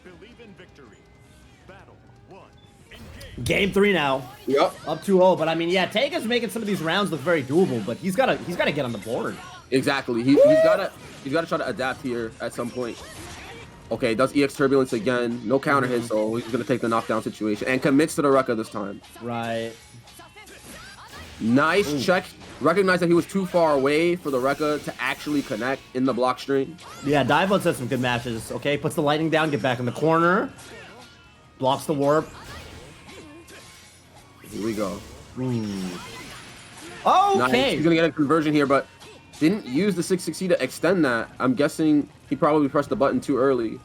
Game 3 now. Yep. Up 2-0, but I mean, yeah, Tega's making some of these rounds look very doable, but he's gotta get on the board. Exactly. He's gotta try to adapt here at some point. Okay, does EX Turbulence again. No counter hit, so he's gonna take the knockdown situation and commits to the record this time. Right. Nice check. Recognize that he was too far away for the record to actually connect in the block string. Yeah, Diamond said some good matches. Okay, puts the lightning down, get back in the corner. Blocks the warp. Here we go. Okay. Nice. He's gonna get a conversion here, but didn't use the 660 to extend that. I'm guessing he probably pressed the button too early.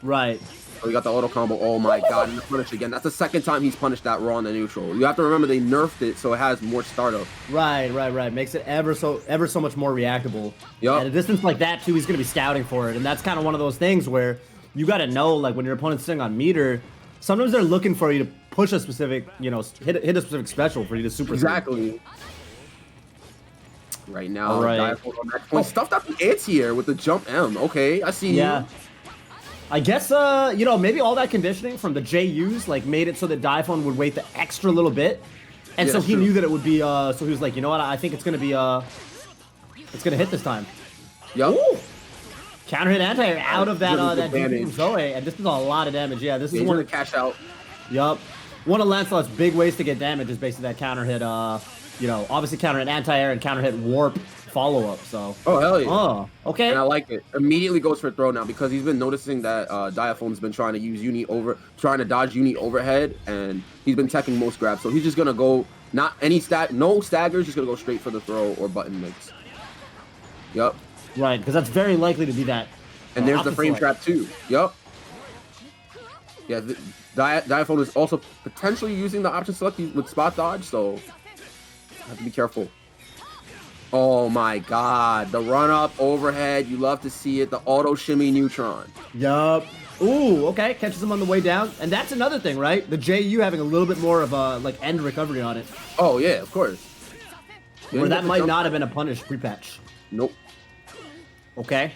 Right. So he got the auto combo. Oh my god, and the punish again. That's the second time he's punished that raw on the neutral. You have to remember they nerfed it so it has more startup. Right. Makes it ever so much more reactable. Yup. At a distance like that too, he's gonna be scouting for it, and that's kind of one of those things where you got to know, like when your opponent's sitting on meter, sometimes they're looking for you to push a specific, hit a specific special for you to super. Exactly. Right now, All right. Diaphone on that point. Stuffed out the anti-air with the jump M. Okay, I see Yeah. you. I guess, maybe all that conditioning from the JUs, like, made it so that Diaphone would wait the extra little bit. And Yeah, so he true. knew that it would be, so he was like, you know what, I think it's gonna be, it's gonna hit this time. Yup. Ooh! Counter hit anti out of that, Really that good DP from damage. Zoe, and this is a lot of damage. Yeah, this Yeah, is he's one gonna of, cash out. yup. One of Lancelot's big ways to get damage is basically that counter hit, obviously counter hit anti-air and counter hit warp follow-up, so. Oh, hell yeah. Oh, okay. And I like it. Immediately goes for a throw now because he's been noticing that Diaphone's been trying to use trying to dodge uni overhead, and he's been teching most grabs. So he's just gonna go no staggers, just gonna go straight for the throw or button mix. Yup. Right, because that's very likely to be that. And there's the option frame select. trap too. Yup. Yeah, Diaphone is also potentially using the option select with spot dodge, so have to be careful. Oh my god, the run up overhead, you love to see it, the auto shimmy neutron. Yup. Ooh, okay, catches him on the way down. And that's another thing, right? The JU having a little bit more of a, like, end recovery on it. Oh yeah, of course. Where that might not have been a punish pre-patch. Nope. Okay.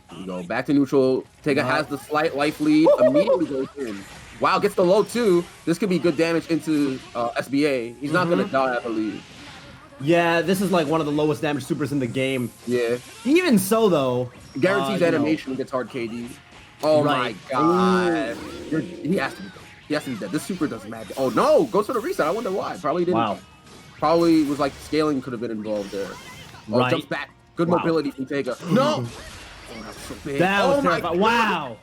Here we go, back to neutral. Tega has the slight life lead, immediately goes in. Wow, gets the low too. This could be good damage into SBA. He's not gonna die, I believe. Yeah, this is like one of the lowest damage supers in the game. Yeah. Even so, though, Guarantees animation gets hard KD. Oh Right. my god. He has to be dead. He has to be dead. This super does mad. Oh no, goes for the reset. I wonder why. Probably didn't. Wow. Probably was like scaling could have been involved there. Oh, Right. jumps back. Good Wow. mobility from Tega. No! Oh, that was so big. That was oh my terrifying. God. Wow.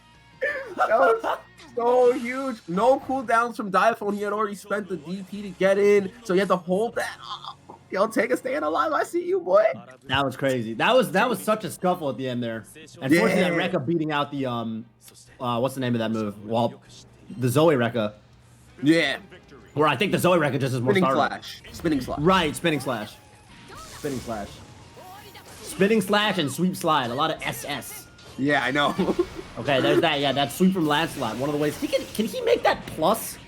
That was so huge. No cooldowns from Diaphone. He had already spent the DP to get in, so he had to hold that. Oh, yo, Tega staying alive. I see you, boy. That was crazy. That was such a scuffle at the end there. Unfortunately, Yeah. that Rekka beating out the, what's the name of that move? Well, the Zoe Rekka. Yeah. Where I think the Zoe Rekka just is more Spinning startup. flash. Spinning slash. Right, spinning slash. Spinning slash. Spinning slash and sweep slide. A lot of SS. Yeah, I know. Okay, there's that. Yeah, that sweep from Lancelot. One of the ways can he make that plus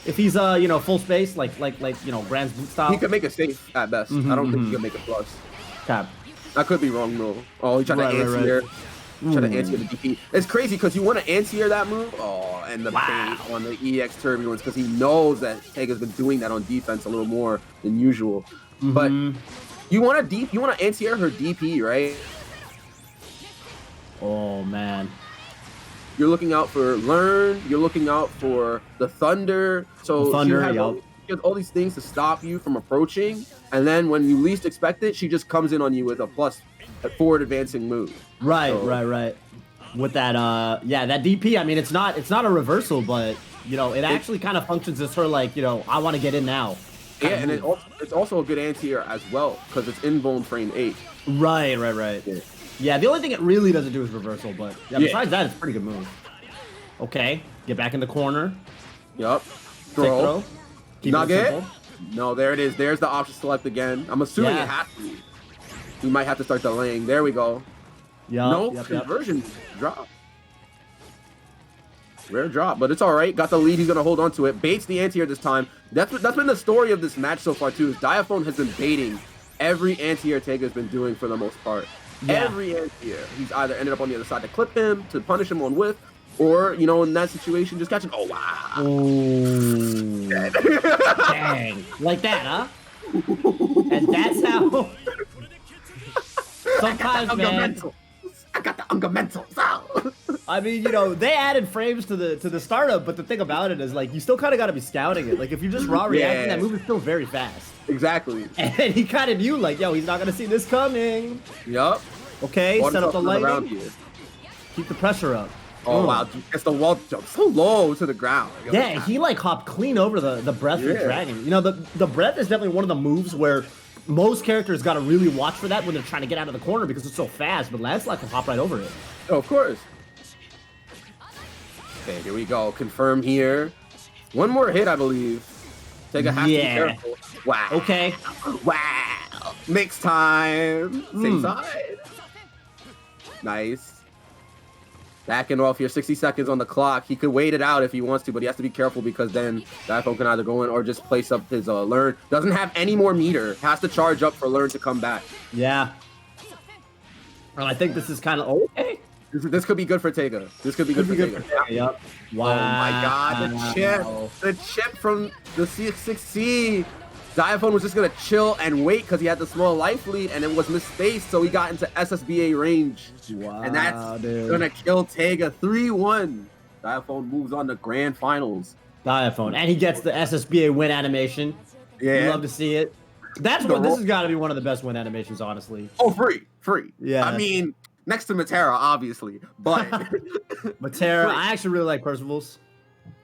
if he's full space like Grand's boot style? He could make a safe at best. I don't think he can make a plus. Okay. I could be wrong though. Oh, he tried to anti-air. Trying to anti-air the DP. It's crazy because you want to anti-air that move. Oh, and the bait on the EX turbulence because he knows that Tega's been doing that on defense a little more than usual. But you want to anti-air her DP, right? Oh man. You're looking out for Learn. You're looking out for the Thunder. So Thunder, she has all these things to stop you from approaching. And then when you least expect it, she just comes in on you with a forward advancing move. Right. With that, that DP. I mean, it's not a reversal, but it actually kind of functions as her like, I want to get in now. Yeah, and it's also a good anti-air as well because it's invuln frame 8. Right. Yeah, the only thing it really doesn't do is reversal, but besides that, it's a pretty good move. Okay, get back in the corner. Yup. Throw. Keep Nugget. it simple. No, there it is. There's the option select again. I'm assuming it has to be. We might have to start delaying. There we go. Conversion drop. Rare drop, but it's all right. Got the lead. He's gonna hold on to it. Baits the anti-air this time. That's been the story of this match so far too. Is Diaphone has been baiting every anti-air Tega's been doing for the most part. Yeah. Every anti-air. He's either ended up on the other side to clip him, to punish him on whiff, or in that situation just catching. Oh wow! Ooh. Dang, like that, huh? And that's how. Sometimes, man. I got the ungamentals. I mean, they added frames to the startup, but the thing about it is, like, you still kind of got to be scouting it. Like, if you just raw reacting, that move is still very fast. Exactly. And he kind of knew, like, yo, he's not gonna see this coming. Yup. Okay, set up the lighting. Keep the pressure up. Oh wow, it's the wall jump so low to the ground. Yeah, he like hopped clean over the breath of the dragon. The breath is definitely one of the moves where most characters got to really watch for that when they're trying to get out of the corner because it's so fast, but Lancelot can hop right over it. Oh, of course. Okay, here we go. Confirm here. One more hit, I believe. Take a half to be careful. Wow. Okay. Wow. Next time. Same side. Nice. Backing off here, 60 seconds on the clock. He could wait it out if he wants to, but he has to be careful because then Diaphone can either go in or just place up his Learn. Doesn't have any more meter. Has to charge up for Learn to come back. Yeah. Well, I think this is kind of okay. This could be good for Tega. This could be good for Tega. Yep. Wow. Oh my god, the chip. The chip from the C6C. Diaphone was just going to chill and wait because he had the small life lead and it was misspaced, so he got into SSBA range. Wow, and that's going to kill Tega 3-1. Diaphone moves on to grand finals. Diaphone. And he gets the SSBA win animation. Yeah. You love to see it. This has got to be one of the best win animations, honestly. Oh, free. Yeah. I mean, next to Matera, obviously, but... Matera, I actually really like Percival's.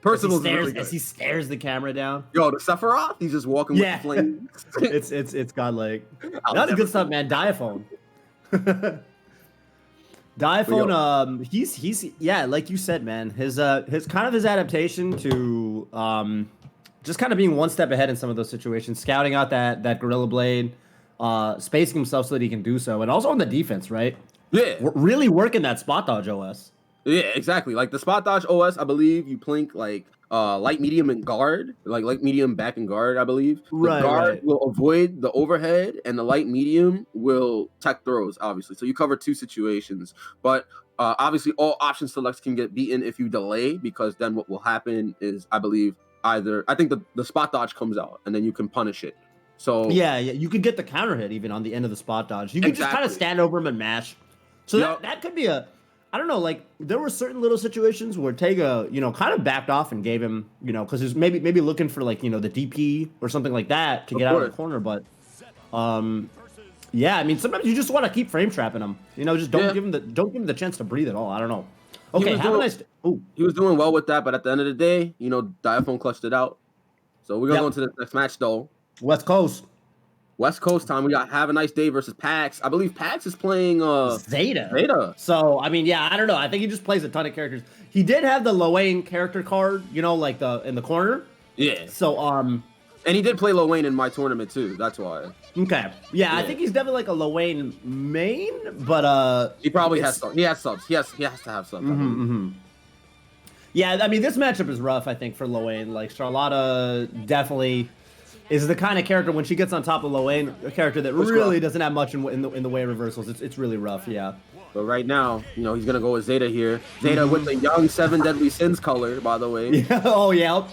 Percival's really good. As he stares the camera down. Yo, the Sephiroth, he's just walking with the flames. it's godlike. That's good stuff, man. Diaphone. Diaphone, he's like you said, man. His adaptation to just kind of being one step ahead in some of those situations, scouting out that Gorilla Blade, spacing himself so that he can do so, and also on the defense, right? Yeah. Really working that spot dodge OS. Yeah, exactly. Like the spot dodge OS, I believe you plink like light, medium, and guard. Like light, medium, back, and guard, I believe. The guard will avoid the overhead, and the light, medium will tech throws, obviously. So you cover two situations. But obviously, all option selects can get beaten if you delay, because then what will happen is, I believe, I think the spot dodge comes out, and then you can punish it. So yeah, you could get the counter hit even on the end of the spot dodge. You could just kind of stand over him and mash. So that could be I don't know, like, there were certain little situations where Tega, kind of backed off and gave him, because he was maybe looking for, like, the DP or something like that to get out of the corner. But, yeah, I mean, sometimes you just want to keep frame trapping him. Just don't give him the chance to breathe at all. I don't know. Okay, have a nice. He was doing well with that, but at the end of the day, Diaphone clutched it out. So we're gonna go into the next match, though. West Coast time. We got Have a Nice Day versus Pax. I believe Pax is playing Zeta. So I mean, I don't know. I think he just plays a ton of characters. He did have the Lowain character card, like in the corner. Yeah. So and he did play Lowain in my tournament too. That's why. Okay. Yeah, I think he's definitely like a Lowain main, but he probably has subs. He has subs. He has to have subs. Yeah, I mean, this matchup is rough, I think, for Lowain. Like, Charlotta definitely is the kind of character when she gets on top of low lane, a character that really doesn't have much in the way of reversals. It's really rough, yeah. But right now, you know, he's gonna go with Zeta here. Zeta with the young 7 Deadly Sins color, by the way. Yeah. Oh, yep.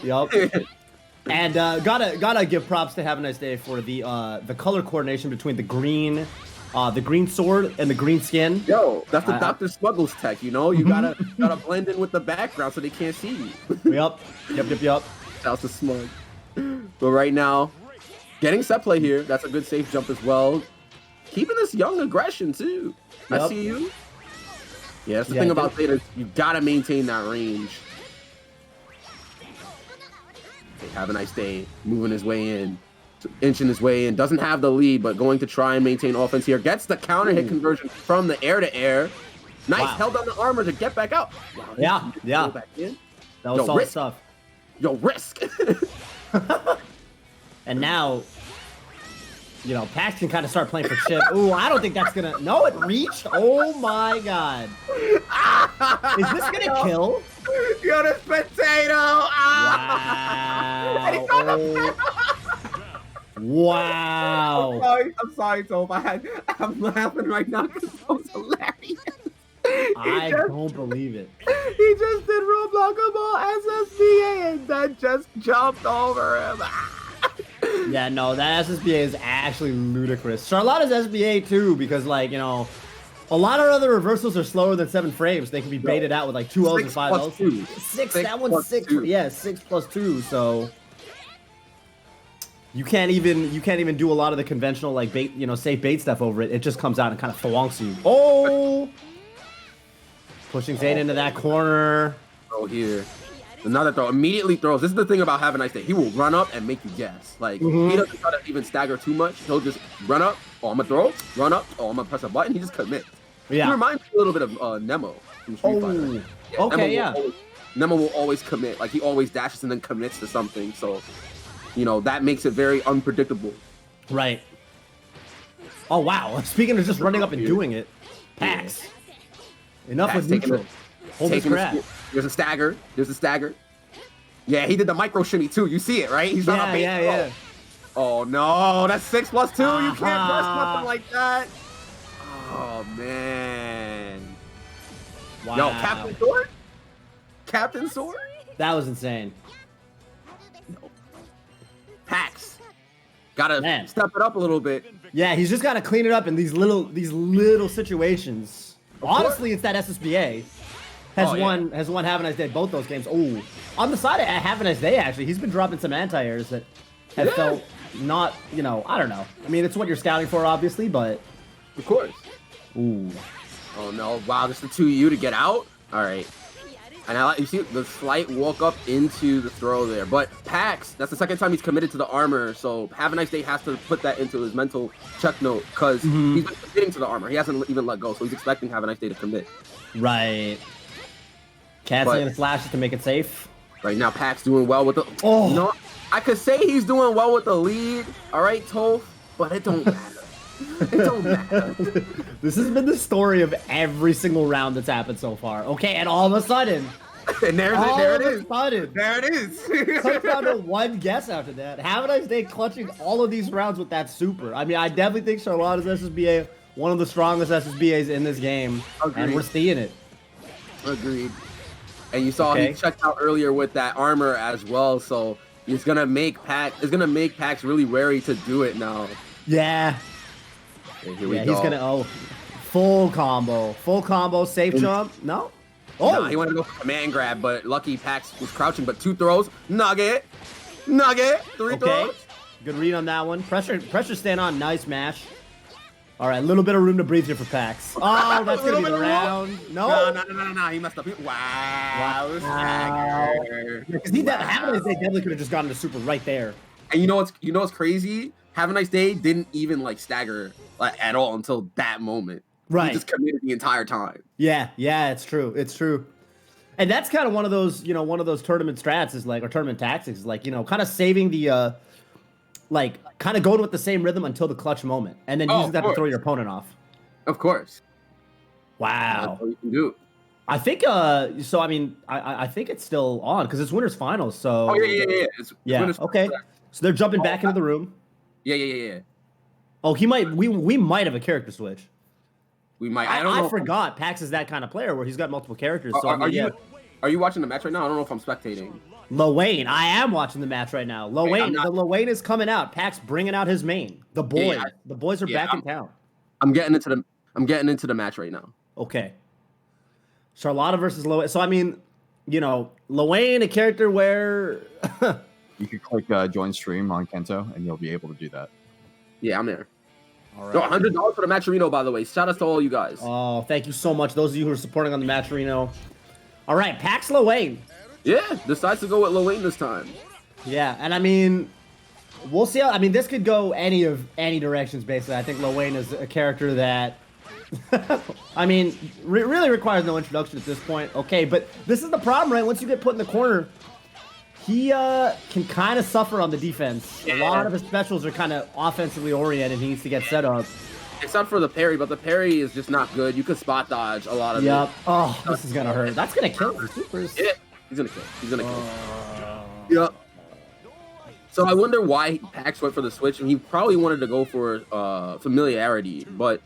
And gotta give props to Have a Nice Day for the color coordination between the green sword and the green skin. Yo, that's the Dr. Smuggles tech, you know? You gotta blend in with the background so they can't see you. Yep. Shouts to Smug. But right now, getting set play here. That's a good safe jump as well. Keeping this young aggression too. Yep. I see you. Yeah, that's the thing about Zeta. You gotta maintain that range. Have a Nice Day, moving his way in, inching his way in. Doesn't have the lead, but going to try and maintain offense here. Gets the counter hit conversion from the air to air. Nice, held on the armor to get back out. Wow, yeah. Back in. That was solid stuff. Yo, risk. And now, you know, Pax can kind of start playing for chip. Ooh, I don't think that's gonna. No, it reached. Oh my god. Is this gonna kill? Yo, this potato. Wow. Wow. I'm sorry, Toph. I'm laughing right now because it was hilarious. I don't believe it. He just did Robloxable SSBA and then just jumped over him. Yeah, no, that SSBA is actually ludicrous. Charlotta's SBA too, because like, you know, a lot of other reversals are slower than 7 frames. They can be baited out with like 2 O's and 5 O's. 6, that one's 6. 2. Yeah, 6 plus 2. So you can't even do a lot of the conventional like bait, you know, safe bait stuff over it. It just comes out and kind of thwonks you. Oh, pushing Zeta into that corner. Oh, here. Another throw. Immediately throws. This is the thing about Have a Nice Day. He will run up and make you guess. Like, he doesn't try to even stagger too much. He'll just run up. Oh, I'm going to throw. Run up. Oh, I'm going to press a button. He just commits. Yeah. He reminds me a little bit of Nemo from Street Fighter. Yeah, okay, Nemo will always commit. Like, he always dashes and then commits to something. So, you know, that makes it very unpredictable. Right. Oh, wow. Speaking of just running up and doing it, Pax. Enough with neutral. Hold his grab. There's a stagger. Yeah, he did the micro shimmy too. You see it, right? He's trying to bait. Yeah. Oh no, that's 6 plus 2. You can't press nothing like that. Oh man. Wow. Yo, Captain Sword? That was insane. Pax. Gotta step it up a little bit. Yeah, he's just gotta clean it up in these little situations. Honestly, it's that SSBA. Has won Have a Nice Day both those games. Oh, on the side of Have a Nice Day, actually, he's been dropping some anti-airs that have felt not, you know, I don't know. I mean, it's what you're scouting for, obviously, but... Of course. Ooh. Oh, no. Wow, just the 2U to get out? All right. And you see the slight walk up into the throw there. But Pax, that's the second time he's committed to the armor, so Have a Nice Day has to put that into his mental check note, because he's been committing to the armor. He hasn't even let go, so he's expecting Have a Nice Day to commit. Right. Canceling the slashes to make it safe. Right now, Pax doing well with the... Oh. You know, I could say he's doing well with the lead, all right, Toph, but it don't matter. It don't matter. This has been the story of every single round that's happened so far. Okay, and all of a sudden... And there it is. There it is. Comes down to one guess after that. Have a Nice Day clutching all of these rounds with that super. I mean, I definitely think Charlotta's SSBA, one of the strongest SSBAs in this game. Agreed. And we're seeing it. Agreed. And you saw he checked out earlier with that armor as well, so it's gonna make Pax really wary to do it now. Yeah. Okay, here we go. He's gonna full combo, safe jump. No. Oh, nah, he wanted to go for command grab, but lucky Pax was crouching. But 2 throws, nugget, 3 throws. Good read on that one. Pressure stand on, nice mash. All right, a little bit of room to breathe here for Pax. Oh, that's gonna be the round. No, he messed up. Wow. Because Have a Nice Day definitely could have just gotten the super right there. And you know what's crazy? Have a Nice Day didn't even like stagger at all until that moment. Right. He just committed the entire time. Yeah, it's true. And that's kind of one of those tournament strats is like, or tournament tactics is like, you know, kind of saving the kind of going with the same rhythm until the clutch moment, and then using that to throw your opponent off. Of course. Wow. That's what you can do. I think I think it's still on because it's winners finals. So yeah. It's winners okay. So they're jumping back into the room. Yeah. Oh, he might. We might have a character switch. We might. I don't know. I forgot. Pax is that kind of player where he's got multiple characters. So Are you watching the match right now? I don't know if I'm spectating. Lowain, I am watching the match right now. Lowain, the Lowain is coming out. Pax bringing out his main. The boys. Yeah, the boys are back in town. I'm getting into the match right now. Okay. Charlotta versus Lowain. So I mean, Lowain, a character where you could click join stream on Kento and you'll be able to do that. Yeah, I'm there. All right. No, $100 for the Maturino, by the way. Shout out to all you guys. Oh, thank you so much. Those of you who are supporting on the Maturino. All right, Pax Lowain. Yeah, decides to go with Lowain this time. Yeah, and I mean, we'll see how. I mean, this could go any directions. Basically, I think Lowain is a character that, I mean, really requires no introduction at this point. Okay, but this is the problem, right? Once you get put in the corner, he can kind of suffer on the defense. Yeah. A lot of his specials are kind of offensively oriented. He needs to get set up. Except for the parry, but the parry is just not good. You could spot dodge a lot of it. Yep. Oh, this is gonna hurt. That's gonna kill the supers. Yeah. He's gonna kill. Yep. So I wonder why Pax went for the switch, and he probably wanted to go for familiarity, but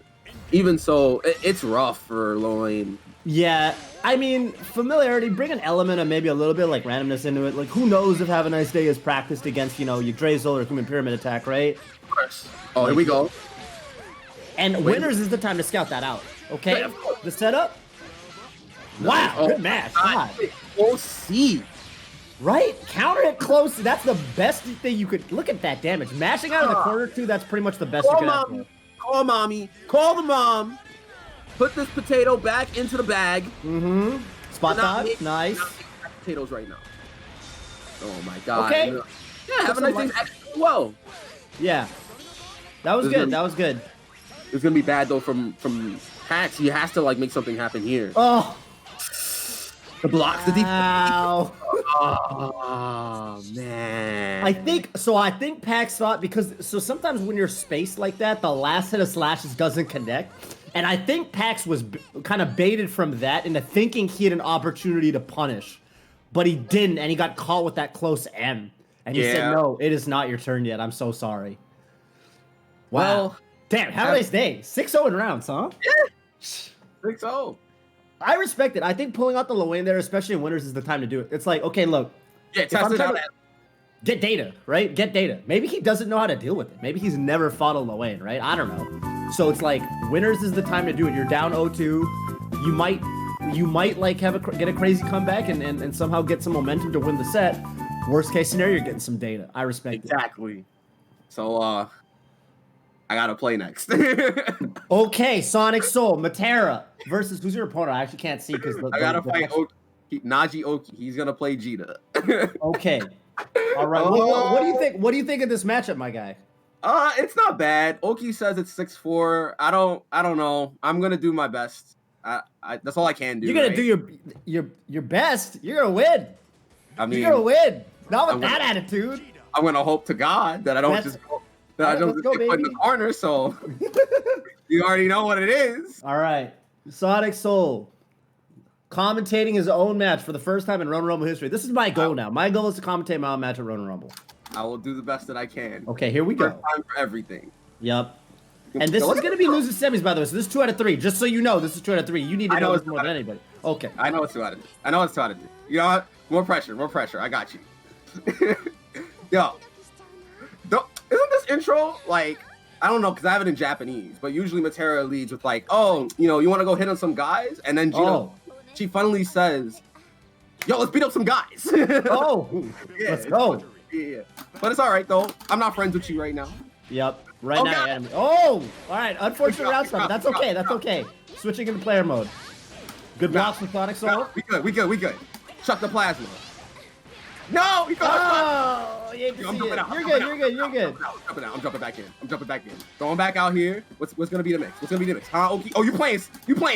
even so, it's rough for Lowain. Yeah, I mean, familiarity, bring an element of maybe a little bit like randomness into it. Like, who knows if Have a Nice Day is practiced against, Yggdrasil or Human Pyramid Attack, right? Of course. Oh, here we go. And Winners is the time to scout that out, okay? Yeah, the setup? Wow, good match. God. OC. Right? Counter it close. That's the best thing you could... Look at that damage. Mashing out of the corner, too, that's pretty much the best you could ask for. Call mommy. Call the mom. Put this potato back into the bag. Mm-hmm. Spot dodge. Nice. Potatoes right now. Oh, my God. Okay. Yeah, Have a Nice Day. Whoa. Yeah. That was good. That was good. It's going to be bad, though, from Pax. He has to, make something happen here. Oh. The blocks, the defense. Wow. Oh, man. I think Pax thought so sometimes when you're spaced like that, the last hit of slashes doesn't connect. And I think Pax was kind of baited from that into thinking he had an opportunity to punish. But he didn't, and he got caught with that close M. And he said, no, it is not your turn yet. I'm so sorry. Wow. Well, damn, have a nice day. 6-0 in rounds, huh? Yeah. 6-0. I respect it. I think pulling out the Lowain there, especially in Winners, is the time to do it. It's like, okay, look. Yeah, test it out. Get data, right? Get data. Maybe he doesn't know how to deal with it. Maybe he's never fought a Lowain, right? I don't know. So it's like, Winners is the time to do it. You're down 0-2. You might get a crazy comeback and somehow get some momentum to win the set. Worst case scenario, you're getting some data. I respect it. Exactly. So, I gotta play next. Okay, Sonic Soul, Matera versus who's your opponent? I actually can't see because I gotta fight Naji Oki. He's gonna play Jita. Okay. All right. What do you think? What do you think of this matchup, my guy? It's not bad. Oki says it's 6-4. I don't know. I'm gonna do my best. That's all I can do. You're gonna do your best. You're gonna win. I mean, you're gonna win. Not with that attitude. I'm gonna hope to God that I don't just get put in the corner. So you already know what it is. All right, Sonic Soul commentating his own match for the first time in Ronin Rumble history. This is my goal now. My goal is to commentate my own match at Ronin Rumble. I will do the best that I can. Okay, here we go. First time for everything. Yep. And this is going to be losing semis, by the way. So this is 2 out of 3. Just so you know, this is 2 out of 3. You need to know this more than anybody. Okay. I know it's 2 out of 3. You know what? More pressure. I got you. Yo. Isn't this intro, I don't know, because I have it in Japanese, but usually Matera leads with, you want to go hit on some guys? And then Gina, she finally says, yo, let's beat up some guys. Let's go. Yeah. But it's all right, though. I'm not friends with you right now. Yep. Right now, enemy. All right. Unfortunate round stuff. That's okay. Switching into player mode. Good blocks from Sonic Soul. We good. Chuck the plasma. No, he got you hate to see it. You're good. I'm jumping back in. Going back out here. What's gonna be the mix? Huh, Oki? Oh, you playing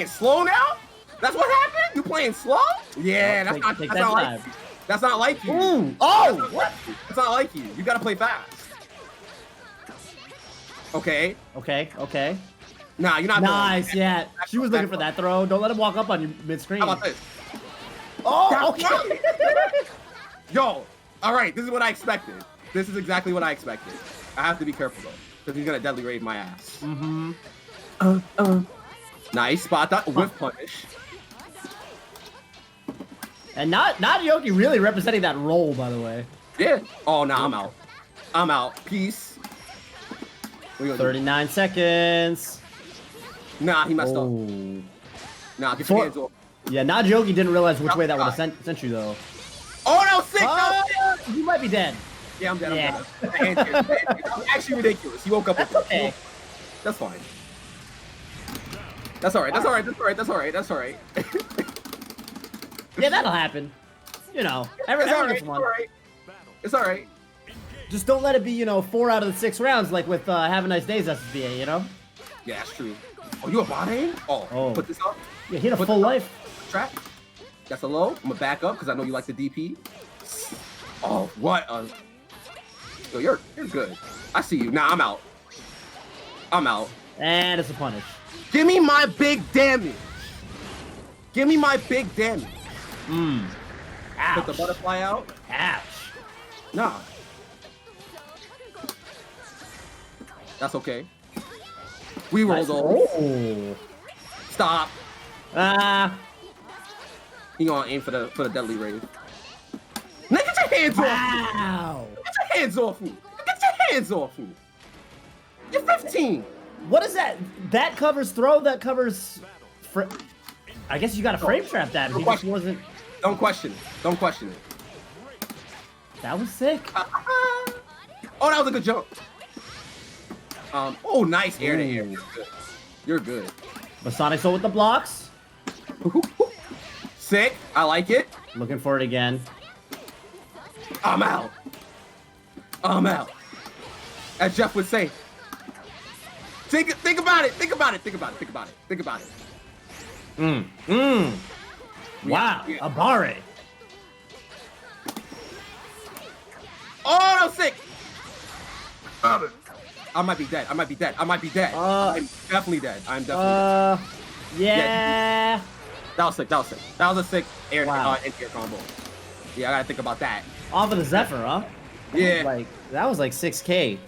slow now? That's what happened? You playing slow? Yeah, that's not like you. Ooh. What? That's not like you. You gotta play fast. Okay. Nah, you're not. Nice, yeah. She was looking for that throw. Don't let him walk up on you mid-screen. How about this? Oh, okay. Yo, all right, this is what I expected. This is exactly what I expected. I have to be careful though, because he's gonna deadly raid my ass. Nice spot that whiff punish. And not Yoki really representing that role, by the way. Yeah. Oh, nah, I'm out. I'm out. Peace. What you gonna do? 39 seconds. Nah, he messed up. Oh. Nah, get your hands off. Yeah, Najoki didn't realize which way that would have sent you, though. Oh, that was sick. You might be dead. Yeah, I'm dead. Yeah. I'm dead. That was actually ridiculous. He woke up. That's okay. That's fine. That's all right. That's all right. That's all right. That's all right. That's all right. Yeah, that'll happen. You know, It's all right. every It's one. all right. It's all right. Just don't let it be, 4 out of the 6 rounds, like with Have a Nice Days SSBA, Yeah, that's true. Oh, you a bot aim? Oh, put this up. Yeah, hit a Put full this up. life. Trap. That's a low. I'm gonna back up because I know you like the DP. Oh, what? Yo, you're good. I see you. Nah, I'm out. I'm out. And it's a punish. Give me my big damage. Give me my big damage. Ouch. Put the butterfly out. Ouch. Nah. That's okay. We rolled over. Oh. Stop. Ah. He gonna aim for the deadly rave. Nigga, get your hands off me. Wow. Get your hands off me. Get your hands off me. You're 15. What is that? That covers throw, that covers... I guess you got to frame trap that. He just wasn't... Don't question it. Don't question it. That was sick. Oh, that was a good jump. Oh, nice air to air. You're good. You're good. Masonic Soul with the blocks. Sick. I like it. Looking for it again. I'm out. I'm out. As Jeff would say. Think about it. Think about it. Think about it. Think about it. Think about it. Wow. Yeah. Abare. Oh, that was sick. I might be dead. I might be dead. I might be dead. I'm definitely dead. I'm definitely dead. Yeah. That was sick. That was sick. That was a sick air Wow. anti-air combo. Yeah, I gotta think about that. Off of the Zephyr, huh? Yeah. That was like 6K.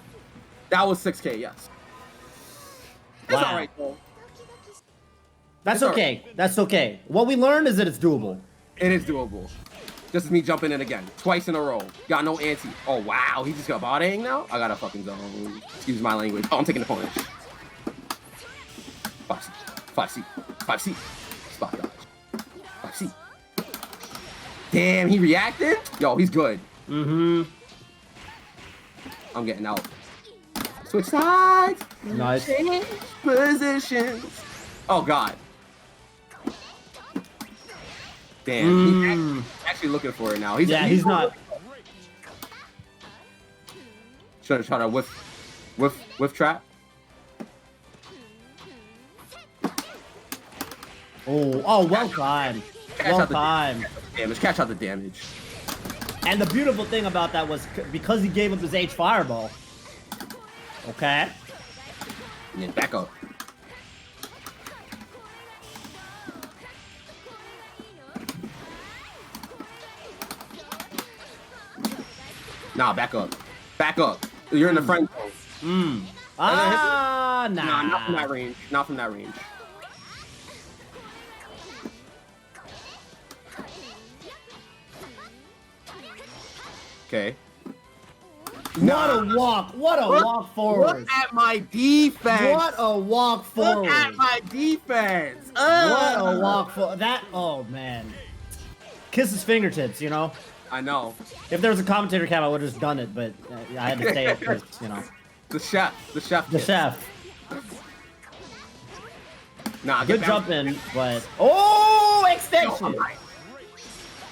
That was 6K, yes. It's Wow. alright, though. That's It's okay. That's okay. What we learned is that it's doable. It is doable. This is me jumping in again. Twice in a row. Got no anti. Oh, wow. He just got bodying now? I got a fucking zone. Excuse my language. Oh, I'm taking the punish. 5C. 5C. 5C. Spot dodge. 5C. Damn, he reacted? Yo, he's good. Mm-hmm. I'm getting out. Switch sides. Nice. Change positions. Oh, God. Damn, he's actually looking for it now. He's not. Trying to whiff trap. Oh, well timed. Well timed. Catch out the damage. And the beautiful thing about that was because he gave up his H fireball. Okay. And then back up. Nah, back up. Back up. You're in the friend zone. Nah. Nah, not from that range. Not from that range. Okay. What a walk. What a walk forward. Look at my defense. What a walk forward. Look at my defense. What a walk forward. That, oh man. Kiss his fingertips, I know. If there was a commentator cam, I would have just done it, but I had to stay up because, The chef. The kiss. chef. Nah, Good get down. jump in, but... Oh, extension!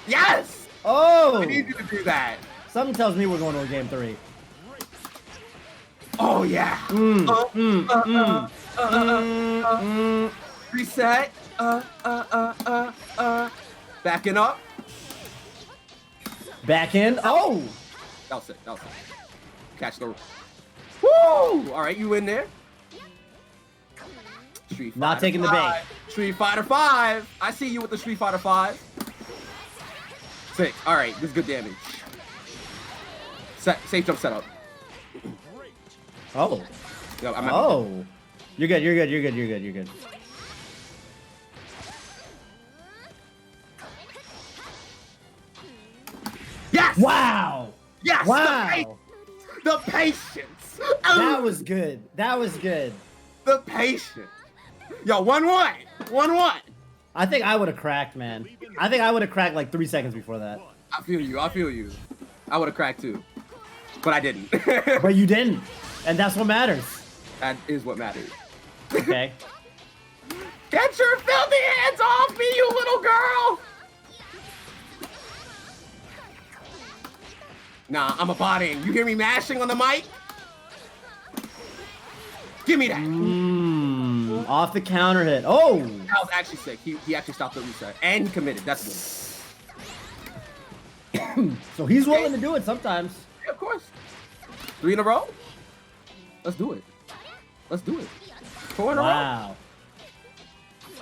Yes! Oh! I need you to do that. Something tells me we're going to a game 3. Oh, yeah. Reset. Backing up. Back in. Oh! That was it. That was it. Catch the... Woo! All right, you in there. Street Fighter Not taking the bait. Street Fighter 5. I see you with the Street Fighter 5. Sick. All right, this is good damage. Safe jump setup. Oh. Yo, Oh. You're good. You're good. You're good. You're good. You're good. Yes! Wow. Yes! Wow. The patience! That was good. That was good. The patience! Yo, 1-1! 1-1! I think I would have cracked, man. I think I would have cracked like 3 seconds before that. I feel you. I feel you. I would have cracked too. But I didn't. But you didn't. And that's what matters. That is what matters. Okay. Get your filthy hands off me, you little girl! Nah, I'm a botting. You hear me mashing on the mic? Give me that. Off the counter hit. Oh! That was actually sick. He actually stopped the reset. And he committed. That's good. So he's willing to do it sometimes. Yeah, of course. 3 in a row? Let's do it. Let's do it. 4 in a row? Wow.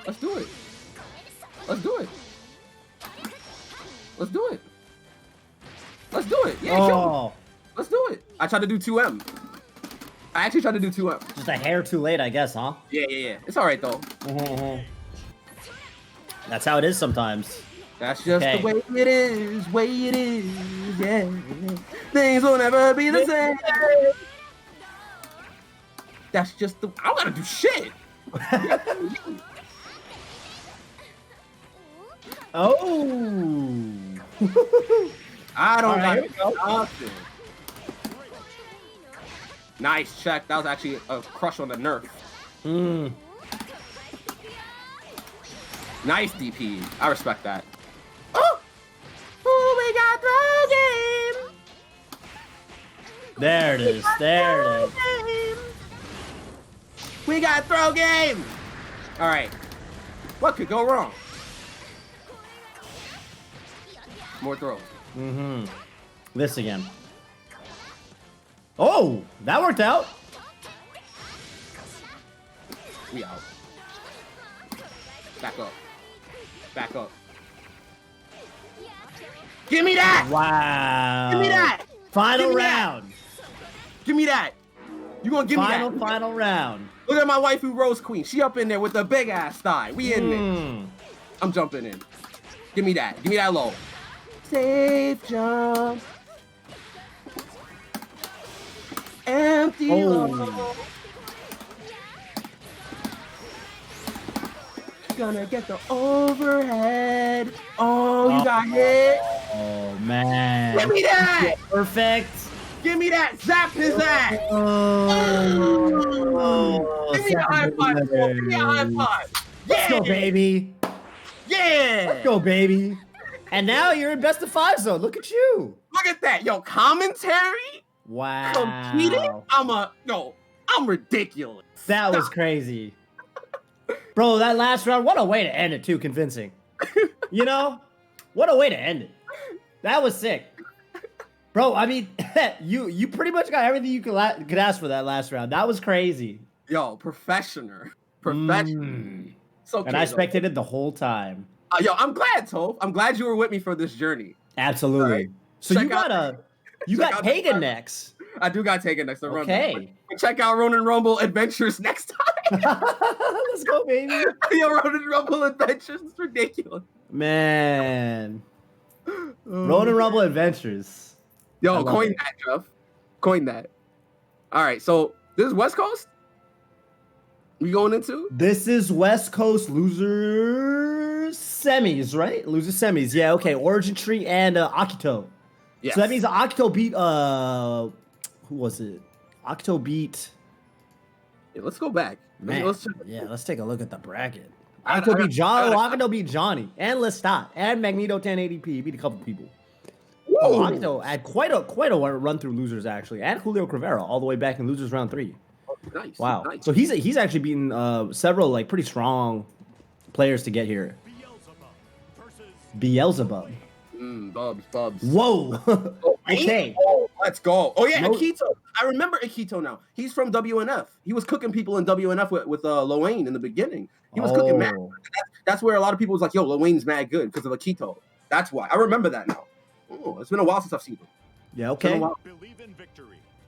Let's do it. Let's do it. Let's do it. Let's do it. Yeah, kill him. Oh. Let's do it. I tried to do 2M. I actually tried to do 2M. Just a hair too late, I guess, huh? Yeah. It's all right, though. That's how it is sometimes. That's just Okay. the way it is, yeah. Things will never be the same. That's just the... I don't gotta do shit. Oh. I don't All right, got nothing. Nice check. That was actually a crush on the nerf. Nice DP. I respect that. Oh! We got throw game! There it is. There it is. We got throw game! Alright. What could go wrong? More throws. This again. Oh, that worked out. We out. Back up. Back up. Give me that! Wow. Give me that! Final Give me that! round. Give me that! You gonna give me that? Final round. Look at my waifu Rose Queen. She up in there with a big ass thigh. We in there. I'm jumping in. Give me that. Give me that low. Safe jump. Empty low. Gonna get the overhead. Oh, you got hit. Oh, man. Give me that. Perfect. Give me that. Zap his ass. Oh, Give me a high five. Give me a high five. Let's go, baby. Yeah. Let's go, baby. And now you're in best of 5 zone. Look at you. Look at that. Yo, commentary. Wow. Competing? I'm ridiculous. That was crazy. Bro, that last round, what a way to end it, too, convincing. You know? What a way to end it. That was sick. Bro, I mean, you pretty much got everything you could ask for that last round. That was crazy. Yo, professional. So And I spectated the whole time. Yo, I'm glad, Toph. I'm glad you were with me for this journey. Absolutely. Right. So Check you got out Pagan next. I do got taken next to run. Okay. Check out Ronin Rumble Adventures next time. Let's go, baby. Yo, Ronin Rumble Adventures is ridiculous. Man. Ronin Rumble Adventures. I Yo, love coin it. that, Jeff. Coin that. All right, so this is West Coast? We going into? This is West Coast losers semis, right? Losers semis. Yeah, okay. Origin Tree and Akito. Yes. So that means Akito beat who was it? Akito beat Yeah, let's go back. man. Let's check. Yeah, let's take a look at the bracket. I- Akito I- beat John. I- Akito beat Johnny and Lestat and Magneto 1080p. He beat a couple people. Woo! Oh, Akito had quite a run through losers actually, and Julio Crivera all the way back in losers round 3. Nice. Wow. Nice. So he's actually beaten several like pretty strong players to get here. Beelzebub. Bubs. Whoa. Okay. Oh, let's go. Oh yeah, No- Akito. I remember Akito now. He's from WNF. He was cooking people in WNF with Loane in the beginning. He was cooking mad. Oh. That's where a lot of people was like, yo, Loane's mad good because of Akito. That's why. I remember that now. Oh, it's been a while since I've seen him. Yeah, okay.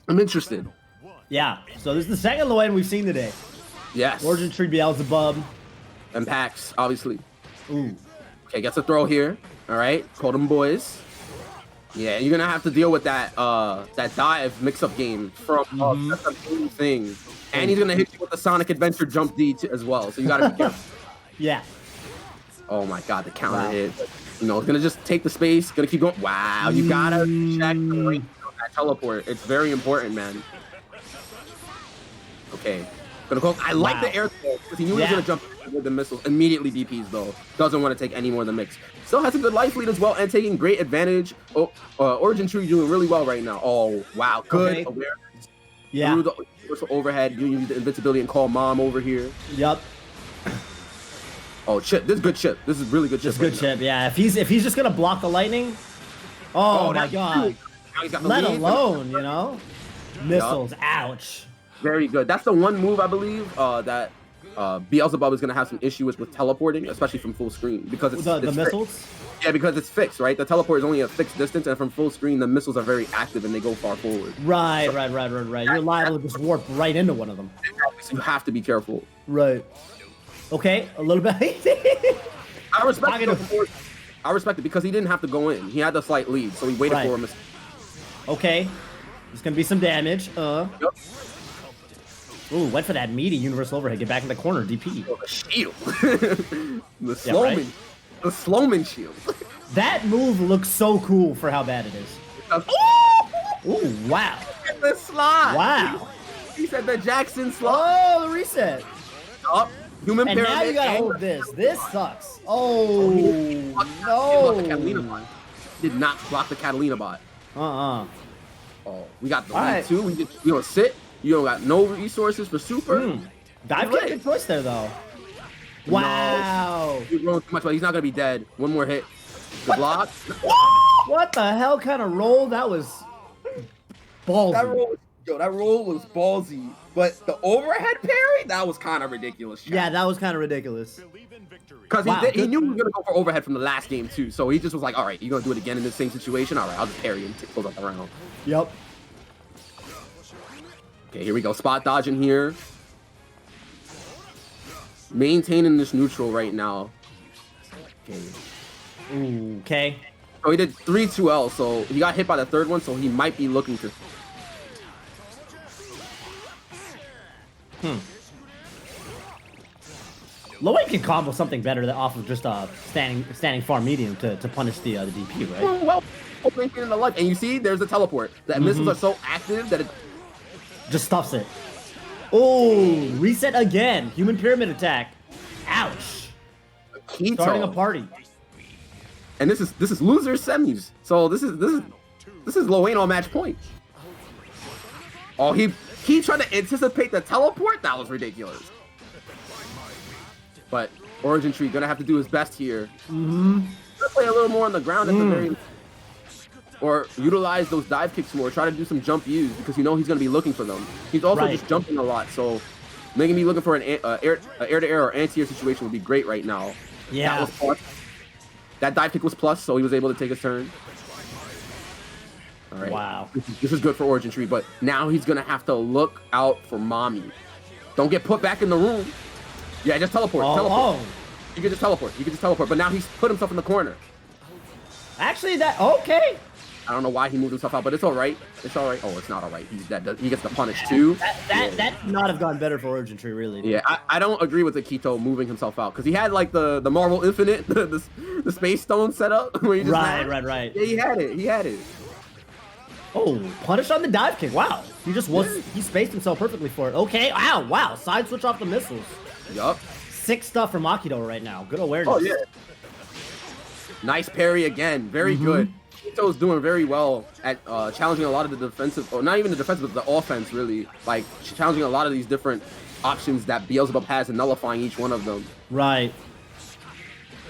I'm interested. Yeah, so this is the second low end we've seen today. Yes. Origin Tree Beelzebub. And Pax, obviously. Ooh. Okay, gets a throw here. All right, call them boys. Yeah, you're gonna have to deal with that that dive mix-up game from that's a main thing. And he's gonna hit you with the Sonic Adventure Jump D as well, so you gotta be careful. Yeah. Oh my god, the counter hit. You know, it's gonna just take the space, gonna keep going. Wow, you gotta check the range on that teleport. It's very important, man. Okay. Gonna go. I like the air throw because he knew he was gonna jump with the missiles. Immediately DPs though. Doesn't want to take any more of the mix. Still has a good life lead as well and taking great advantage. Oh, Origin Tree doing really well right now. Oh wow, good awareness. Yeah. Through the universal overhead, you use the invincibility and call mom over here. Yep. Oh chip, this is good chip. This is really good chip. Good chip, yeah. If he's just gonna block the lightning, oh my god. Let alone, you know, missiles. Ouch. Very good. That's the one move I believe that Beelzebub is gonna have some issues with teleporting, especially from full screen because it's the missiles. Fixed. Yeah, because it's fixed, right? The teleport is only a fixed distance, and from full screen, the missiles are very active and they go far forward. Right. You're liable to just warp right into one of them. So you have to be careful. Right. Okay, a little bit. I respect it. I respect it because he didn't have to go in. He had the slight lead, so he waited for him. Okay, there's gonna be some damage. Yep. Ooh, went for that meaty universal overhead. Get back in the corner, DP. Oh, the shield. The Slowman. The Slowman shield. That move looks so cool for how bad it is. Ooh, wow. The slide. Wow. He said the Jackson slide. Oh, the reset. Up. Human and pyramid. Now you gotta hold this. This sucks. Oh, no. Did not block the Catalina bot. Oh, we got the lead too. We don't sit. You don't got no resources for super. Dive kick, good choice there though. Wow. He's rolling too much, but he's not gonna be dead. One more hit. The block. What the hell kind of roll? That was ballsy. That roll was ballsy. But the overhead parry, that was kind of ridiculous. Yeah, that was kind of ridiculous. Because he knew he was gonna go for overhead from the last game too. So he just was like, all right, you're gonna do it again in the same situation. All right, I'll just parry and close up the round. Yep. Okay, here we go. Spot dodging here. Maintaining this neutral right now. Okay. Okay. So he did 3 2L, so he got hit by the third one, so he might be looking to. Low end can combo something better than off of just standing far medium to punish the DP, right? Well, in the life, and you see, there's a teleport. The missiles are so active that it just stuffs it. Oh, reset again. Human pyramid attack. Ouch. Starting a party. And this is loser semis. So this is Lowain on match point. Oh, he tried to anticipate the teleport. That was ridiculous. But Origin Tree gonna have to do his best here. Gonna play a little more on the ground at the very, or utilize those dive kicks more. Try to do some jump U's because you know he's gonna be looking for them. He's also just jumping a lot, so making me looking for an air-to-air or anti-air situation would be great right now. Yeah. That was plus. That dive kick was plus, so he was able to take his turn. All right. Wow. This is good for Origin Tree, but now he's gonna have to look out for Mommy. Don't get put back in the room. Yeah, just teleport. Teleport. You can just teleport. But now he's put himself in the corner. Actually, okay. I don't know why he moved himself out, but it's all right. It's all right. Oh, it's not all right. He gets the punish too. That could not have gone better for Origin Tree, really. Yeah, I don't agree with Akito moving himself out because he had like the Marvel Infinite, the Space Stone setup where he just right. Yeah, he had it. Oh, punish on the dive kick. Wow, he spaced himself perfectly for it. Okay, wow. Side switch off the missiles. Yup. Sick stuff from Akito right now. Good awareness. Oh yeah. Nice parry again. Very good. Akito's doing very well at challenging a lot of the defensive, or not even the defensive, but the offense really. Like challenging a lot of these different options that Beelzebub has and nullifying each one of them. Right.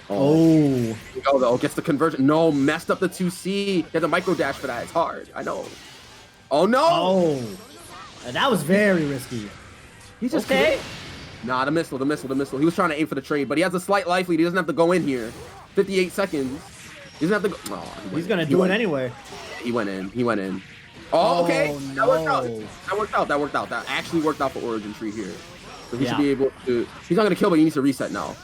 Oh. Though gets the conversion. No, messed up the 2C. There's a micro dash for that. It's hard. I know. Oh no. Oh. That was very risky. He's just okay. Nah, the missile. He was trying to aim for the trade, but he has a slight life lead. He doesn't have to go in here. 58 seconds. He doesn't have to go. No, He's gonna do it anyway. He went in. He went in. Oh, okay. Oh, That worked out. no. That worked out. That worked out. That actually worked out for Origin Tree here. So he Yeah. should be able to. He's not gonna kill, but he needs to reset now.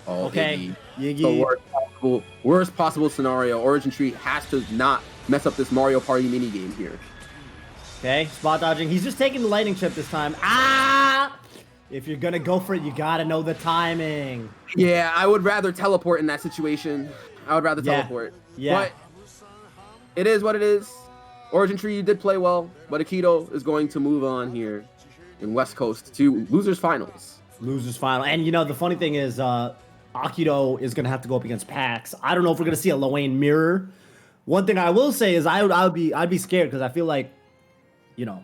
Oh, Okay. Iggy. Yiggy. The worst possible scenario. Origin Tree has to not mess up this Mario Party minigame here. Okay, spot dodging. He's just taking the lightning chip this time. Ah! If you're gonna go for it, you gotta know the timing. Yeah, I would rather teleport in that situation. I would rather teleport. Yeah. But it is what it is. Origin Tree, you did play well, but Akito is going to move on here in West Coast to Losers Finals. Losers final. And you know, the funny thing is, Akito is gonna have to go up against Pax. I don't know if we're gonna see a Loane mirror. One thing I will say is I'd be scared because I feel like, you know,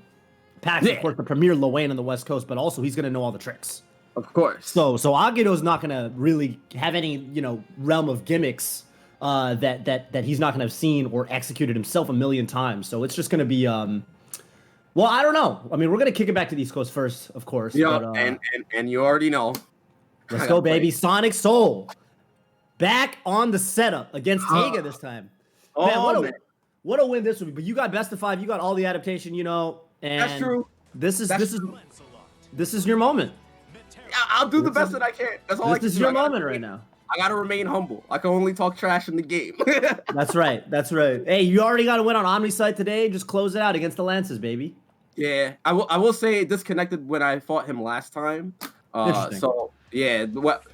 Pax is of course the premier Loane on the West Coast, but also he's gonna know all the tricks. Of course. So Agito's not gonna really have any, you know, realm of gimmicks that he's not gonna have seen or executed himself a million times. So it's just gonna be well, I don't know. I mean, we're gonna kick it back to the East Coast first, of course. Yeah, but, and you already know. let's go, baby. Sonic Soul back on the setup against Taiga this time. Man, what a win this would be. But you got best of 5. You got all the adaptation, you know. And That's true. This is your moment. I'll do the best that I can. That's all I can do. This is your moment right now. I gotta remain humble. I can only talk trash in the game. That's right. That's right. Hey, you already got a win on Omnisite today. Just close it out against the Lances, baby. Yeah, I will say it disconnected when I fought him last time. Interesting. So yeah,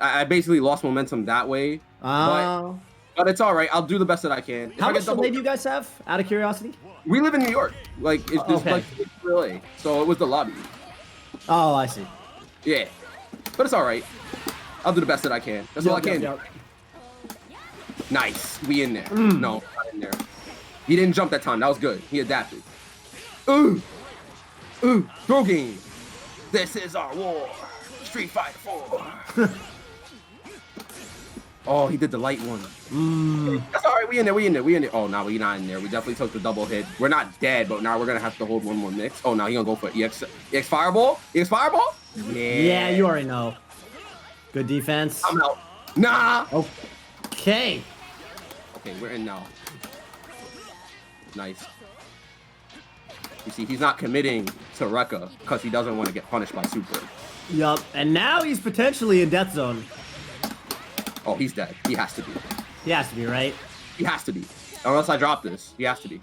I basically lost momentum that way. Oh. But it's all right. I'll do the best that I can. If How I much get double- delay do you guys have? Out of curiosity. We live in New York. Like it's Okay. like relay. So it was the lobby. Oh, I see. Yeah, but it's all right. I'll do the best that I can. That's all I can. Yep. Nice. We in there. No, not in there. He didn't jump that time. That was good. He adapted. Ooh, throw game. This is our war. Street Fighter 4. Oh, he did the light one. That's all right. We in there. Oh, no, we not in there. We definitely took the double hit. We're not dead, but now we're going to have to hold one more mix. Oh, no, he going to go for EX Fireball? EX Fireball? Yeah, you already know. Good defense. I'm out. Nah. Okay. Okay, we're in now. Nice. You see, he's not committing to Rekka because he doesn't want to get punished by Super. Yup. And now he's potentially in death zone. Oh, he's dead. He has to be. He has to be, right? He has to be. Unless I drop this, he has to be.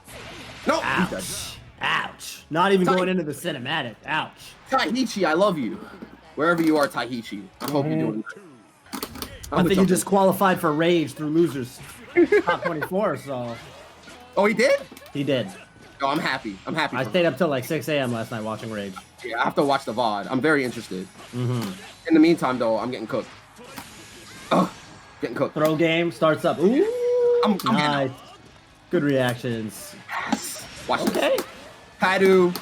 No, he's dead. Ouch. Ouch. Not even going into the cinematic. Ouch. Taiichi, I love you. Wherever you are, Taiichi. I hope you're doing good. I think you just qualified for Rage through Losers Top 24, so... Oh, he did? He did. Oh, I'm happy. I'm happy. I for stayed him. up till like 6 a.m. last night watching Rage. Yeah, I have to watch the VOD. I'm very interested. In the meantime, though, I'm getting cooked. Oh, getting cooked. Throw game starts up. Ooh, I'm getting nice. out. Good reactions. Yes. Watch Okay. this. Padu,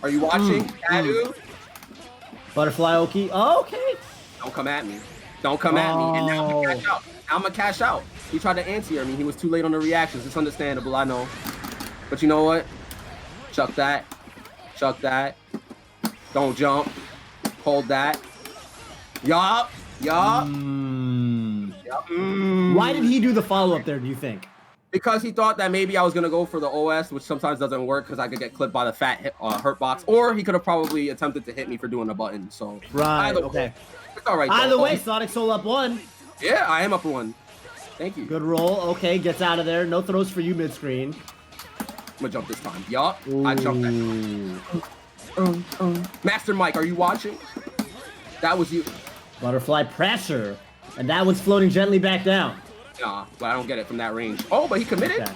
are you watching? Padu? Butterfly Oki. Oh, okay. Don't come at me. Don't come at me. And now I'm gonna cash out. I'm gonna cash out. He tried to anti-air me. He was too late on the reactions. It's understandable, I know. But you know what? Chuck that. Chuck that. Don't jump. Hold that. Yup. Yup. Yup. Why did he do the follow-up there, do you think? Because he thought that maybe I was going to go for the OS, which sometimes doesn't work because I could get clipped by the fat hurt box. Or he could have probably attempted to hit me for doing a button. So, Right, either okay. way, it's all right. Either though. way, Sonic Soul up 1. Yeah, I am up 1. Thank you. Good roll. Okay, gets out of there. No throws for you mid-screen. I'm going to jump this time. Yup. I jumped that. Master Mike, are you watching? That was you. Butterfly pressure. And that one's floating gently back down. Nah, but I don't get it from that range. Oh, but he committed? Okay.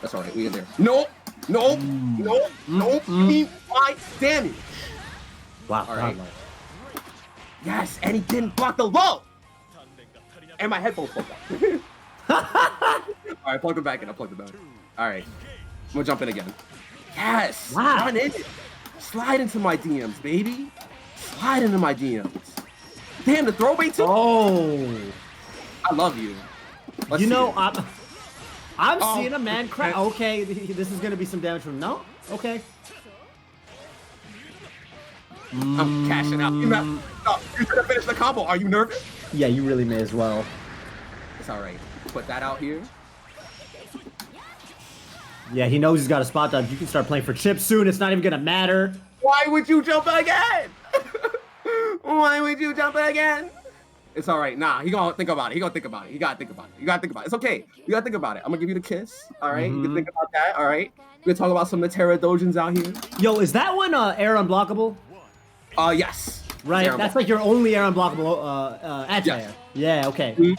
That's all right. We in there. Nope. Nope. Nope. Nope. He 5 damage. Wow. All right. godlike. Yes, and he didn't block the low. And my headphones plugged out. All right, plug it back in. I plugged it back in. All right. I'm going to jump in again. Yes. Wow. Run in it. Slide into my DMs, baby. Slide into my DMs. Damn, the throw bait too? Oh. I love you. Let's You see know, it. I'm Oh, seeing a man crack. Okay, this is going to be some damage from... No? Okay. I'm cashing out. You should have finished the combo. Are you nervous? Yeah, you really may as well. It's all right. Put that out here. Yeah, he knows he's got a spot dodge. You can start playing for chips soon. It's not even gonna matter. Why would you jump again? Why would you jump again? It's all right. Nah, he gonna think about it. He gonna think about it. You gotta think about it. You gotta think about it. It's okay. You gotta think about it. I'm gonna give you the kiss. All right. You can think about that. All right. We're gonna talk about some Matera Dojins out here. Yo, is that one air unblockable? Yes. Right. That's like your only air unblockable anti-air. Yeah. Okay.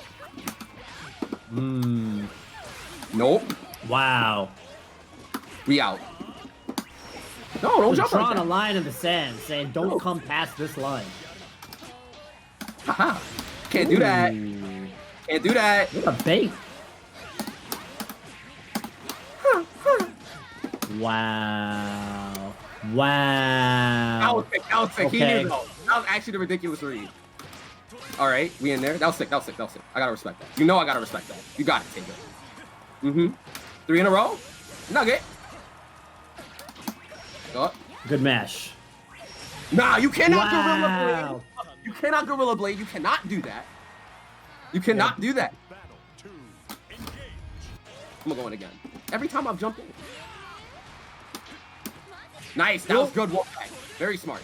Nope. Wow. We out. No, don't jump. Drawing a line in the sand, saying don't come past this line. Haha. Can't do that. Can't do that. What a bait. Wow. Wow. That was sick. That was sick. Okay. He knew though. That was actually the ridiculous read. All right, we in there. That was sick. That was sick. That was sick. I gotta respect that. You know I gotta respect that. You got it, take it. 3 in a row. Nugget. Oh. Good mash. Nah, you cannot Gorilla Wow. Blade. You cannot Gorilla Blade. You cannot do that. You cannot do that. I'm gonna go in again. Every time I've jumped in. Nice. That was good walk back. Very smart.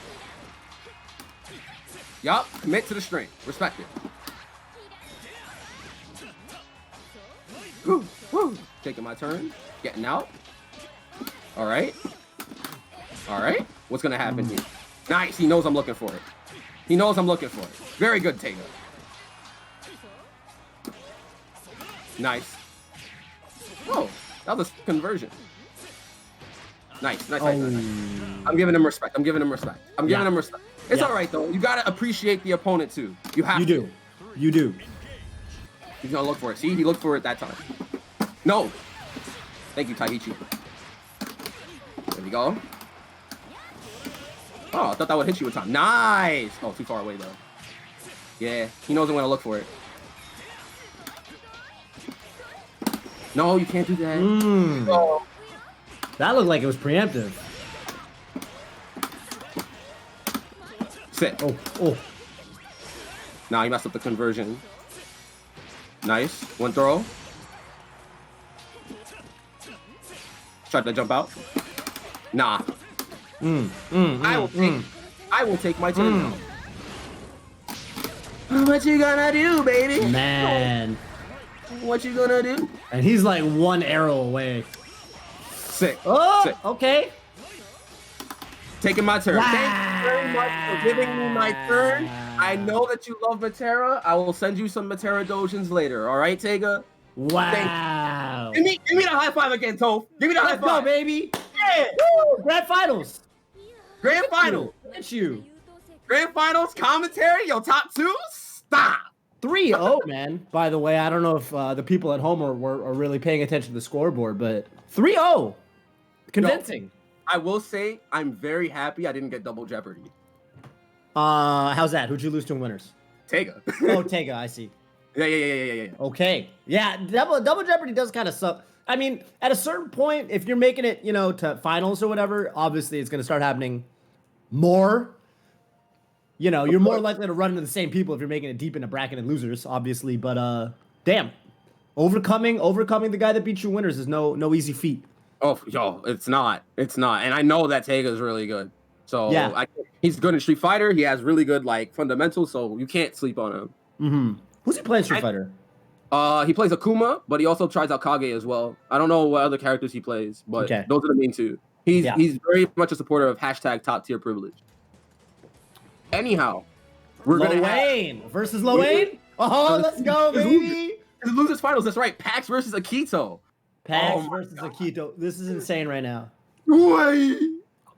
Yup. Commit to the string. Respect it. Woo, woo. Taking my turn. Getting out. All right. All right. What's gonna happen here? Nice. He knows I'm looking for it. He knows I'm looking for it. Very good, Taylor. Nice. Oh, that was a conversion. Nice, nice, nice, nice. I'm giving him respect. I'm giving him respect. I'm giving him respect. It's all right though. You gotta appreciate the opponent too. You have. You do. You do. He's gonna look for it. See, he looked for it that time. No. Thank you, Taiichi. There we go. Oh, I thought that would hit you with time. Nice. Oh, too far away though. Yeah, he knows I'm gonna look for it. No, you can't do that. Oh. That looked like it was preemptive. Sit. Oh. Nah, he messed up the conversion. Nice. One throw. Tried to jump out. Nah. I will take my turn now. What you gonna do, baby? Man. What you gonna do? And he's like one arrow away. Sick. Oh, Sick. okay. Taking my turn. Wow. Thank you very much for giving me my turn. I know that you love Matera. I will send you some Matera Dojins later. All right, Tega? Wow. Give me the high five again, Toph. Give me the high Let's go, five. baby. Yeah. Woo! Grand finals. Grand final. Look at you. Grand finals commentary. Yo, top 2. Stop. 3-0, man. By the way, I don't know if the people at home are really paying attention to the scoreboard, but 3-0. Convincing. No, I will say I'm very happy I didn't get double Jeopardy. How's that? Who'd you lose to in winners? Tega. Oh, Tega, I see. Yeah. Okay. Yeah, double Jeopardy does kind of suck. I mean, at a certain point, if you're making it, to finals or whatever, obviously it's going to start happening more. You're more likely to run into the same people if you're making it deep into bracket and losers, obviously. But damn, overcoming the guy that beat you winners is no easy feat. Oh, yo, it's not. And I know that Tega is really good. So yeah. He's good in Street Fighter. He has really good fundamentals, so you can't sleep on him. Mm-hmm. Who's he playing Street Fighter? He plays Akuma, but he also tries out Kage as well. I don't know what other characters he plays, but those are the main two. He's very much a supporter of # top tier privilege. Anyhow, we're going to Wayne versus Wayne. Oh, let's go, baby. The losers finals. That's right. Pax versus Akito. Pax versus Akito. This is insane right now. Wait.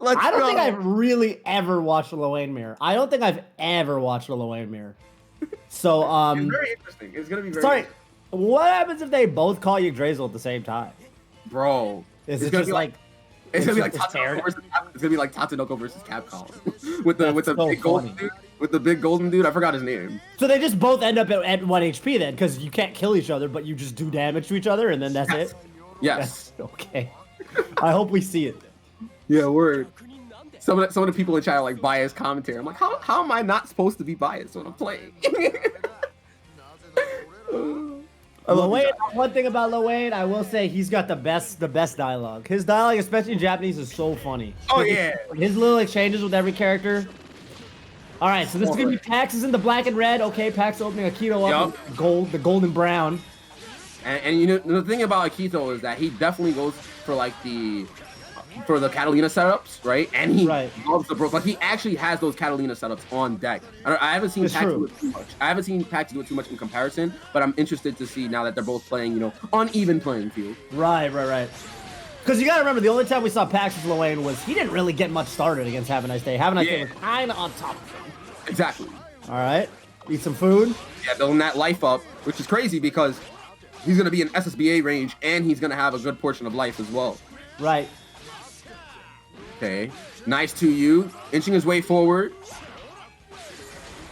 I don't think I've really ever watched a Wayne mirror. I don't think I've ever watched a Wayne mirror. So, it's very interesting. It's going to be very Sorry. What happens if they both call you Drazel at the same time? Bro. Is it just like... It's gonna be like Tatsunoko versus Capcom with the big golden dude. With the big golden dude, I forgot his name. So they just both end up at 1 HP then, because you can't kill each other, but you just do damage to each other, and then that's it. Yes. Okay. I hope we see it. Yeah, word. Some of the people in chat are like biased commentary. I'm like, how am I not supposed to be biased when I'm playing? Lil Wayne, one thing about Lil Wayne, I will say he's got the best dialogue. His dialogue, especially in Japanese, is so funny. Oh yeah. His little exchanges with every character. All right, so this is gonna be Pax is in the black and red. Okay, Pax opening Akito up in gold, the golden brown. And you know the thing about Akito is that he definitely goes for like the Catalina setups, right? And he loves the bros. Like he actually has those Catalina setups on deck. I haven't seen Pax do it too much. I haven't seen Pax do it too much in comparison, but I'm interested to see now that they're both playing, you know, on even playing field. Right. Because you gotta remember, the only time we saw Pax with Lil Wayne was he didn't really get much started against Have a Nice Day. Have a Nice Day was kind of on top of him. Exactly. All right, eat some food. Yeah, building that life up, which is crazy because he's gonna be in SSBA range and he's gonna have a good portion of life as well. Right. Okay, nice to you, inching his way forward.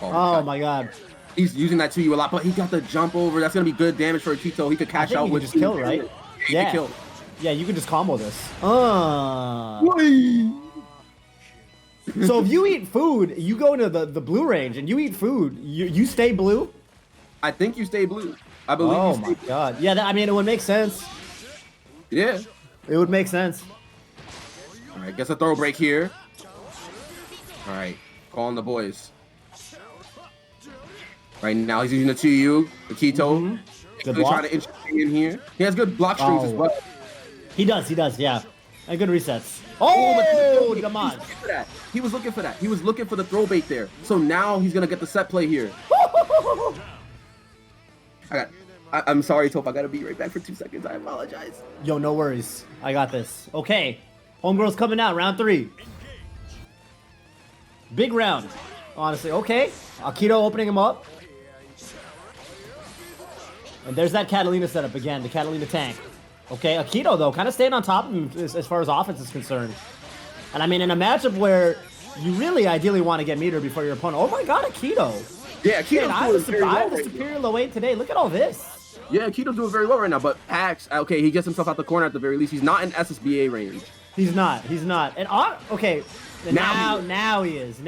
Oh my God. He's using that to you a lot, but he got the jump over. That's gonna be good damage for Akito. He could cash out with just kill, right? Yeah, kill. Yeah, you can just combo this. So if you eat food, you go into the blue range and you eat food, you stay blue? I think you stay blue. I believe Oh you my God. Yeah, I mean, it would make sense. Yeah. It would make sense. All right, gets a throw break here. All right, calling the boys. Right now, he's using the 2U, Akito. Good He's block. trying to inch in here. He has good block strings as well. He does, yeah. And good resets. Oh, come on. He was looking for that. He was looking for the throw bait there. So now he's gonna get the set play here. I'm sorry, Toph. I gotta be right back for 2 seconds. I apologize. Yo, no worries. I got this. Okay. Homegirl's coming out, round 3. Big round, honestly. Okay. Akito opening him up. And there's that Catalina setup again, the Catalina tank. Okay, Akito, though, kind of staying on top of him as far as offense is concerned. And I mean, in a matchup where you really ideally want to get meter before your opponent. Oh my God, Akito. Yeah, Akito's doing very well the superior low weight today. Look at all this. Yeah, Akito's doing very well right now, but Pax, okay, he gets himself out the corner at the very least. He's not in SSBA range. He's not. And okay, now he is.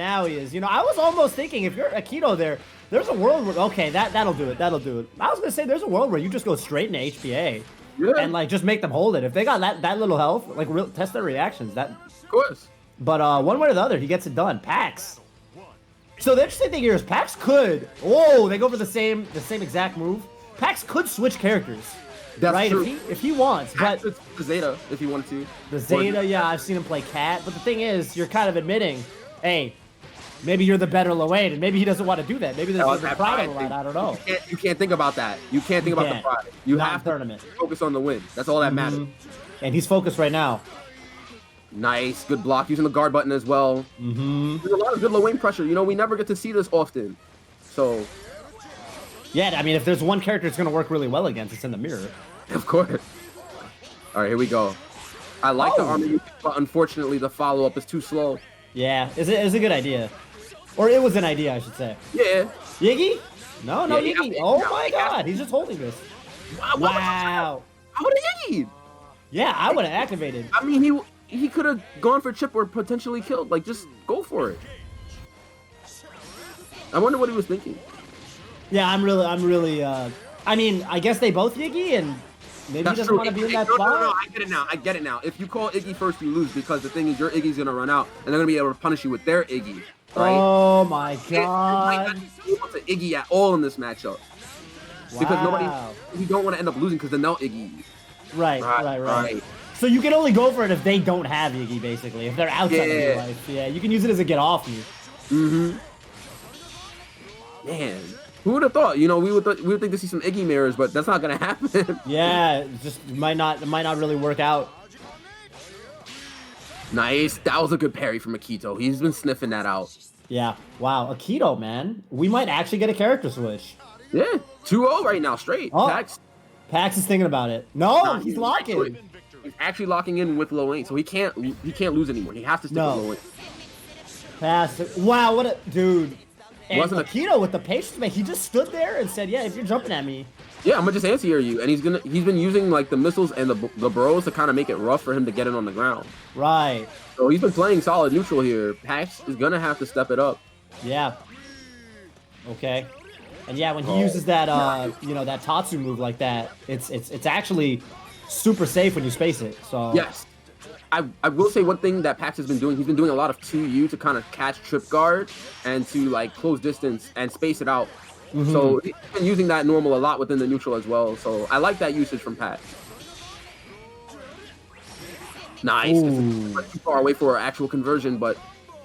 You know, I was almost thinking if you're Akito there's a world where, okay, that'll do it. I was gonna say there's a world where you just go straight into HPA and like just make them hold it. If they got that little health, like test their reactions. Of course. But one way or the other, he gets it done. Pax. So the interesting thing here is Pax could. Oh, they go for the same exact move. Pax could switch characters. That's right, true. if he wants, but the Zeta, if he wanted to. The Zeta, yeah, I've seen him play Cat, but the thing is, you're kind of admitting, hey, maybe you're the better Loane, and maybe he doesn't want to do that. Maybe there's a pride on the line. I don't know. You can't think about that. You can't think about the pride. You have to focus on the win. That's all that matters. And he's focused right now. Nice, good block using the guard button as well. There's a lot of good Loane pressure. You know, we never get to see this often, so. Yeah, I mean, if there's one character it's going to work really well against, it's in the mirror. Of course. All right, here we go. I like the armor, but unfortunately the follow-up is too slow. Yeah, it's a good idea. Or it was an idea, I should say. Yeah. Yiggy? No, yeah, Yiggy. Oh my God, he's just holding this. Wow. I would have Yiggy'd. Yeah, I would have activated. I mean, he could have gone for chip or potentially killed. Like, just go for it. I wonder what he was thinking. Yeah, I'm really. I mean, I guess they both Yiggy, and maybe he doesn't want to be in that spot. No, I get it now. If you call Iggy first, you lose because the thing is, your Iggy's gonna run out, and they're gonna be able to punish you with their Iggy. Right? Oh my God! You might not be able to Iggy at all in this matchup because you don't want to end up losing because then they'll Iggy. Right. So you can only go for it if they don't have Iggy, basically. If they're outside of your life, yeah, you can use it as a get off you. Man, who would have thought? You know, we would think to see some Iggy mirrors, but that's not gonna happen. Yeah, it just might not really work out. Nice, that was a good parry from Akito. He's been sniffing that out. Yeah, wow, Akito, man, we might actually get a character switch. Yeah, 2-0 right now, straight. Oh, Pax is thinking about it. No, he's locking. He's actually locking in with Loane, so he can't lose anymore. He has to stick with Loane. Pass. Wow, what a dude. And Akito with the patience, man, he just stood there and said, "Yeah, if you're jumping at me." Yeah, I'm gonna just answer you, and he's been using like the missiles and the burrows to kind of make it rough for him to get it on the ground. Right. So he's been playing solid neutral here. Pax is gonna have to step it up. Yeah. Okay. And yeah, when he uses that, that Tatsu move like that, it's actually super safe when you space it. So Yes. I will say one thing that Pax has been doing. He's been doing a lot of 2U to kind of catch trip guard and to like close distance and space it out. So he's been using that normal a lot within the neutral as well. So I like that usage from Pax. Nice. It's too far away for an actual conversion, but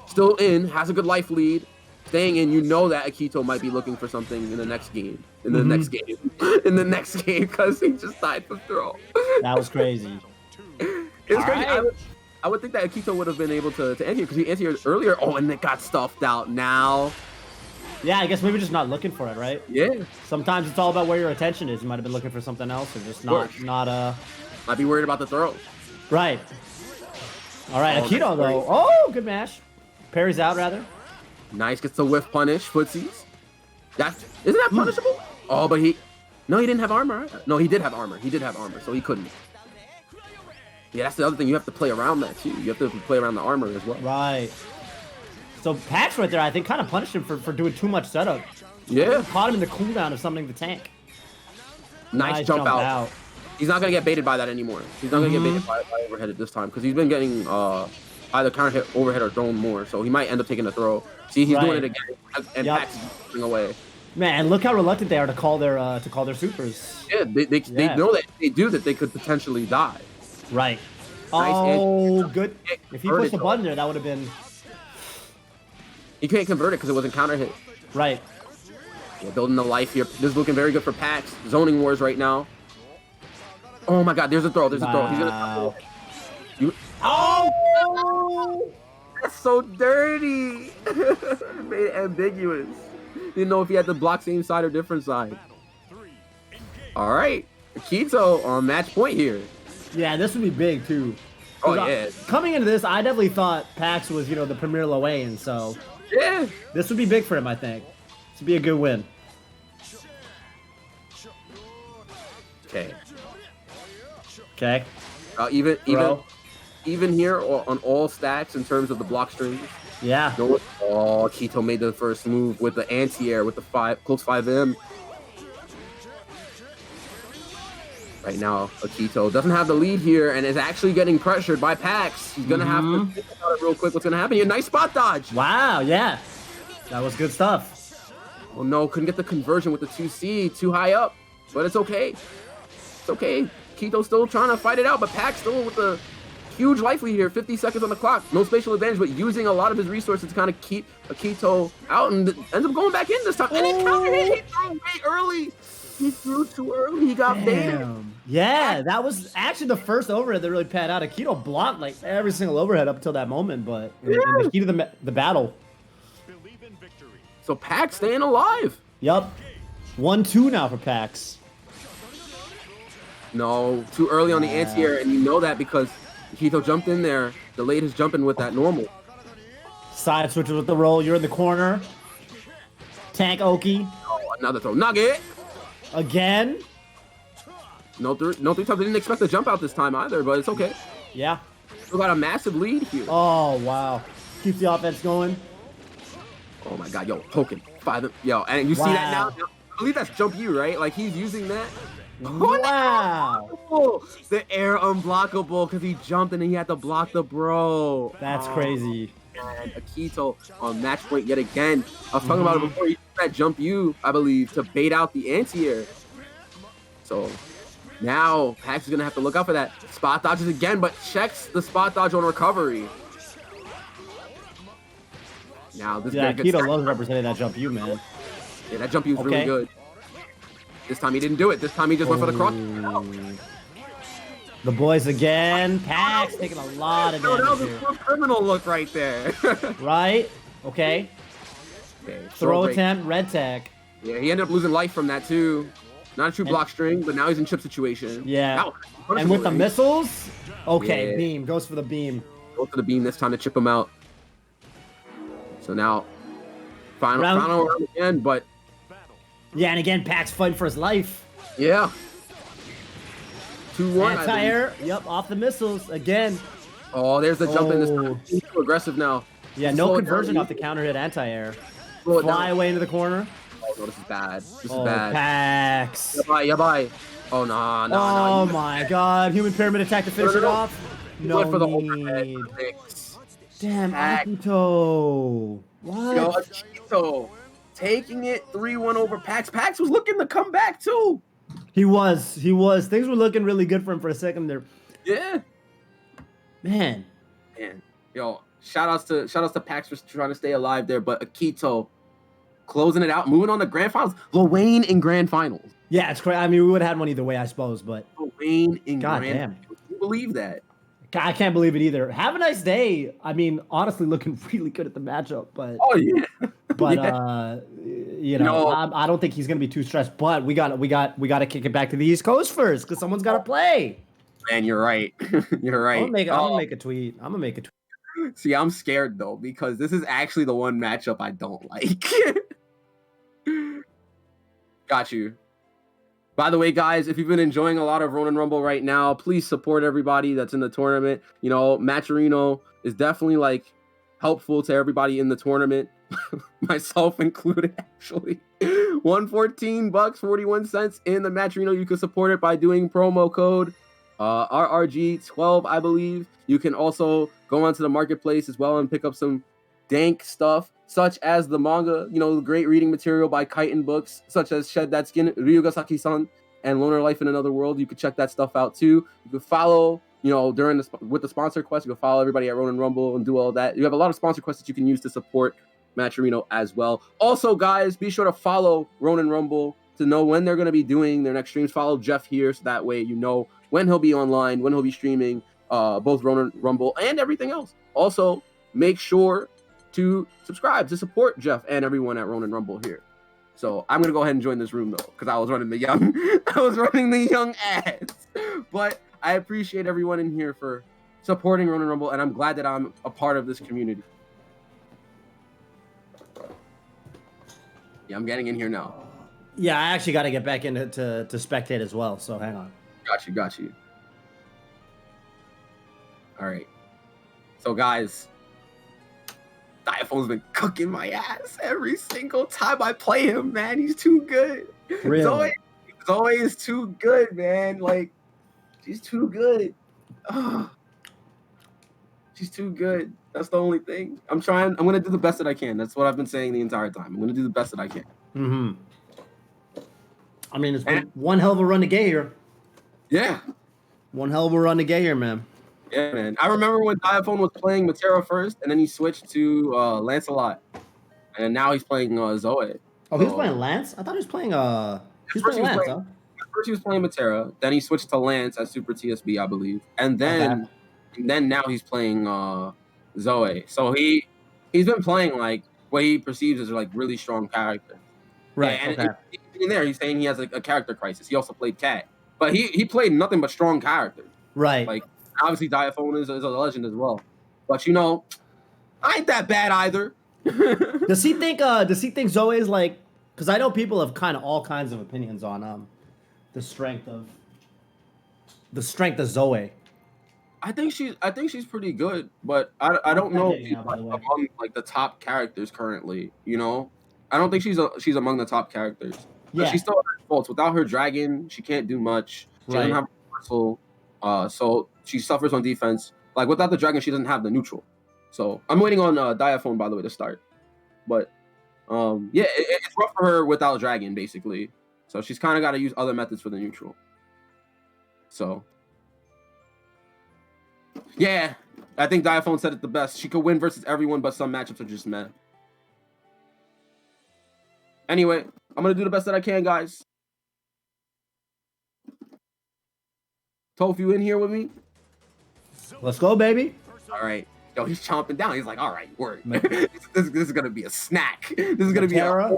still in. Has a good life lead. Staying in, you know that Akito might be looking for something in the next game. In the next game, because he just died from throw. That was crazy. It's crazy. Right. I would think that Akito would have been able to end here because he ended here earlier. Oh, and it got stuffed out now. Yeah, I guess maybe just not looking for it, right? Yeah. Sometimes it's all about where your attention is. You might have been looking for something else, or just not. Might be worried about the throw. Right. All right, Akito though. Oh, good mash. Parries out rather. Nice, gets the whiff punish. Footsies. Isn't that punishable? Oh, but he didn't have armor. No, he did have armor. So he couldn't. Yeah, that's the other thing. You have to play around that too. You have to play around the armor as well. Right. So Pax right there, I think, kind of punished him for doing too much setup. Yeah. Caught him in the cooldown of summoning the tank. Nice jump out. He's not gonna get baited by that anymore. He's not gonna get baited by overhead at this time because he's been getting either counter hit, overhead, or thrown more. So he might end up taking a throw. See, he's doing it again, and Pax is going away. Man, look how reluctant they are to call their supers. Yeah, they know that they could potentially die. Right. Nice good. If he pushed the button there, that would have been. You can't convert it because it wasn't counter hit. Right. Yeah, building the life here. This is looking very good for Pax. Zoning wars right now. Oh my God! There's a throw. He's gonna. Oh! That's so dirty. Made it ambiguous. Didn't know if he had to block same side or different side. All right, Akito on match point here. Yeah, this would be big too. Oh yeah. Coming into this, I definitely thought Pax was, the premier Loean, so yeah, this would be big for him. I think this would be a good win. Okay. Even here on all stacks in terms of the block strings. Yeah. Oh, Akito made the first move with the anti-air with the close 5M. Right now, Akito doesn't have the lead here and is actually getting pressured by Pax. He's gonna have to think about it real quick. What's gonna happen here? Nice spot dodge. Wow, yeah. That was good stuff. Oh no, couldn't get the conversion with the 2C, too high up. But it's okay. It's okay. Akito's still trying to fight it out, but Pax still with the huge life lead here, 50 seconds on the clock. No spatial advantage, but using a lot of his resources to kind of keep Akito out and ends up going back in this time. And he counter hit. He threw way early. He threw too early. He got baited. Yeah, that was actually the first overhead that really panned out. Akito blocked like every single overhead up until that moment, but in the heat of the battle. So Pax staying alive. Yup. 1-2 now for Pax. No, too early on the anti-air, and you know that because Akito jumped in there, delayed his jumping with that normal. Side switches with the roll. You're in the corner. Tank Oki. Oh, another throw. Nugget. Again. No three times. They didn't expect the jump out this time either, but it's okay. Yeah. Still got a massive lead here. Oh, wow. Keeps the offense going. Oh my God, yo, poking. Yo, and you see that now? I believe that's jump you, right? Like he's using that. Wow. Oh, the air unblockable because he jumped and then he had to block the bro. That's crazy. And Akito on match point yet again. I was talking about it before. He used that jump you, I believe, to bait out the anti-air. So now Pax is going to have to look out for that. Spot dodges again, but checks the spot dodge on recovery. Now this is Akito loves representing that jump you, man. Yeah, that jump you is really good. This time he didn't do it. This time he just went for the cross. The boys again. Pax taking a lot of damage that was a criminal look right there. Right? Okay. Throw attempt, red tag. Yeah, he ended up losing life from that too. Not a true block string, but now he's in chip situation. Yeah. And with the missiles? Okay, beam. Goes for the beam. Goes for the beam this time to chip him out. So now, final round again, but... Yeah, and again, Pax fighting for his life. Yeah. 2-1. Anti-air. Yep, off the missiles again. Oh, there's the jump in this time. He's too aggressive now. Yeah, no conversion off the counter hit anti-air. Fly away into the corner. Oh, Oh, this is bad. This is Oh, bad. Pax. Yeah, bye. Oh, no. Oh my god. Human pyramid attack to finish it off? No No for the need. overhead six. Damn, Pax. Akito. What? Yo, Akito taking it 3-1 over Pax. Pax was looking to come back too. He was. Things were looking really good for him for a second there. Yeah. Man. Yo, shout outs to Pax for trying to stay alive there, but Akito closing it out, moving on to grand finals. Lorraine in grand finals. Yeah, it's crazy. I mean, we would have had one either way, I suppose, but Lorraine in God grand damn. finals. Can you believe that? I can't believe it either. Have a nice day. I mean, honestly, looking really good at the matchup, but Oh yeah. but Yeah. you know, I don't think he's gonna be too stressed. But we got to kick it back to the East Coast first because someone's got to play. Man, you're right. You're right. I'm gonna make a tweet. See, I'm scared though because this is actually the one matchup I don't like. Got you. By the way, guys, if you've been enjoying a lot of Ronin Rumble right now, please support everybody that's in the tournament. You know, Maturino is definitely like helpful to everybody in the tournament, myself included, actually. $114.41 in the Maturino. You can support it by doing promo code RRG12, I believe. You can also go onto the marketplace as well and pick up some dank stuff, such as the manga, you know, the great reading material by Kiten Books, such as Shed That Skin, Ryugasaki-san, and Loner Life in Another World. You can check that stuff out too. You can follow, you know, with the sponsor quest, you can follow everybody at Ronin Rumble and do all that. You have a lot of sponsor quests that you can use to support Maturino as well. Also, guys, be sure to follow Ronin Rumble to know when they're going to be doing their next streams. Follow Jeff here so that way you know when he'll be online, when he'll be streaming both Ronin Rumble and everything else. Also, make sure to subscribe to support Jeff and everyone at Ronin Rumble here. So I'm gonna go ahead and join this room though, because I was running the young ads. But I appreciate everyone in here for supporting Ronin Rumble, and I'm glad that I'm a part of this community. Yeah, I'm getting in here now. Yeah, I actually got to get back into to spectate as well. So hang on. Got you. All right. So guys, Diaphone's been cooking my ass every single time I play him, man. He's too good. Really? Zoe is too good, man. Like, she's too good. She's too good. That's the only thing. I'm going to do the best that I can. That's what I've been saying the entire time. I'm going to do the best that I can. Mm-hmm. I mean, it's been one hell of a run to get here. Yeah. One hell of a run to get here, man. Yeah, man. I remember when Diaphone was playing Matera first, and then he switched to Lancelot. And now he's playing Zoe. Oh, he was playing Lance? I thought he was playing Lance, huh? First he was playing Matera, then he switched to Lance at Super TSB, I believe. And then now he's playing Zoe. So he's been playing like what he perceives as like really strong character. Right. And okay. in there he's saying he has a character crisis. He also played Cat. But he played nothing but strong characters. Right. Like obviously Diaphone is a legend as well. But you know, I ain't that bad either. Does he think Zoe is like, because I know people have kind of all kinds of opinions on the strength of Zoe. I think she's pretty good, but I don't know if she's like among like the top characters currently, you know? I don't think she's among the top characters. But she still has faults. Without her dragon, she can't do much. She doesn't have reversal, so she suffers on defense. Like without the dragon, she doesn't have the neutral. So I'm waiting on Diaphone, by the way, to start. But yeah, it's rough for her without dragon, basically. So she's kind of got to use other methods for the neutral. So yeah, I think Diaphone said it the best. She could win versus everyone, but some matchups are just meh. Anyway, I'm going to do the best that I can, guys. Tofu in here with me? Let's go, baby. All right. Yo, he's chomping down. He's like, all right, word. this is going to be a snack. This is going to be a...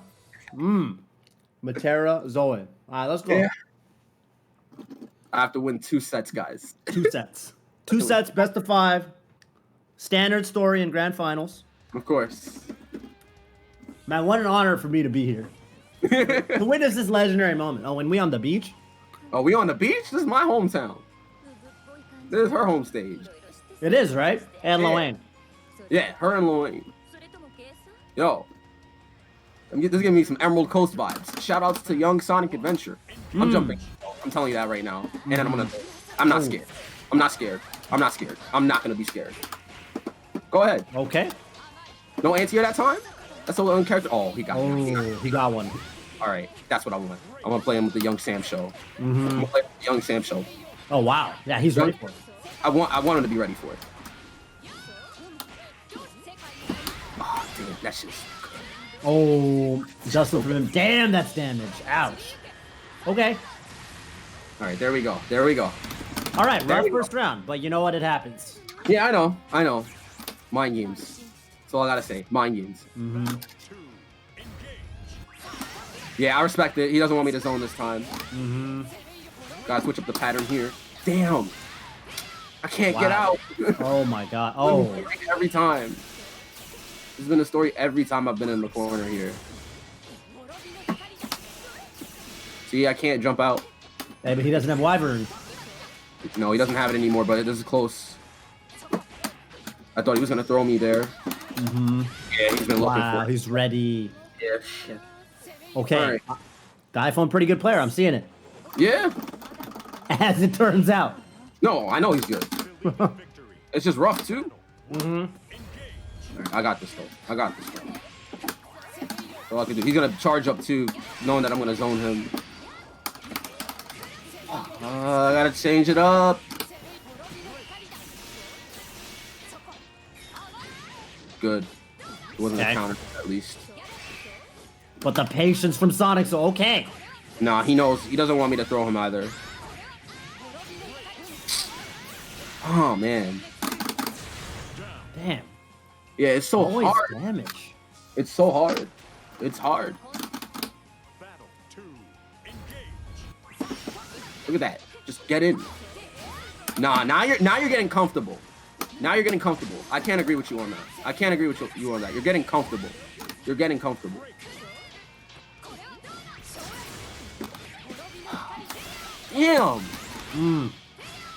Matera, Zoe. All right, let's go. Yeah. I have to win 2 sets, guys. 2 sets. 2 sets, best of 5. Standard story in grand finals. Of course. Man, what an honor for me to be here. To witness this legendary moment. Oh, and we on the beach? Oh, we on the beach? This is my hometown. This is her home stage. It is, right? And Loane. Yeah, her and Loane. Yo. This is giving me some Emerald Coast vibes. Shout outs to Young Sonic Adventure. I'm jumping. I'm telling you that right now. And then I'm not scared. I'm not scared. I'm not scared. I'm not gonna be scared. Go ahead. Okay. No anti-air that time? That's a little character. Oh, he got He got one. All right, that's what I want. I want to play him with the Young Sam show. I'm gonna play with the Young Sam show. Oh wow. Yeah, he's ready for it. I want him to be ready for it. Oh, dude, that's just. Oh, Justin for him. Damn, that's damage. Ouch. Okay. All right, there we go. There we go. All right, rough first round, but you know what? It happens. Yeah, I know. Mind games. That's all I gotta say. Mind games. Yeah, I respect it. He doesn't want me to zone this time. Gotta switch up the pattern here. Damn. I can't get out. Oh my god. Oh. Every time. There's been a story every time I've been in the corner here. See, I can't jump out. Hey, but he doesn't have Wyvern. No, he doesn't have it anymore, but this is close. I thought he was gonna throw me there. Yeah, he's been looking for it. He's ready. Yeah, shit. Okay. Right. The iPhone, pretty good player. I'm seeing it. Yeah. As it turns out. No, I know he's good. It's just rough, too. Right, I got this, though. All I can do. He's going to charge up, too, knowing that I'm going to zone him. I got to change it up. Good. It wasn't a counter, at least. But the patience from Sonic, so okay. Nah, he knows. He doesn't want me to throw him either. Oh, man. Damn. Yeah, it's so hard. Damage. It's so hard. It's hard. Look at that. Just get in. Nah, now you're getting comfortable. Now you're getting comfortable. I can't agree with you on that. I can't agree with you on that. You're getting comfortable. You're getting comfortable. Damn.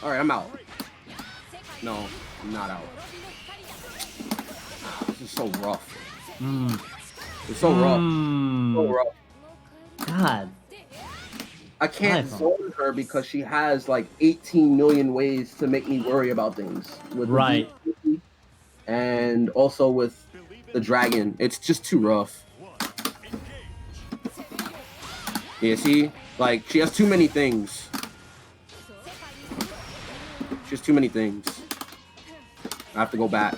All right, I'm out. No, I'm not out. This is so rough. It's so rough. So rough. God. I can't zone her because she has like 18 million ways to make me worry about things. With right. And also with the dragon. It's just too rough. Yeah, see? Like, she has too many things. She has too many things. I have to go back.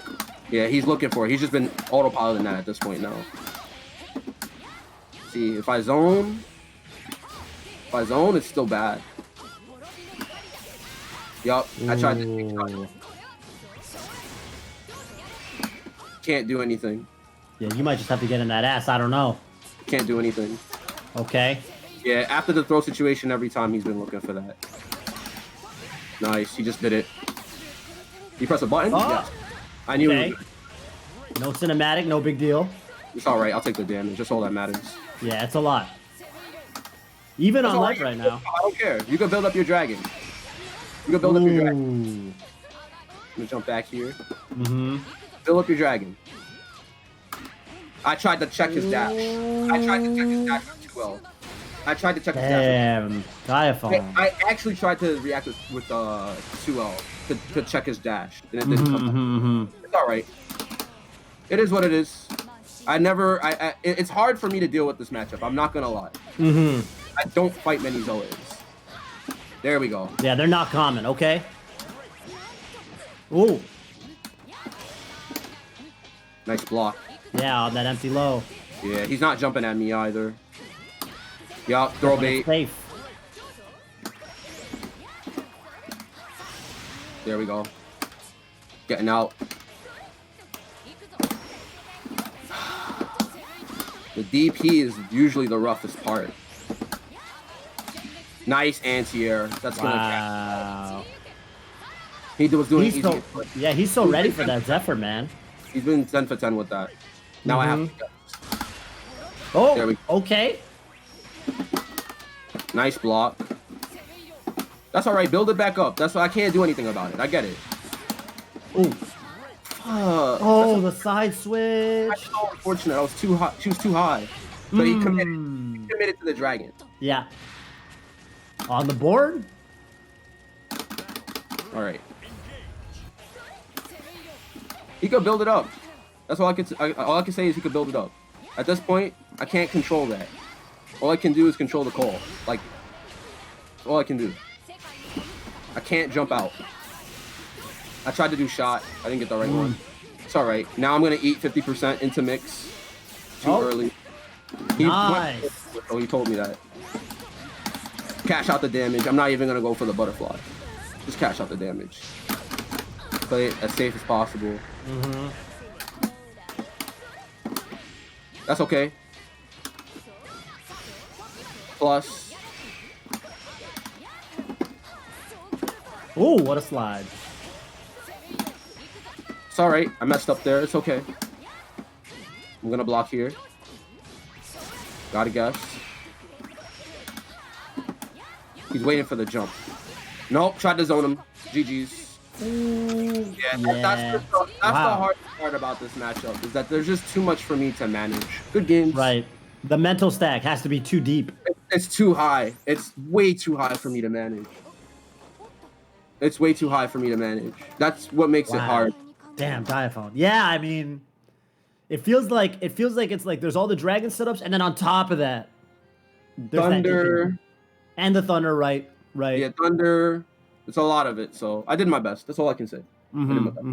Yeah, he's looking for it. He's just been autopiloting that at this point now. See, if I zone, it's still bad. Yup, I tried to. Can't do anything. Yeah, you might just have to get in that ass. I don't know. Can't do anything. Okay. Yeah, after the throw situation, every time he's been looking for that. Nice, he just did it. You press a button? Oh. Yeah. I knew it. No cinematic, no big deal. It's alright, I'll take the damage. That's all that matters. Yeah, it's a lot. Even on life right now. I don't care. You can build up your dragon. You can build up your dragon. Let me jump back here. Build up your dragon. I tried to check his dash. I tried to check his dash with 2L. I tried to check his dash. Damn. Diaphone. I actually tried to react with 2L to check his dash. And it didn't come back. It's alright. It is what it is. It's hard for me to deal with this matchup. I'm not gonna lie. I don't fight many Zoas. There we go. Yeah, they're not common, okay? Ooh. Nice block. Yeah, on that empty low. Yeah, he's not jumping at me either. Yup, throw bait. Safe. There we go. Getting out. The DP is usually the roughest part. Nice anti-air. That's gonna wow. He was doing easy. Yeah, he's so ready for that Zephyr, man. He's been 10 for 10 with that. Now I have to Oh, there we go. Okay. Nice block. That's alright, build it back up. That's why I can't do anything about it. I get it. Ooh. Oh, the side switch. That's so unfortunate. I was too high. She was too high. So he committed to the dragon. Yeah. On the board? All right. He could build it up. That's all I can say is he could build it up. At this point, I can't control that. All I can do is control the call. Like, all I can do. I can't jump out. I tried to do shot. I didn't get the right one. It's all right. Now I'm gonna eat 50% into mix. Too early. Nice. He told me that. Cash out the damage. I'm not even gonna go for the butterfly. Just cash out the damage. Play it as safe as possible. That's okay. Plus. Ooh, what a slide. It's alright. I messed up there. It's okay. I'm gonna block here. Gotta guess. He's waiting for the jump. Nope, tried to zone him. GG's. Yeah, that's the hard part about this matchup, is that there's just too much for me to manage. Good games. Right. The mental stack has to be too deep. It's too high. It's way too high for me to manage. It's way too high for me to manage. That's what makes it hard. Damn, Diaphone. Yeah, I mean, it feels like it's like there's all the dragon setups, and then on top of that, there's Thunder. And the Thunder, right. Yeah, Thunder. It's a lot of it, so I did my best. That's all I can say. I did my best.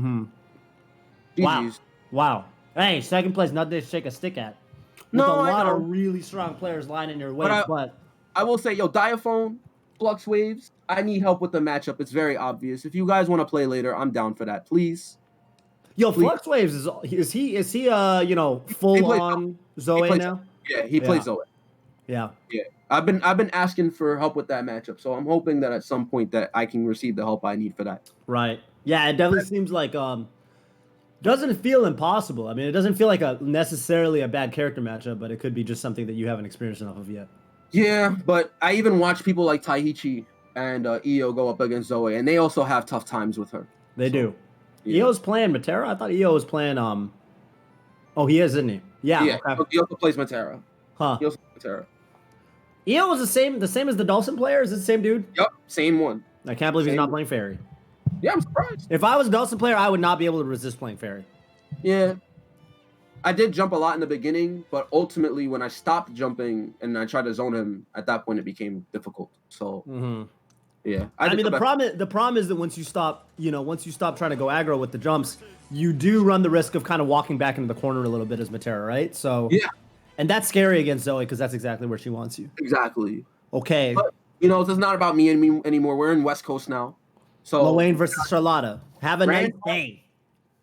GG's. Wow. Hey, second place, nothing to shake a stick at. With a lot of really strong players lining your way, but I will say, yo, Diaphone, Flux Waves, I need help with the matchup. It's very obvious. If you guys want to play later, I'm down for that. Please. Yo, Flux Waves is he you know, full on Zoe now? Yeah, he plays Zoe. Yeah. Yeah. I've been asking for help with that matchup, so I'm hoping that at some point that I can receive the help I need for that. Right. Yeah, it definitely seems like doesn't feel impossible. I mean, it doesn't feel like necessarily a bad character matchup, but it could be just something that you haven't experienced enough of yet. Yeah, but I even watch people like Taiichi and Io go up against Zoe, and they also have tough times with her. They do. Yeah. Io's playing Matera? I thought Io was playing Oh, he is, isn't he? Yeah. Yeah. He also plays Matera. Huh. He also plays Matera. Io was the same as the Dawson player? Is it the same dude? Yep, same one. I can't believe he's not playing Fairy. Yeah, I'm surprised. If I was a Dawson player, I would not be able to resist playing Fairy. Yeah. I did jump a lot in the beginning, but ultimately when I stopped jumping and I tried to zone him, at that point it became difficult. So yeah. I mean, the problem is that once you stop trying to go aggro with the jumps, you do run the risk of kind of walking back into the corner a little bit as Matera, right? So yeah. And that's scary against Zoe because that's exactly where she wants you. Exactly. Okay. But, you know, it's not about me anymore. We're in West Coast now. So Loane versus Charlotta. Have a nice day.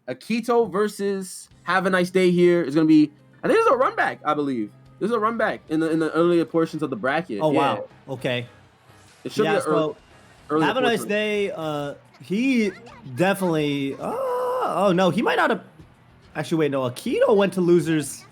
Akito versus Have a Nice Day here is going to be, I think there's a run back, I believe. There's a run back in the earlier portions of the bracket. Oh, wow. Okay. It should be an early Have a Nice Day. He definitely, oh no, he might not have, actually wait, no, Akito went to losers.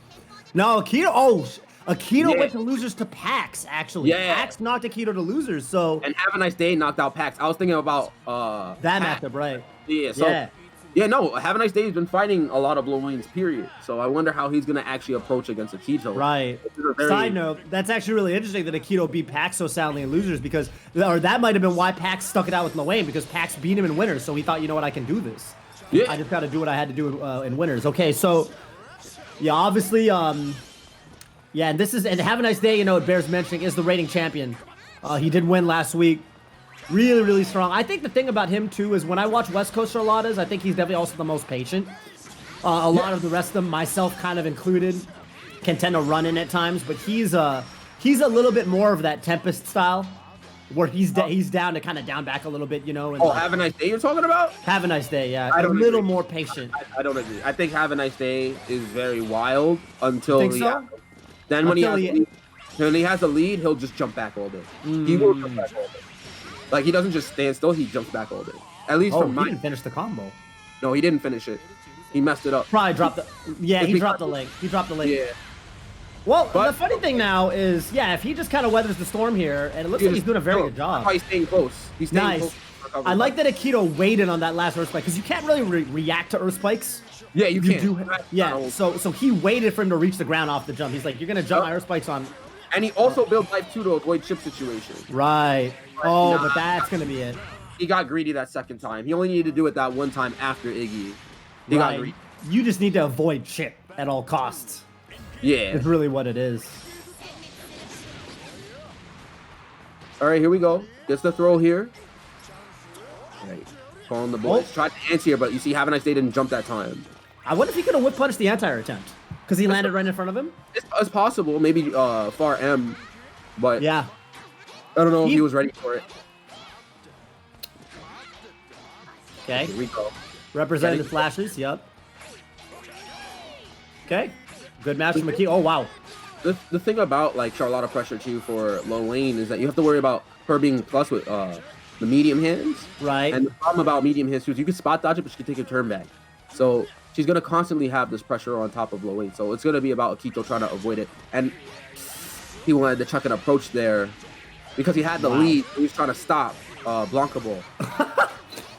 No, Akito went to losers to PAX, actually. Yeah. PAX knocked Akito to losers, so. And Have a Nice Day knocked out PAX. I was thinking about that PAX. matchup, right. Yeah, so. Yeah, no, Have a Nice Day has been fighting a lot of Blow-Wings, period. So I wonder how he's going to actually approach against Akito. Right. Side note, that's actually really interesting that Akito beat Pax so soundly in losers that might have been why Pax stuck it out with Loane because Pax beat him in winners. So he thought, you know what, I can do this. Yeah. I just got to do what I had to do in winners. Okay, so, yeah, obviously, and Have a Nice Day, you know, it bears mentioning, is the reigning champion. He did win last week. Really, really strong. I think the thing about him, too, is when I watch West Coast Charlottas, I think he's definitely also the most patient. A lot of the rest of them, myself kind of included, can tend to run in at times, but he's a little bit more of that Tempest style, where he's down to kind of down back a little bit, you know. And Have a Nice Day you're talking about? Have a Nice Day, yeah. I don't agree. More patient. I don't agree. I think Have a Nice Day is very wild until Think so? Then when he has a lead, he'll just jump back all day. He will jump back all day. Like, he doesn't just stand still, he jumps back all day. At least from he didn't finish the combo. No, he didn't finish it. He messed it up. Probably dropped the... Yeah, he dropped the link. Yeah. Well, the funny thing now is, if he just kind of weathers the storm here, and it looks like he's doing a very good job. He's staying close. He's staying close. I like that Akito waited on that last Earth Spike, because you can't really react to Earth Spikes. Yeah, you can. Yeah, so he waited for him to reach the ground off the jump. He's like, you're going to jump my Earth Spikes on. And he also built life too to avoid chip situation. Right. Oh, but that's going to be it. He got greedy that second time. He only needed to do it that one time after Iggy. He got greedy. You just need to avoid chip at all costs. Yeah. It's really what it is. All right, here we go. Gets the throw here. All right. Calling the boys. Tried to answer here, but you see, Have a Nice Day didn't jump that time. I wonder if he could have whip punched the anti-air attempt. Because he landed right in front of him? It's possible. Maybe far M. But yeah. I don't know if he was ready for it. Okay. Here we go. Representing the flashes, yep. Okay. Good match from Akito. Oh, wow. The thing about like Charlotta pressure too for low lane is that you have to worry about her being plus with the medium hands. Right. And the problem about medium hands too is you can spot dodge it, but she can take a turn back. So she's gonna constantly have this pressure on top of low lane. So it's gonna be about Akito trying to avoid it. And he wanted to chuck an approach there because he had the lead. He was trying to stop Blanca Ball.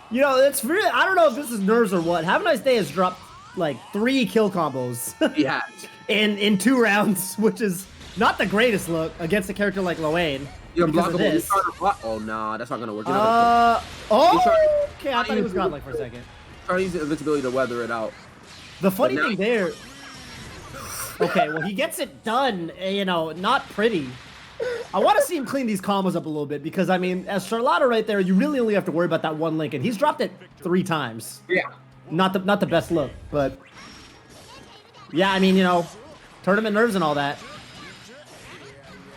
You know, it's really, I don't know if this is nerves or what. Have a Nice Day has dropped like 3 kill combos. He has. in 2 rounds, which is not the greatest look against a character like Loane. Yeah, oh nah, that's not gonna work. Okay, I thought he was godlike for a second. Trying to use the invincibility to weather it out. The funny thing there. Okay, well he gets it done. You know, not pretty. I want to see him clean these combos up a little bit because I mean, as Charlotta right there, you really only have to worry about that one link, and he's dropped it 3 times. Yeah. Not the best look, but yeah, I mean, you know, tournament nerves and all that.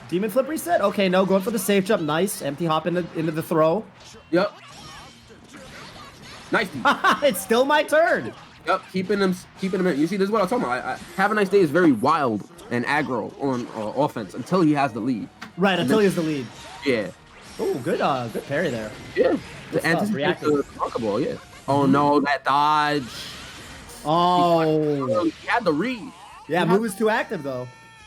Demon flip reset? Okay, no, going for the safe jump. Nice. Empty hop into the throw. Yep. Nice. It's still my turn. Yep, keeping him in. You see, this is what I'm talking about. Have a Nice Day is very wild and aggro on offense until he has the lead. Right, until he has the lead. Yeah. Oh, good parry there. Yeah. The anticipation ball, yeah. Oh no, that dodge. Oh. He had the read. Yeah, move is too active though.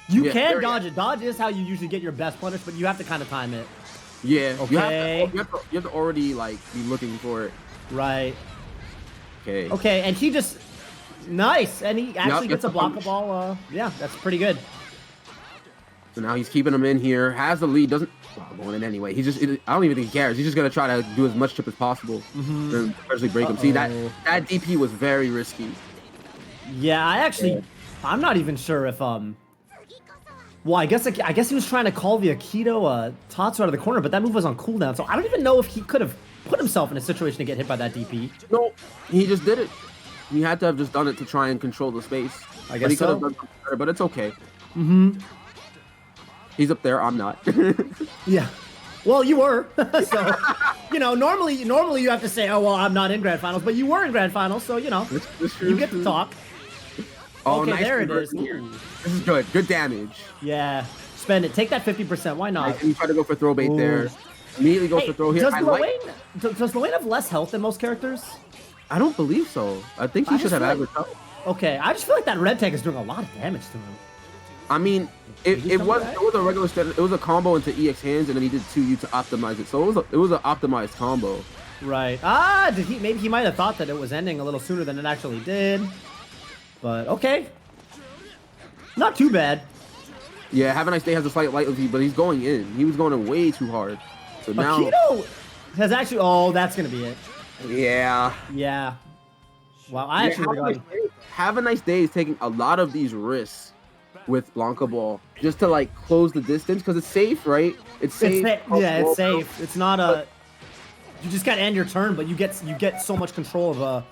You can dodge it. Dodge is how you usually get your best punish, but you have to kind of time it. Yeah. Okay. You have to already like be looking for it. Right. Okay. Okay, and he just nice, and he actually gets a block ball. Yeah, that's pretty good. So now he's keeping him in here. Has the lead. Doesn't going in anyway. He's just. I don't even think he cares. He's just gonna try to do as much chip as possible, and especially break him. See that DP was very risky. Yeah, I'm not even sure if Well, I guess he was trying to call the Akito Tatsu out of the corner, but that move was on cooldown, so I don't even know if he could have put himself in a situation to get hit by that DP. No, he just did it. He had to have just done it to try and control the space. I guess so. Done better, but it's okay. He's up there. I'm not. Yeah. Well, you were. So, you know, normally you have to say, oh, well, I'm not in Grand Finals, but you were in Grand Finals, so, you know, you get to talk. Oh, okay, nice there it is. This is good. Good damage. Yeah. Spend it. Take that 50%. Why not? Nice. He tried to go for throw bait there. Immediately goes for throw here. Does Loane have less health than most characters? I don't believe so. I think he should have average health. Okay, I just feel like that red tag is doing a lot of damage to him. I mean, it was a regular standard. It was a combo into EX hands, and then he did 2U to optimize it. So it was an optimized combo. Right. Maybe he might have thought that it was ending a little sooner than it actually did. But okay. Not too bad. Yeah, Have a Nice Day has a slight light lead, but he's going in. He was going in way too hard. So now Akito has actually. Oh, that's gonna be it. Yeah. Yeah. Wow. I actually Have a Nice Day is taking a lot of these risks with Blanca Ball just to like close the distance because it's safe, right? It's safe. It's safe. It's not a. You just gotta end your turn, but you get so much control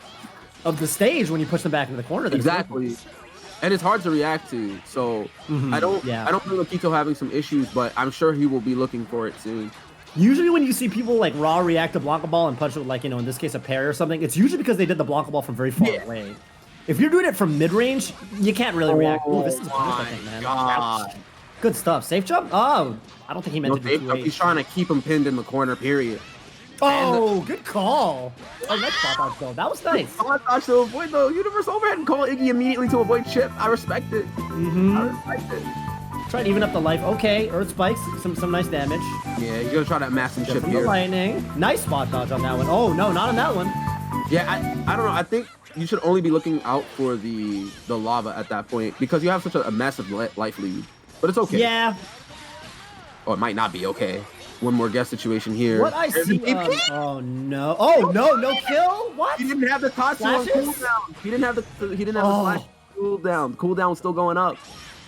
of the stage when you push them back into the corner. Exactly. And it's hard to react to, so I don't feel Akito having some issues, but I'm sure he will be looking for it soon. Usually when you see people like raw react to Blanca Ball and punch it with like, you know, in this case a parry or something, it's usually because they did the Blanca Ball from very far away. If you're doing it from mid-range, you can't really react. Ooh, this is punish, I think, man. God. Good stuff. Safe jump? Oh, I don't think he meant to do 2H. He's trying to keep him pinned in the corner, period. Oh, good call. Oh, nice pop out though. That was nice. I thought to avoid the universe overhead and call Iggy immediately to avoid chip. I respect it. I respect it. Try to even up the life. Okay, Earth Spikes, some nice damage. Yeah, you're gonna try that massive chip From the here. lightning. Nice spot dodge on that one. Oh, no, not on that one. Yeah, I don't know. I think you should only be looking out for the lava at that point because you have such a massive life lead. But it's okay. Yeah. Oh, it might not be okay. One more guess situation here. What I see. Oh, no. Oh, no kill? What? He didn't have the Tatsu on cooldown. He didn't have the flash cooldown. Cooldown's still going up.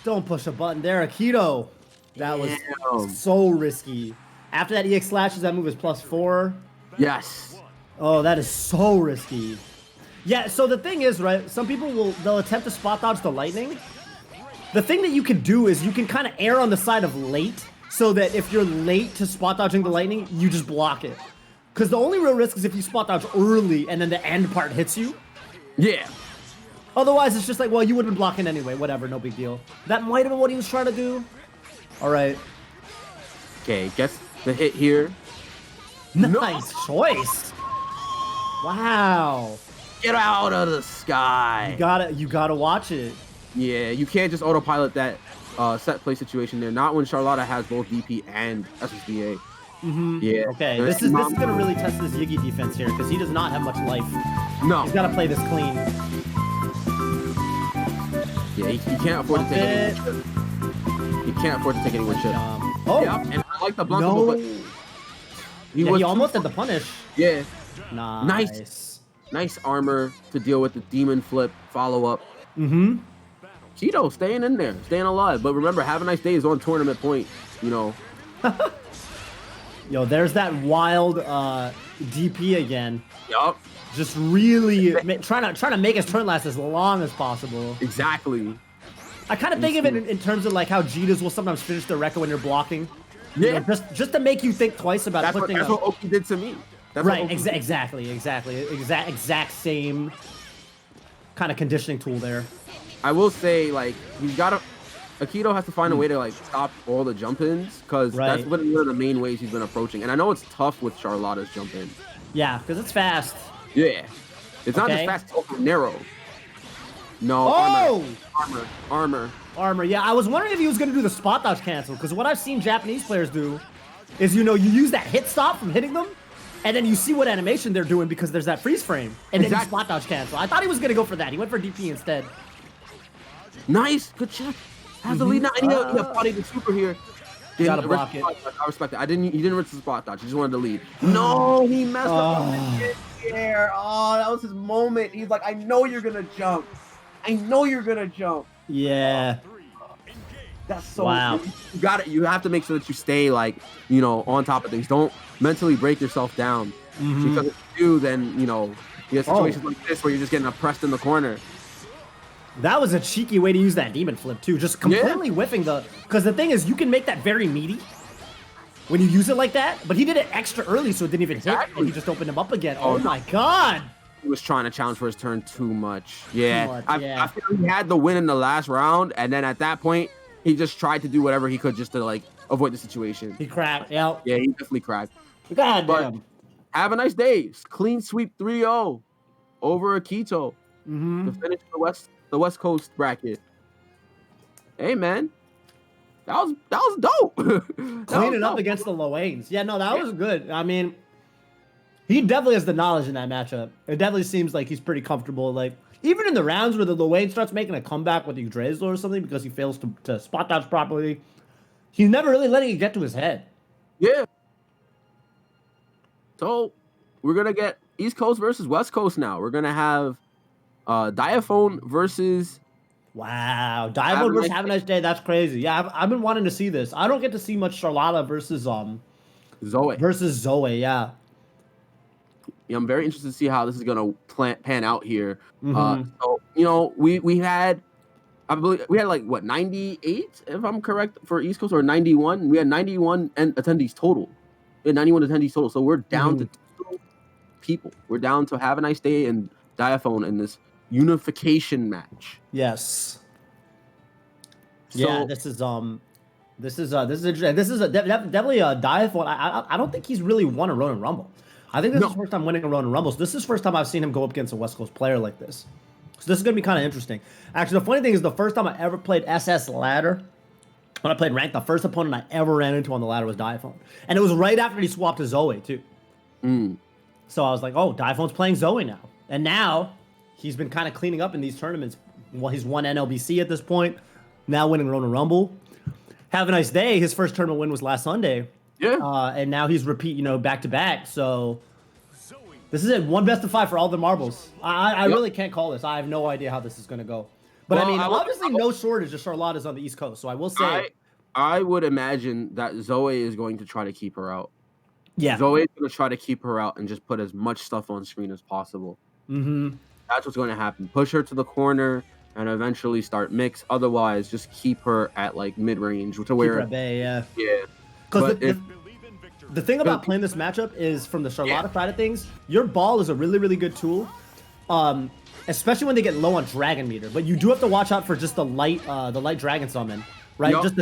Don't push a button there, Akito. That was so risky. After that EX slashes, that move is +4. Yes. Oh, that is so risky. Yeah, so the thing is, right, some people they'll attempt to spot dodge the lightning. The thing that you can do is you can kind of err on the side of late, so that if you're late to spot dodging the lightning, you just block it. Because the only real risk is if you spot dodge early and then the end part hits you. Yeah. Otherwise, it's just like, well, you would have been blocking anyway. Whatever, no big deal. That might have been what he was trying to do. All right. Okay, guess the hit here. Nice choice. Wow. Get out of the sky. You gotta watch it. Yeah, you can't just autopilot that set play situation there. Not when Charlotta has both DP and SSBA. Yeah. Okay, this is gonna really test this Yiggy defense here because he does not have much life. No. He's gotta play this clean. Yeah, he can't afford to take any. He can't afford to take any more chip. Oh, yeah, and I like the Blanco, no. but he almost had the punish. Yeah. Nice. Nice armor to deal with the demon flip follow up. Cheeto staying in there, staying alive. But remember, Have a Nice Day is on tournament point. You know. Yo, there's that wild DP again. Yup. Just really trying to make his turn last as long as possible. Exactly. I kind of think of it in terms of like how Jitas will sometimes finish the record when you're blocking. Yeah. You know, just to make you think twice about pushing That's what Oki did to me. Right, exactly. Exact same kind of conditioning tool there. I will say, like, Akito has to find a way to, like, stop all the jump-ins, because that's one of the main ways he's been approaching. And I know it's tough with Charlotta's jump-in. Yeah, because it's fast. Yeah. It's not just fast, it's also narrow. No, armor. Yeah, I was wondering if he was going to do the spot dodge cancel, because what I've seen Japanese players do is, you use that hit stop from hitting them, and then you see what animation they're doing because there's that freeze frame, and then you spot dodge cancel. I thought he was going to go for that. He went for DP instead. Nice, good check. Has the lead now, and he bodied the super here. You gotta block it. I respect it. He didn't rinse the spot dodge. He just wanted to lead. No, he messed up on the there. Oh, that was his moment. He's like, I know you're gonna jump. Yeah. That's so wow. You got it. You have to make sure that you stay on top of things. Don't mentally break yourself down. Because if you do, then you have situations like this where you're just getting oppressed in the corner. That was a cheeky way to use that demon flip too. Just completely whiffing because the thing is you can make that very meaty when you use it like that, but he did it extra early so it didn't even hit and he just opened him up again. Oh my god. He was trying to challenge for his turn too much. Yeah. I feel he had the win in the last round, and then at that point he just tried to do whatever he could just to avoid the situation. He cracked. Yeah, he definitely cracked. God damn. Have a nice day. Clean sweep 3-0 over Akito to finish the West Coast bracket. Hey man, that was dope. Cleaning up against the Loanes. Yeah, no, that was good. I mean, he definitely has the knowledge in that matchup. It definitely seems like he's pretty comfortable. Like even in the rounds where the Loane starts making a comeback with Yggdrasil or something because he fails to spot dodge properly, he's never really letting it get to his head. Yeah. So we're gonna get East Coast versus West Coast now. We're gonna have Diaphone versus... Wow. Diaphone versus Have a Nice Day. That's crazy. Yeah, I've been wanting to see this. I don't get to see much Charlotta versus Zoe, yeah. Yeah, I'm very interested to see how this is going to pan out here. So, we had... I believe we had 98, if I'm correct, for East Coast, or 91. We had 91 attendees total. We had 91 attendees total. So we're down to 2 people. We're down to Have a Nice Day and Diaphone in this unification match. Yes. So, yeah, this is interesting. This is definitely a Diaphone. I don't think he's really won a Ronin Rumble. I think this is his first time winning a Ronin Rumble. So this is the first time I've seen him go up against a West Coast player like this. So this is gonna be kind of interesting. Actually, the funny thing is the first time I ever played SS Ladder, when I played ranked, the first opponent I ever ran into on the ladder was Diaphone. And it was right after he swapped to Zoe, too. So I was like, oh, Diaphone's playing Zoe now. And now he's been kind of cleaning up in these tournaments. Well, he's won NLBC at this point, now winning Ronin Rumble. Have a nice day. His first tournament win was last Sunday. Yeah. And now he's repeat, back to back. So this is it. 1 best of 5 for all the marbles. I really can't call this. I have no idea how this is going to go. But Well, I mean, obviously no shortage of Charlotta's on the East Coast. So I will say. I would imagine that Zoe is going to try to keep her out. Yeah. Zoe is going to try to keep her out and just put as much stuff on screen as possible. That's what's going to happen. Push her to the corner and eventually start mix. Otherwise, just keep her at like mid range to where. Keep her at bay, yeah. Yeah. Because the thing about playing this matchup is, from the Charlotta side of things, your ball is a really, really good tool, especially when they get low on Dragon Meter. But you do have to watch out for just the light Dragon Summon, right? Yep.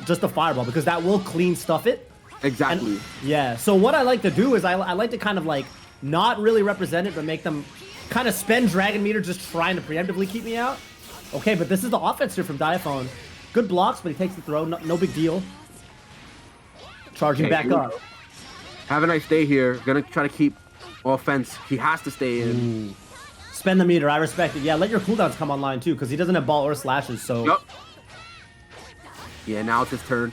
Just the Fireball, because that will clean stuff it. Exactly. And, yeah. So what I like to do is I like to kind of like not really represent it, but make them kind of spend Dragon Meter just trying to preemptively keep me out. Okay, but this is the offense here from Diaphone. Good blocks, but he takes the throw. No big deal. Charging back up. Have a nice day here. Gonna try to keep offense. He has to stay in. Spend the meter. I respect it. Yeah, let your cooldowns come online too, because he doesn't have ball or slashes. So. Yep. Yeah, now it's his turn.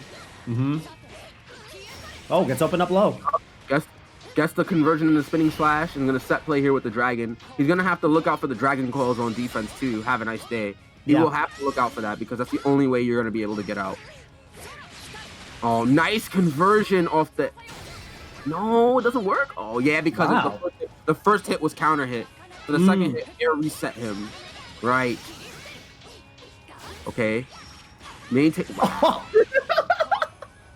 Oh, gets opened up low. Gets the conversion in the spinning slash and gonna set play here with the dragon. He's gonna have to look out for the dragon coils on defense too. Have a nice day. He will have to look out for that because that's the only way you're gonna be able to get out. Oh, nice conversion off the. No, it doesn't work. Oh yeah, because the first hit was counter hit. So the second hit air reset him. Right. Okay. Maintain.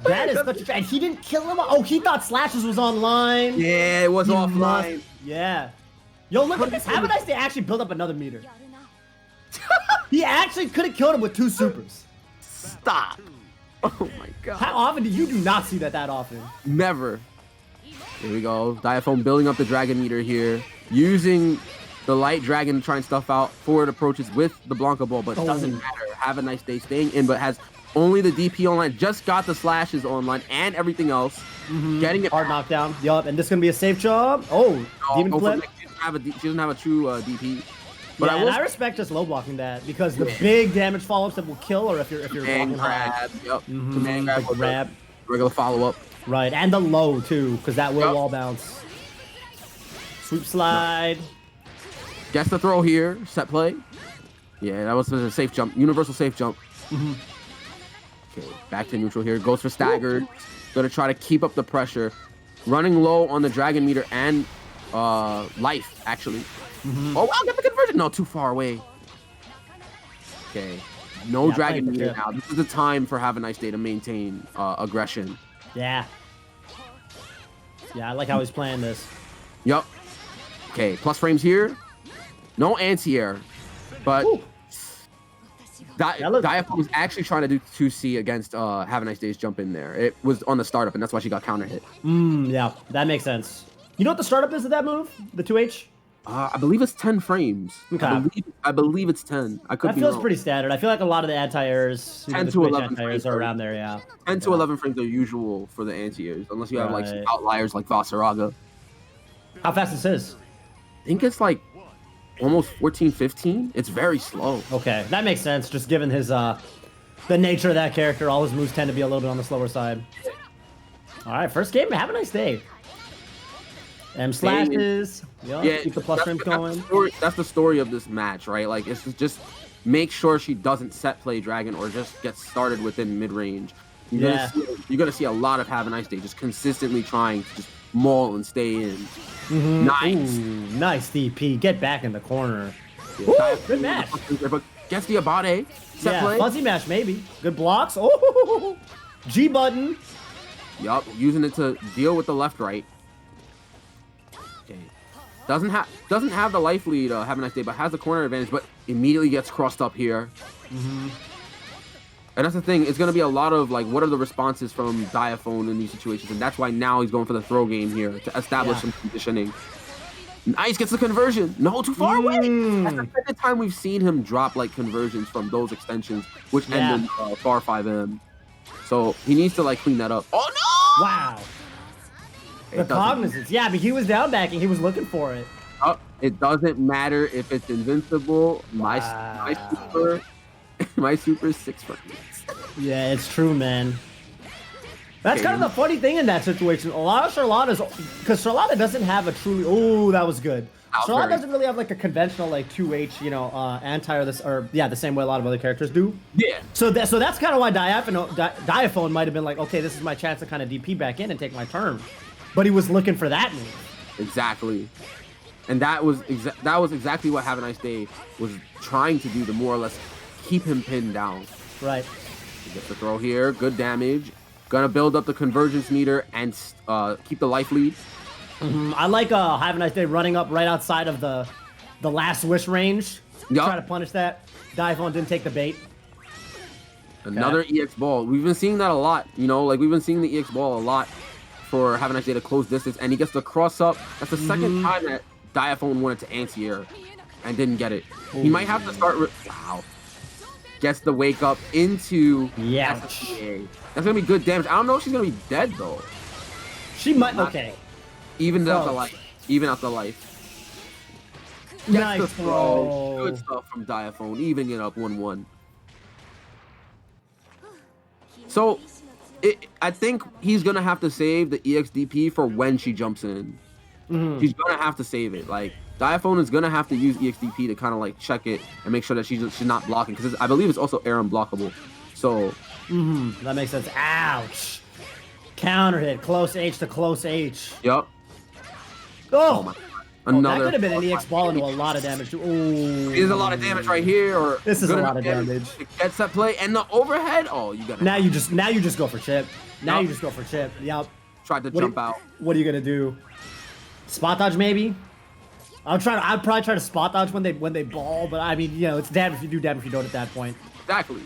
That is such a... And he didn't kill him? Oh, he thought Slashes was online. Yeah, it was offline. Yeah. Yo, look at this. Have a nice day. Actually build up another meter. He actually could have killed him with 2 supers. Stop. Oh my god. How often do you not see that often? Never. Here we go. Diaphone building up the dragon meter here. Using the light dragon to try and stuff out forward approaches with the Blanca ball, but doesn't matter. Have a nice day staying in, but has only the DP online. Just got the slashes online and everything else. Getting it hard knockdown. Yup, and this is gonna be a safe job. Oh, demon flip. She doesn't have a true DP. But I respect just low blocking that, because the big damage follow-ups that will kill, or if you're blocking high. Command grab. Grab. Regular follow-up. Right, and the low too, because that will wall bounce. Sweep slide. Gets the throw here. Set play. Yeah, that was a safe jump. Universal safe jump. Okay, back to neutral here. Goes for staggered. Gonna try to keep up the pressure. Running low on the dragon meter and life, actually. Oh, wow, get the conversion. No, too far away. Okay. No dragon meter now. This is the time for Have a Nice Day to maintain aggression. Yeah. Yeah, I like how he's playing this. Yup. Okay, plus frames here. No anti-air. But Diaphone was actually trying to do 2C against Have a Nice Day's jump in there. It was on the startup, and that's why she got counter hit. Yeah, that makes sense. You know what the startup is of that move? The 2H? I believe it's 10 frames. Okay. I believe it's 10. I could that be feels wrong. pretty standard. I feel like a lot of the anti-airs, 10 to 11 anti-airs are around there, yeah. 10 to 11 frames are usual for the anti-airs, unless you have like some outliers like Vasaraga. How fast is his? I think it's like almost 14, 15. It's very slow. Okay, that makes sense. Just given his the nature of that character, all his moves tend to be a little bit on the slower side. All right, first game. Have a nice day. M slashes. Keep the plus frames going. That's the story of this match, right? Like, it's just make sure she doesn't set play dragon or just get started within mid range. You're gonna see a lot of Have a Nice Day just consistently trying to just maul and stay in. Nice. Ooh, nice DP. Get back in the corner. Ooh, good match. But gets the Abate. Set play. Fuzzy mash maybe. Good blocks. Oh, G button. Yup, using it to deal with the left right. Okay. Doesn't have the life lead, Have a Nice Day, but has the corner advantage, but immediately gets crossed up here. And that's the thing, it's going to be a lot of, like, what are the responses from Diaphone in these situations, and that's why now he's going for the throw game here to establish some conditioning. Nice, gets the conversion. No, too far away. That's the second time we've seen him drop, like, conversions from those extensions, which end in far 5M. So he needs to like clean that up. Oh no! Wow. The cognizance. Yeah, but he was down backing. He was looking for it. Oh, it doesn't matter if it's invincible. My super, my super is 6 frames. Yeah, it's true, man. That's kind of the funny thing in that situation. A lot of Charlotta's, because Charlotta doesn't have a truly. Oh, that was good. Charlotte doesn't really have like a conventional like 2H, anti or this or the same way a lot of other characters do. Yeah. So that's kind of why Diaphone might have been like, okay, this is my chance to kind of DP back in and take my turn, but he was looking for that move. Exactly. And that was exactly what Have a Nice Day was trying to do to more or less keep him pinned down. Right. He gets the throw here, good damage. Gonna build up the convergence meter and keep the life lead. I like Have a Nice Day running up right outside of the last wish range. Yep. Try to punish that. Diaphone didn't take the bait. Another EX ball. We've been seeing that a lot. Like we've been seeing the EX ball a lot for Have a Nice Day to close distance, and he gets the cross up. That's the second time that Diaphone wanted to anti-air and didn't get it. He might have to start. Wow. Gets the wake up into SSPA. That's gonna be good damage. I don't know if she's gonna be dead though. She might. Okay. Even out the life. Even out the life. Nice throw. Good stuff from Diaphone. Evening it up 1-1. So, I think he's gonna have to save the EXDP for when she jumps in. He's gonna have to save it. Like Diaphone is gonna have to use EXDP to kind of like check it and make sure that she's not blocking, because I believe it's also air unblockable. So. That makes sense. Ouch. Counter hit. Close H to close H. Yep. Oh my. Another. That could have been an EX ball into a lot of damage too. Ooh. There's a lot of damage right here. Or this is a lot of damage. Gets that play and the overhead. Oh, you got. Now you just go for chip. You just go for chip. Yep. Tried to jump out. What are you gonna do? Spot dodge maybe. I'd probably try to spot dodge when they ball, but I mean, it's damn if you do, damn if you don't at that point. Exactly.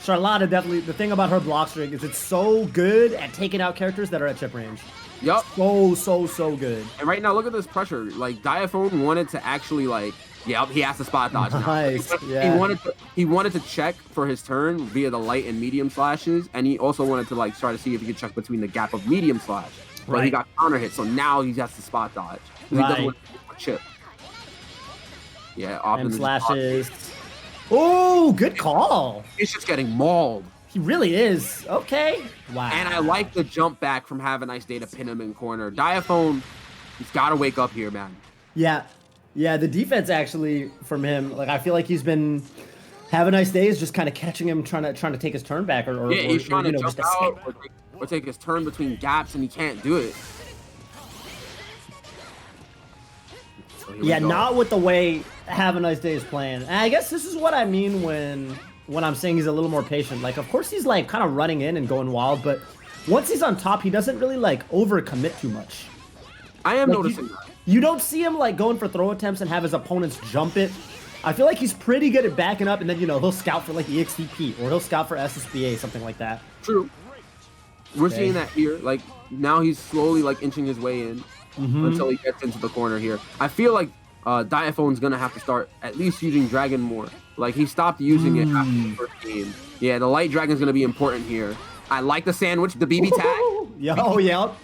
Charlotta definitely, the thing about her block string is it's so good at taking out characters that are at chip range. Yup. So good. And right now, look at this pressure. Like, Diaphone wanted to actually, like, he has to spot dodge now. Nice, yeah. He wanted to check for his turn via the light and medium slashes, and he also wanted to, like, try to see if he could check between the gap of medium slash. But he got counter hit, so now he has to spot dodge. Because he doesn't want to chip. Yeah, often slashes. Oh, good call. It's just getting mauled. He really is. Okay. Wow. And I like the jump back from Have a Nice Day to pin him in corner. Diaphone, he's got to wake up here, man. Yeah. Yeah, the defense actually from him, like I feel like he's been Have a Nice Day is just kind of catching him trying to take his turn back or he's trying to jump out escape. or take his turn between gaps and he can't do it. So not with the way Have a Nice Day is playing. And I guess this is what I mean when I'm saying he's a little more patient. Like, of course he's like kind of running in and going wild, but once he's on top, he doesn't really like overcommit too much. I am noticing that. You don't see him like going for throw attempts and have his opponents jump it. I feel like he's pretty good at backing up, and then he'll scout for like EXDP or he'll scout for SSBA, something like that. True. We're seeing that here. Like now he's slowly like inching his way in until he gets into the corner here. I feel like Diaphone's gonna have to start at least using Dragon more. Like he stopped using it after the first game. Yeah, the Light Dragon's gonna be important here. I like the sandwich, the BB tag. Yep.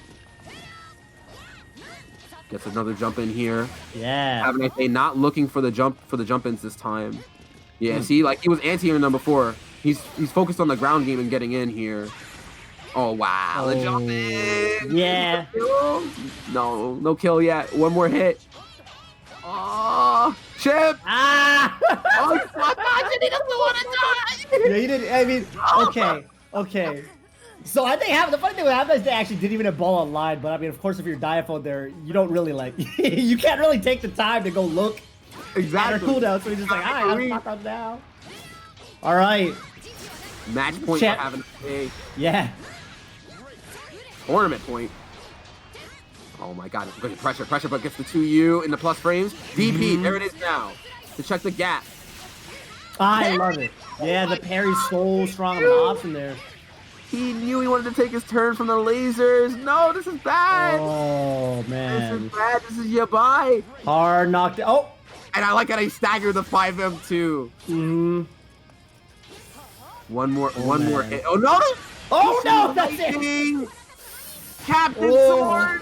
Gets another jump in here. Yeah. Have a Nice Day not looking for the jump ins this time. Yeah, see, like he was anti-airing them before. He's focused on the ground game and getting in here. Oh wow, the jump in. Yeah. No kill yet. One more hit. Oh, chip. Ah. Oh, he's not dodging. He doesn't want to dodge. Yeah, you didn't. I mean, okay. So I think the funny thing with Have a Nice Day actually didn't even have ball online, but I mean, of course, if you're Diaphone there, you don't really like, you can't really take the time to go look at her cooldown, so he's just like, all right, I'm fucked up now. All right. Match point for Have a Nice Day. Yeah. Tournament point. Oh my god, good pressure, but gets the 2U in the plus frames. DP, there it is now. To check the gap. I love it. Yeah, the parry's so strong of an option there. He knew he wanted to take his turn from the lasers. No, this is bad. Oh, man. This is bad. This is Yabai. Hard knocked. Oh. And I like how he staggered the 5M too. One more. man. Oh no! Oh no, that's it. Captain Sword.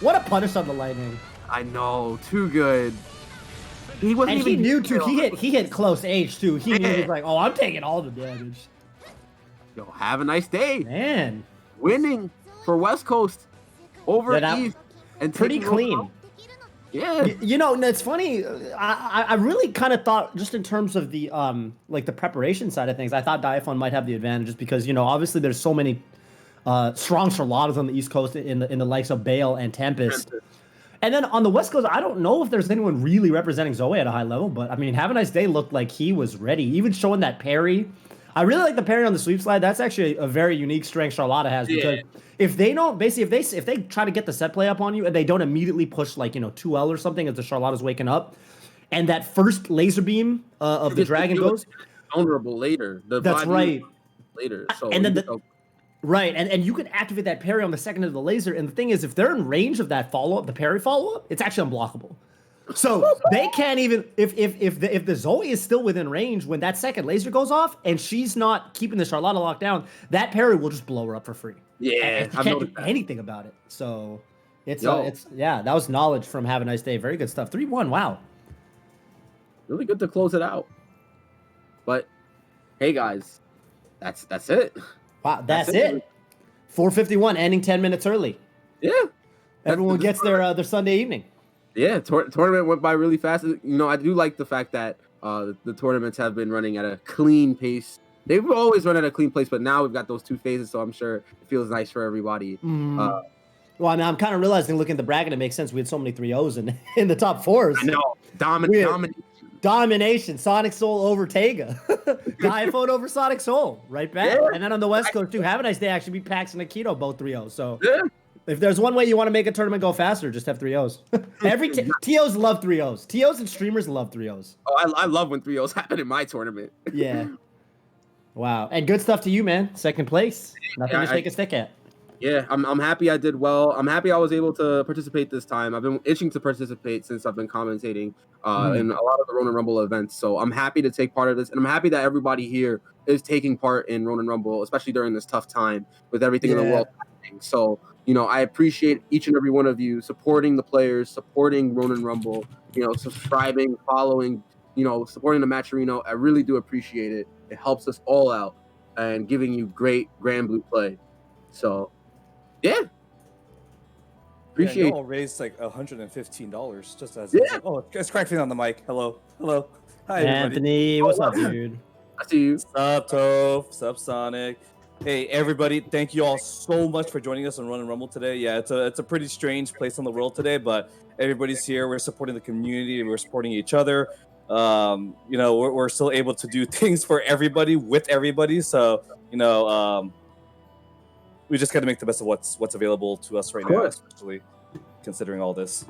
What a punish on the lightning. I know, too good. He wasn't And even. he knew too. He hit close age too. He knew he was like, oh, I'm taking all the damage. Yo, have a nice day. Man, Winning for West Coast over East and pretty taking clean. over. Yeah. You know, it's funny. I really kind of thought, just in terms of the like the preparation side of things, I thought Diafon might have the advantage, just because, you know, obviously there's so many strong Charlottas on the East Coast in the likes of Bale and Tempest. And then on the West Coast, I don't know if there's anyone really representing Zoe at a high level, but I mean, Have a Nice Day looked like he was ready, even showing that parry. I really like the parry on the sweep slide. That's actually a very unique strength Charlotta has, because if they don't, basically, if they try to get the set play up on you and they don't immediately push, like, you know, 2L or something as the Charlotta's waking up, and that first laser beam of the dragon goes, vulnerable later. That's right. Later, so and then right, and you can activate that parry on the second of the laser. And the thing is, if they're in range of that follow up, the parry follow up, it's actually unblockable. So they can't even, if the Zoe is still within range when that second laser goes off and she's not keeping the Charlotta locked down, that parry will just blow her up for free. Yeah, and you can't do anything about it. So it's that was knowledge from Have a Nice Day. Very good stuff. 3-1. Wow. Really good to close it out. But hey, guys, that's it. Wow, that's it. 4:51, ending 10 minutes early. Yeah. Everyone gets their Sunday evening. Yeah, tournament went by really fast. You know, I do like the fact that the tournaments have been running at a clean pace. They've always run at a clean pace, but now we've got those two phases, so I'm sure it feels nice for everybody. Well, I mean, I'm kind of realizing, looking at the bracket, it makes sense. We had so many 3-0s in the top fours. I know. Domination. Sonic Soul over Tega. Diaphone over Sonic Soul. Right back. Yeah. And then on the West Coast, too, Have a Nice Day actually beat Pax and Akito, both 3-0. So if there's one way you want to make a tournament go faster, just have 3-0s. TOs love 3-0s. TOs and streamers love 3-0s. Oh, I love when 3-0s happen in my tournament. Yeah. Wow. And good stuff to you, man. Second place. Nothing to shake a stick at. Yeah, I'm happy I did well. I'm happy I was able to participate this time. I've been itching to participate since I've been commentating in a lot of the Ronin Rumble events. So I'm happy to take part of this. And I'm happy that everybody here is taking part in Ronin Rumble, especially during this tough time with everything in the world happening. So, you know, I appreciate each and every one of you supporting the players, supporting Ronin Rumble, you know, subscribing, following, you know, supporting the Matcherino. I really do appreciate it. It helps us all out and giving you great Granblue play. So, yeah. Appreciate it. Raised like $115 just as it's Crackfin on the mic. Hello. Hi, Anthony. What's up, dude? I see you. What's up, Toph? What's up, Sonic? Hey, everybody. Thank you all so much for joining us on Ronin Rumble today. Yeah, it's a pretty strange place in the world today, but everybody's here. We're supporting the community. We're supporting each other. You know, we're still able to do things for everybody with everybody. So, you know, we just got to make the best of what's available to us right now, especially considering all this.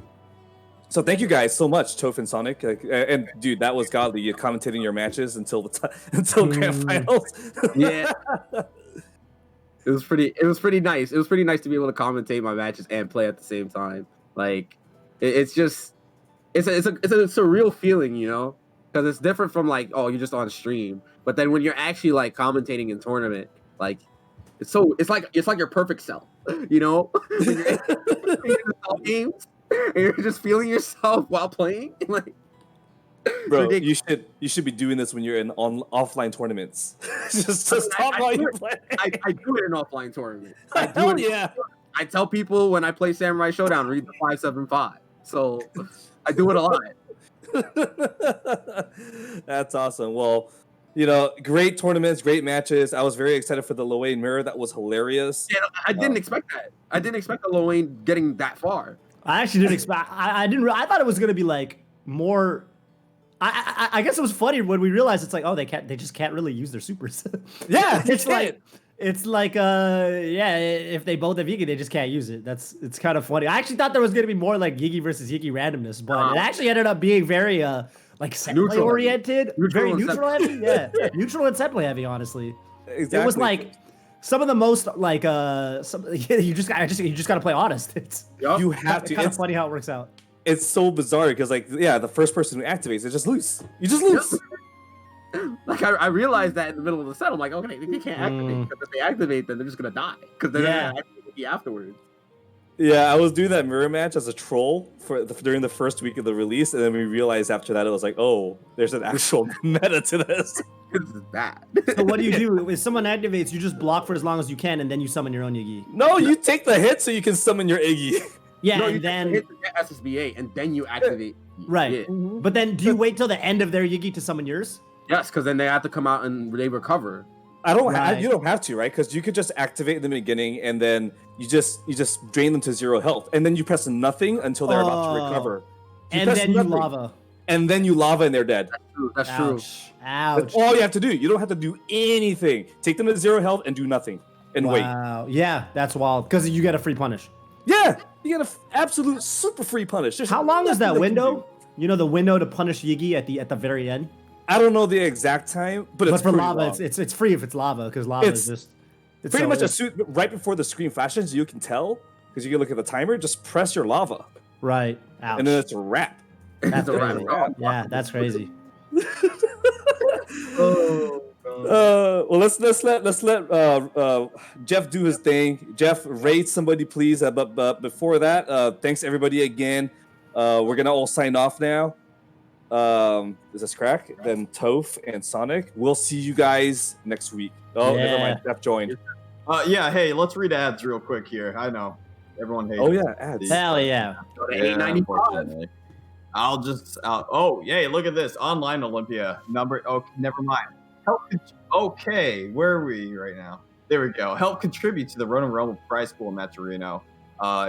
So thank you guys so much, Toph and Sonic. And dude, that was godly. You commentating your matches until grand finals. Yeah, it was pretty nice. It was pretty nice to be able to commentate my matches and play at the same time. Like, it's a surreal feeling, you know, because it's different from like, oh, you're just on stream. But then when you're actually like commentating in tournament, like. It's like your perfect self, you know. Games, and you're just feeling yourself while playing. Like, bro, you should be doing this when you're in offline tournaments. just talk while you're playing. I do it in offline tournaments. Yeah. I tell people when I play Samurai Showdown, read the 575. So I do it a lot. That's awesome. Well. You know, great tournaments, great matches. I was very excited for the Loane mirror. That was hilarious. Yeah, I didn't expect that. I didn't expect the Loane getting that far. I actually didn't expect. I didn't. I thought it was gonna be like more. I guess it was funny when we realized it's like, oh, they just can't really use their supers. Yeah, it's like if they both have Yigi, they just can't use it. It's kind of funny. I actually thought there was gonna be more like Yigi versus Yigi randomness, but it actually ended up being very like set play oriented, very neutral heavy. Yeah, neutral and set play heavy. Honestly, exactly. It was like some of the most like you just gotta play honest. You have to. It's kind of funny how it works out. It's so bizarre because like the first person who activates it just lose. You just lose. Like I realized that in the middle of the set, I'm like, okay, they can't activate because if they activate, then they're just gonna die because they're gonna activate afterwards. Yeah, I was doing that mirror match as a troll during the first week of the release, and then we realized after that it was like, oh, there's an actual meta to this. This is bad. So what do? If someone activates, you just block for as long as you can, and then you summon your own Yugi. No, you take the hit so you can summon your Iggy. Yeah, No, you and then hit the SSBA and then you activate. right. it. But then, do you wait till the end of their Yugi to summon yours? Yes, because then they have to come out and they recover. Right. You don't have to, right? Because you could just activate in the beginning, and then you just drain them to 0 health, and then you press nothing until they're about to recover. And then you lava. And then you lava, and they're dead. That's true. Ouch. That's all you have to do. You don't have to do anything. Take them to 0 health and do nothing, and wait. Wow. Yeah, that's wild. Because you get a free punish. Yeah, you get an absolute super free punish. There's How long is nothing that they can window? do. You know, the window to punish Yugi at the very end. I don't know the exact time, but it's for pretty lava, long. it's free if it's lava because lava is just it's pretty so- much right before the screen flashes. You can tell because you can look at the timer. Just press your lava, right. Ouch. and then it's a wrap. That's It's a crazy. wrap. Yeah, that's crazy. Well, let's let Jeff do his thing. Jeff, rate somebody, please. But before that, thanks everybody again. We're gonna all sign off now. Is this Crack? Then Toph and Sonic. We'll see you guys next week. Oh, never mind. Jeff joined. Yeah, hey, let's read ads real quick here. I know everyone hates. Oh yeah, ads. Hell yeah. Unfortunately. Oh, yay, look at this. Online Olympia. Oh, never mind. Okay, where are we right now? There we go. Help contribute to the Ronin Rumble prize pool, Maturino.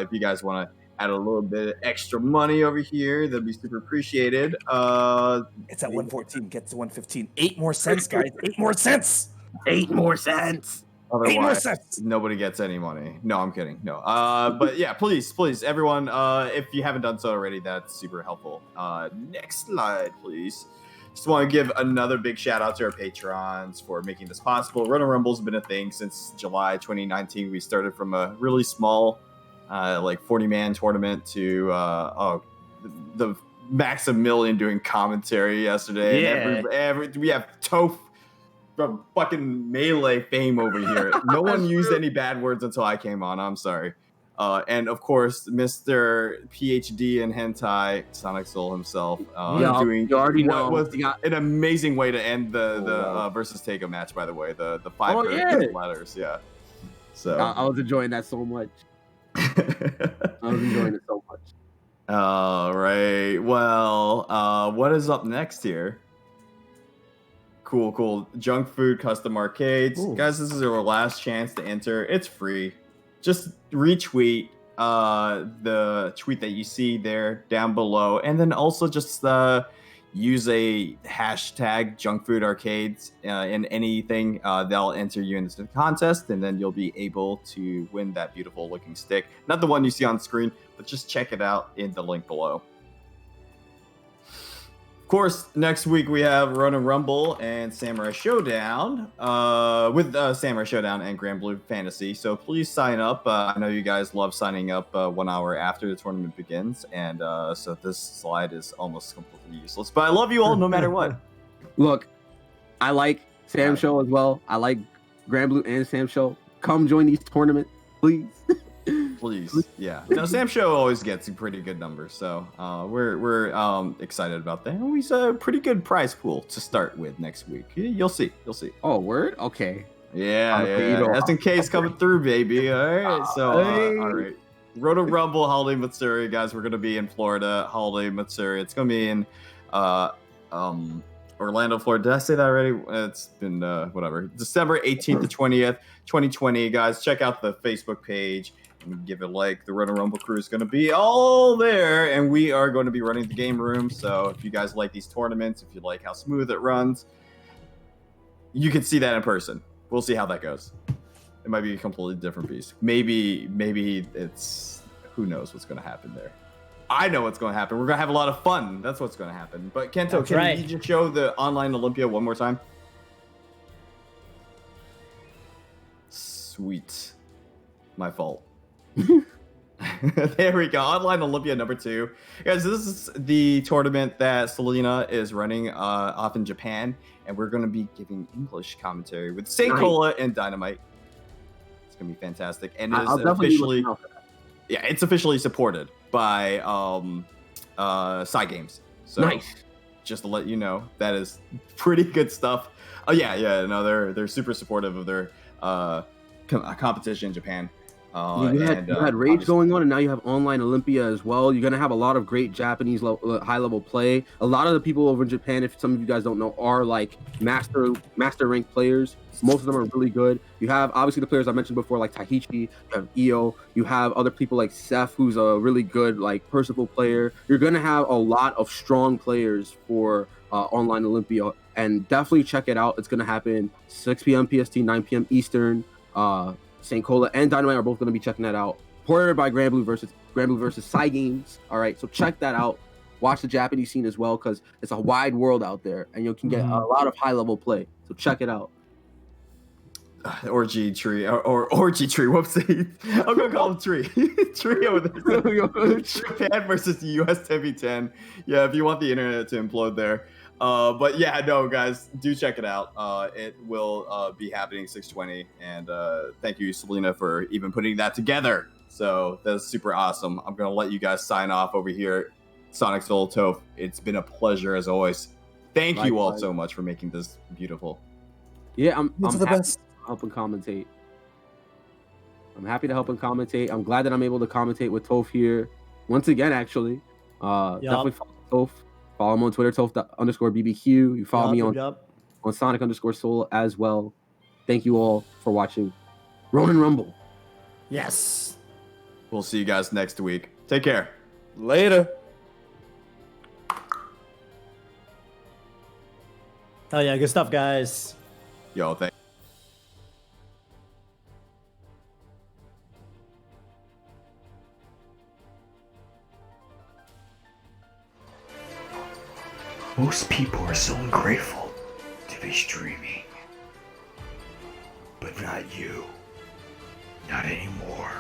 If you guys want to add a little bit of extra money over here, that'd be super appreciated. It's at 114. Get to 115. 8 more cents, guys. 8 more cents. 8 more cents. Otherwise, 8 more cents. nobody gets any money. No, I'm kidding. No. But yeah, please, everyone, if you haven't done so already, that's super helpful. Next slide, please. Just want to give another big shout out to our patrons for making this possible. Ronin Rumble's been a thing since July 2019. We started from a really small, like 40-man tournament to the max of million doing commentary yesterday. Yeah. And we have Toph from fucking Melee fame over here. No one used any bad words until I came on. I'm sorry. And of course, Mr. PhD in hentai, Sonic Soul himself, doing you already know. what was an amazing way to end the versus Takeover match. By the way, the 5 letters, yeah. So I was enjoying that so much. I was enjoying it so much. All right. Well, what is up next here? Cool. Junk food custom arcades. Ooh. Guys, this is our last chance to enter. It's free. Just retweet the tweet that you see there down below. And then also just use a hashtag junk food arcades in anything. They'll enter you into the contest, and then you'll be able to win that beautiful looking stick. Not the one you see on screen, but just check it out in the link below. Of course, next week we have Ronin Rumble and Samurai Showdown with Samurai Showdown and Granblue Fantasy. So please sign up. I know you guys love signing up 1 hour after the tournament begins, and so this slide is almost completely useless. But I love you all no matter what. Look, I like Sam Show as well. I like Granblue and Sam Show. Come join these tournaments, please. Please, yeah. No, Sam Show always gets pretty good numbers, so we're excited about that. Always a pretty good prize pool to start with next week. You'll see. Oh, word? Okay. Yeah. Okay, SNK's coming through, baby. All right, so all right. Ronin Rumble, Holiday Matsuri, guys. We're gonna be in Florida. Holiday Matsuri. It's gonna be in Orlando, Florida. Did I say that already? It's been whatever. December 18th to 20th, 2020, guys. Check out the Facebook page. Give it a like. The Ronin Rumble crew is going to be all there, and we are going to be running the game room. So if you guys like these tournaments, if you like how smooth it runs, you can see that in person. We'll see how that goes. It might be a completely different beast. Maybe it's, who knows what's going to happen there. I know what's going to happen. We're going to have a lot of fun. That's what's going to happen. But Kento, can you just show the online Olympia one more time? Sweet. My fault. There we go. Online Olympia number 2. Guys, this is the tournament that Selena is running off in Japan, and we're going to be giving English commentary with St. Cola and Dynamite. It's going to be fantastic. And it is officially, yeah, it's officially supported by Side Games. So nice. Just to let you know, that is pretty good stuff. Oh yeah, no, they're super supportive of their competition in Japan. You had Rage going on, and now you have Online Olympia as well. You're gonna have a lot of great Japanese high level play. A lot of the people over in Japan, if some of you guys don't know, are like master ranked players. Most of them are really good. You have obviously the players I mentioned before, like Tahichi. You have Io. You have other people like Seth, who's a really good like Percival player. You're gonna have a lot of strong players for Online Olympia, and definitely check it out. It's gonna happen 6 p.m. PST, 9 p.m. Eastern. St. Cola and Dynamite are both going to be checking that out. Ported by Granblue Versus Side Games. All right, so check that out. Watch the Japanese scene as well, because it's a wide world out there, and you can get a lot of high level play. So check it out. Orgy Tree or Orgy Tree. Whoopsie. I'm gonna call him Tree. Tree over there. Japan versus the US 10v10. Yeah, if you want the internet to implode there. But yeah, no, guys, do check it out. It will be happening 6/20, and thank you, Selena, for even putting that together. So that's super awesome. I'm gonna let you guys sign off over here. Sonic Soul Toph, it's been a pleasure as always. Thank you all so much for making this beautiful. Yeah, I'm happy to help and commentate. I'm happy to help and commentate. I'm glad that I'm able to commentate with Toph here once again. Actually, definitely follow Toph. Follow him on Twitter, Toph_BBQ. You follow me on Sonic_Soul as well. Thank you all for watching Ronin Rumble. Yes. We'll see you guys next week. Take care. Later. Oh yeah, good stuff, guys. Yo, thank Most people are so ungrateful to be streaming. But not you. Not anymore.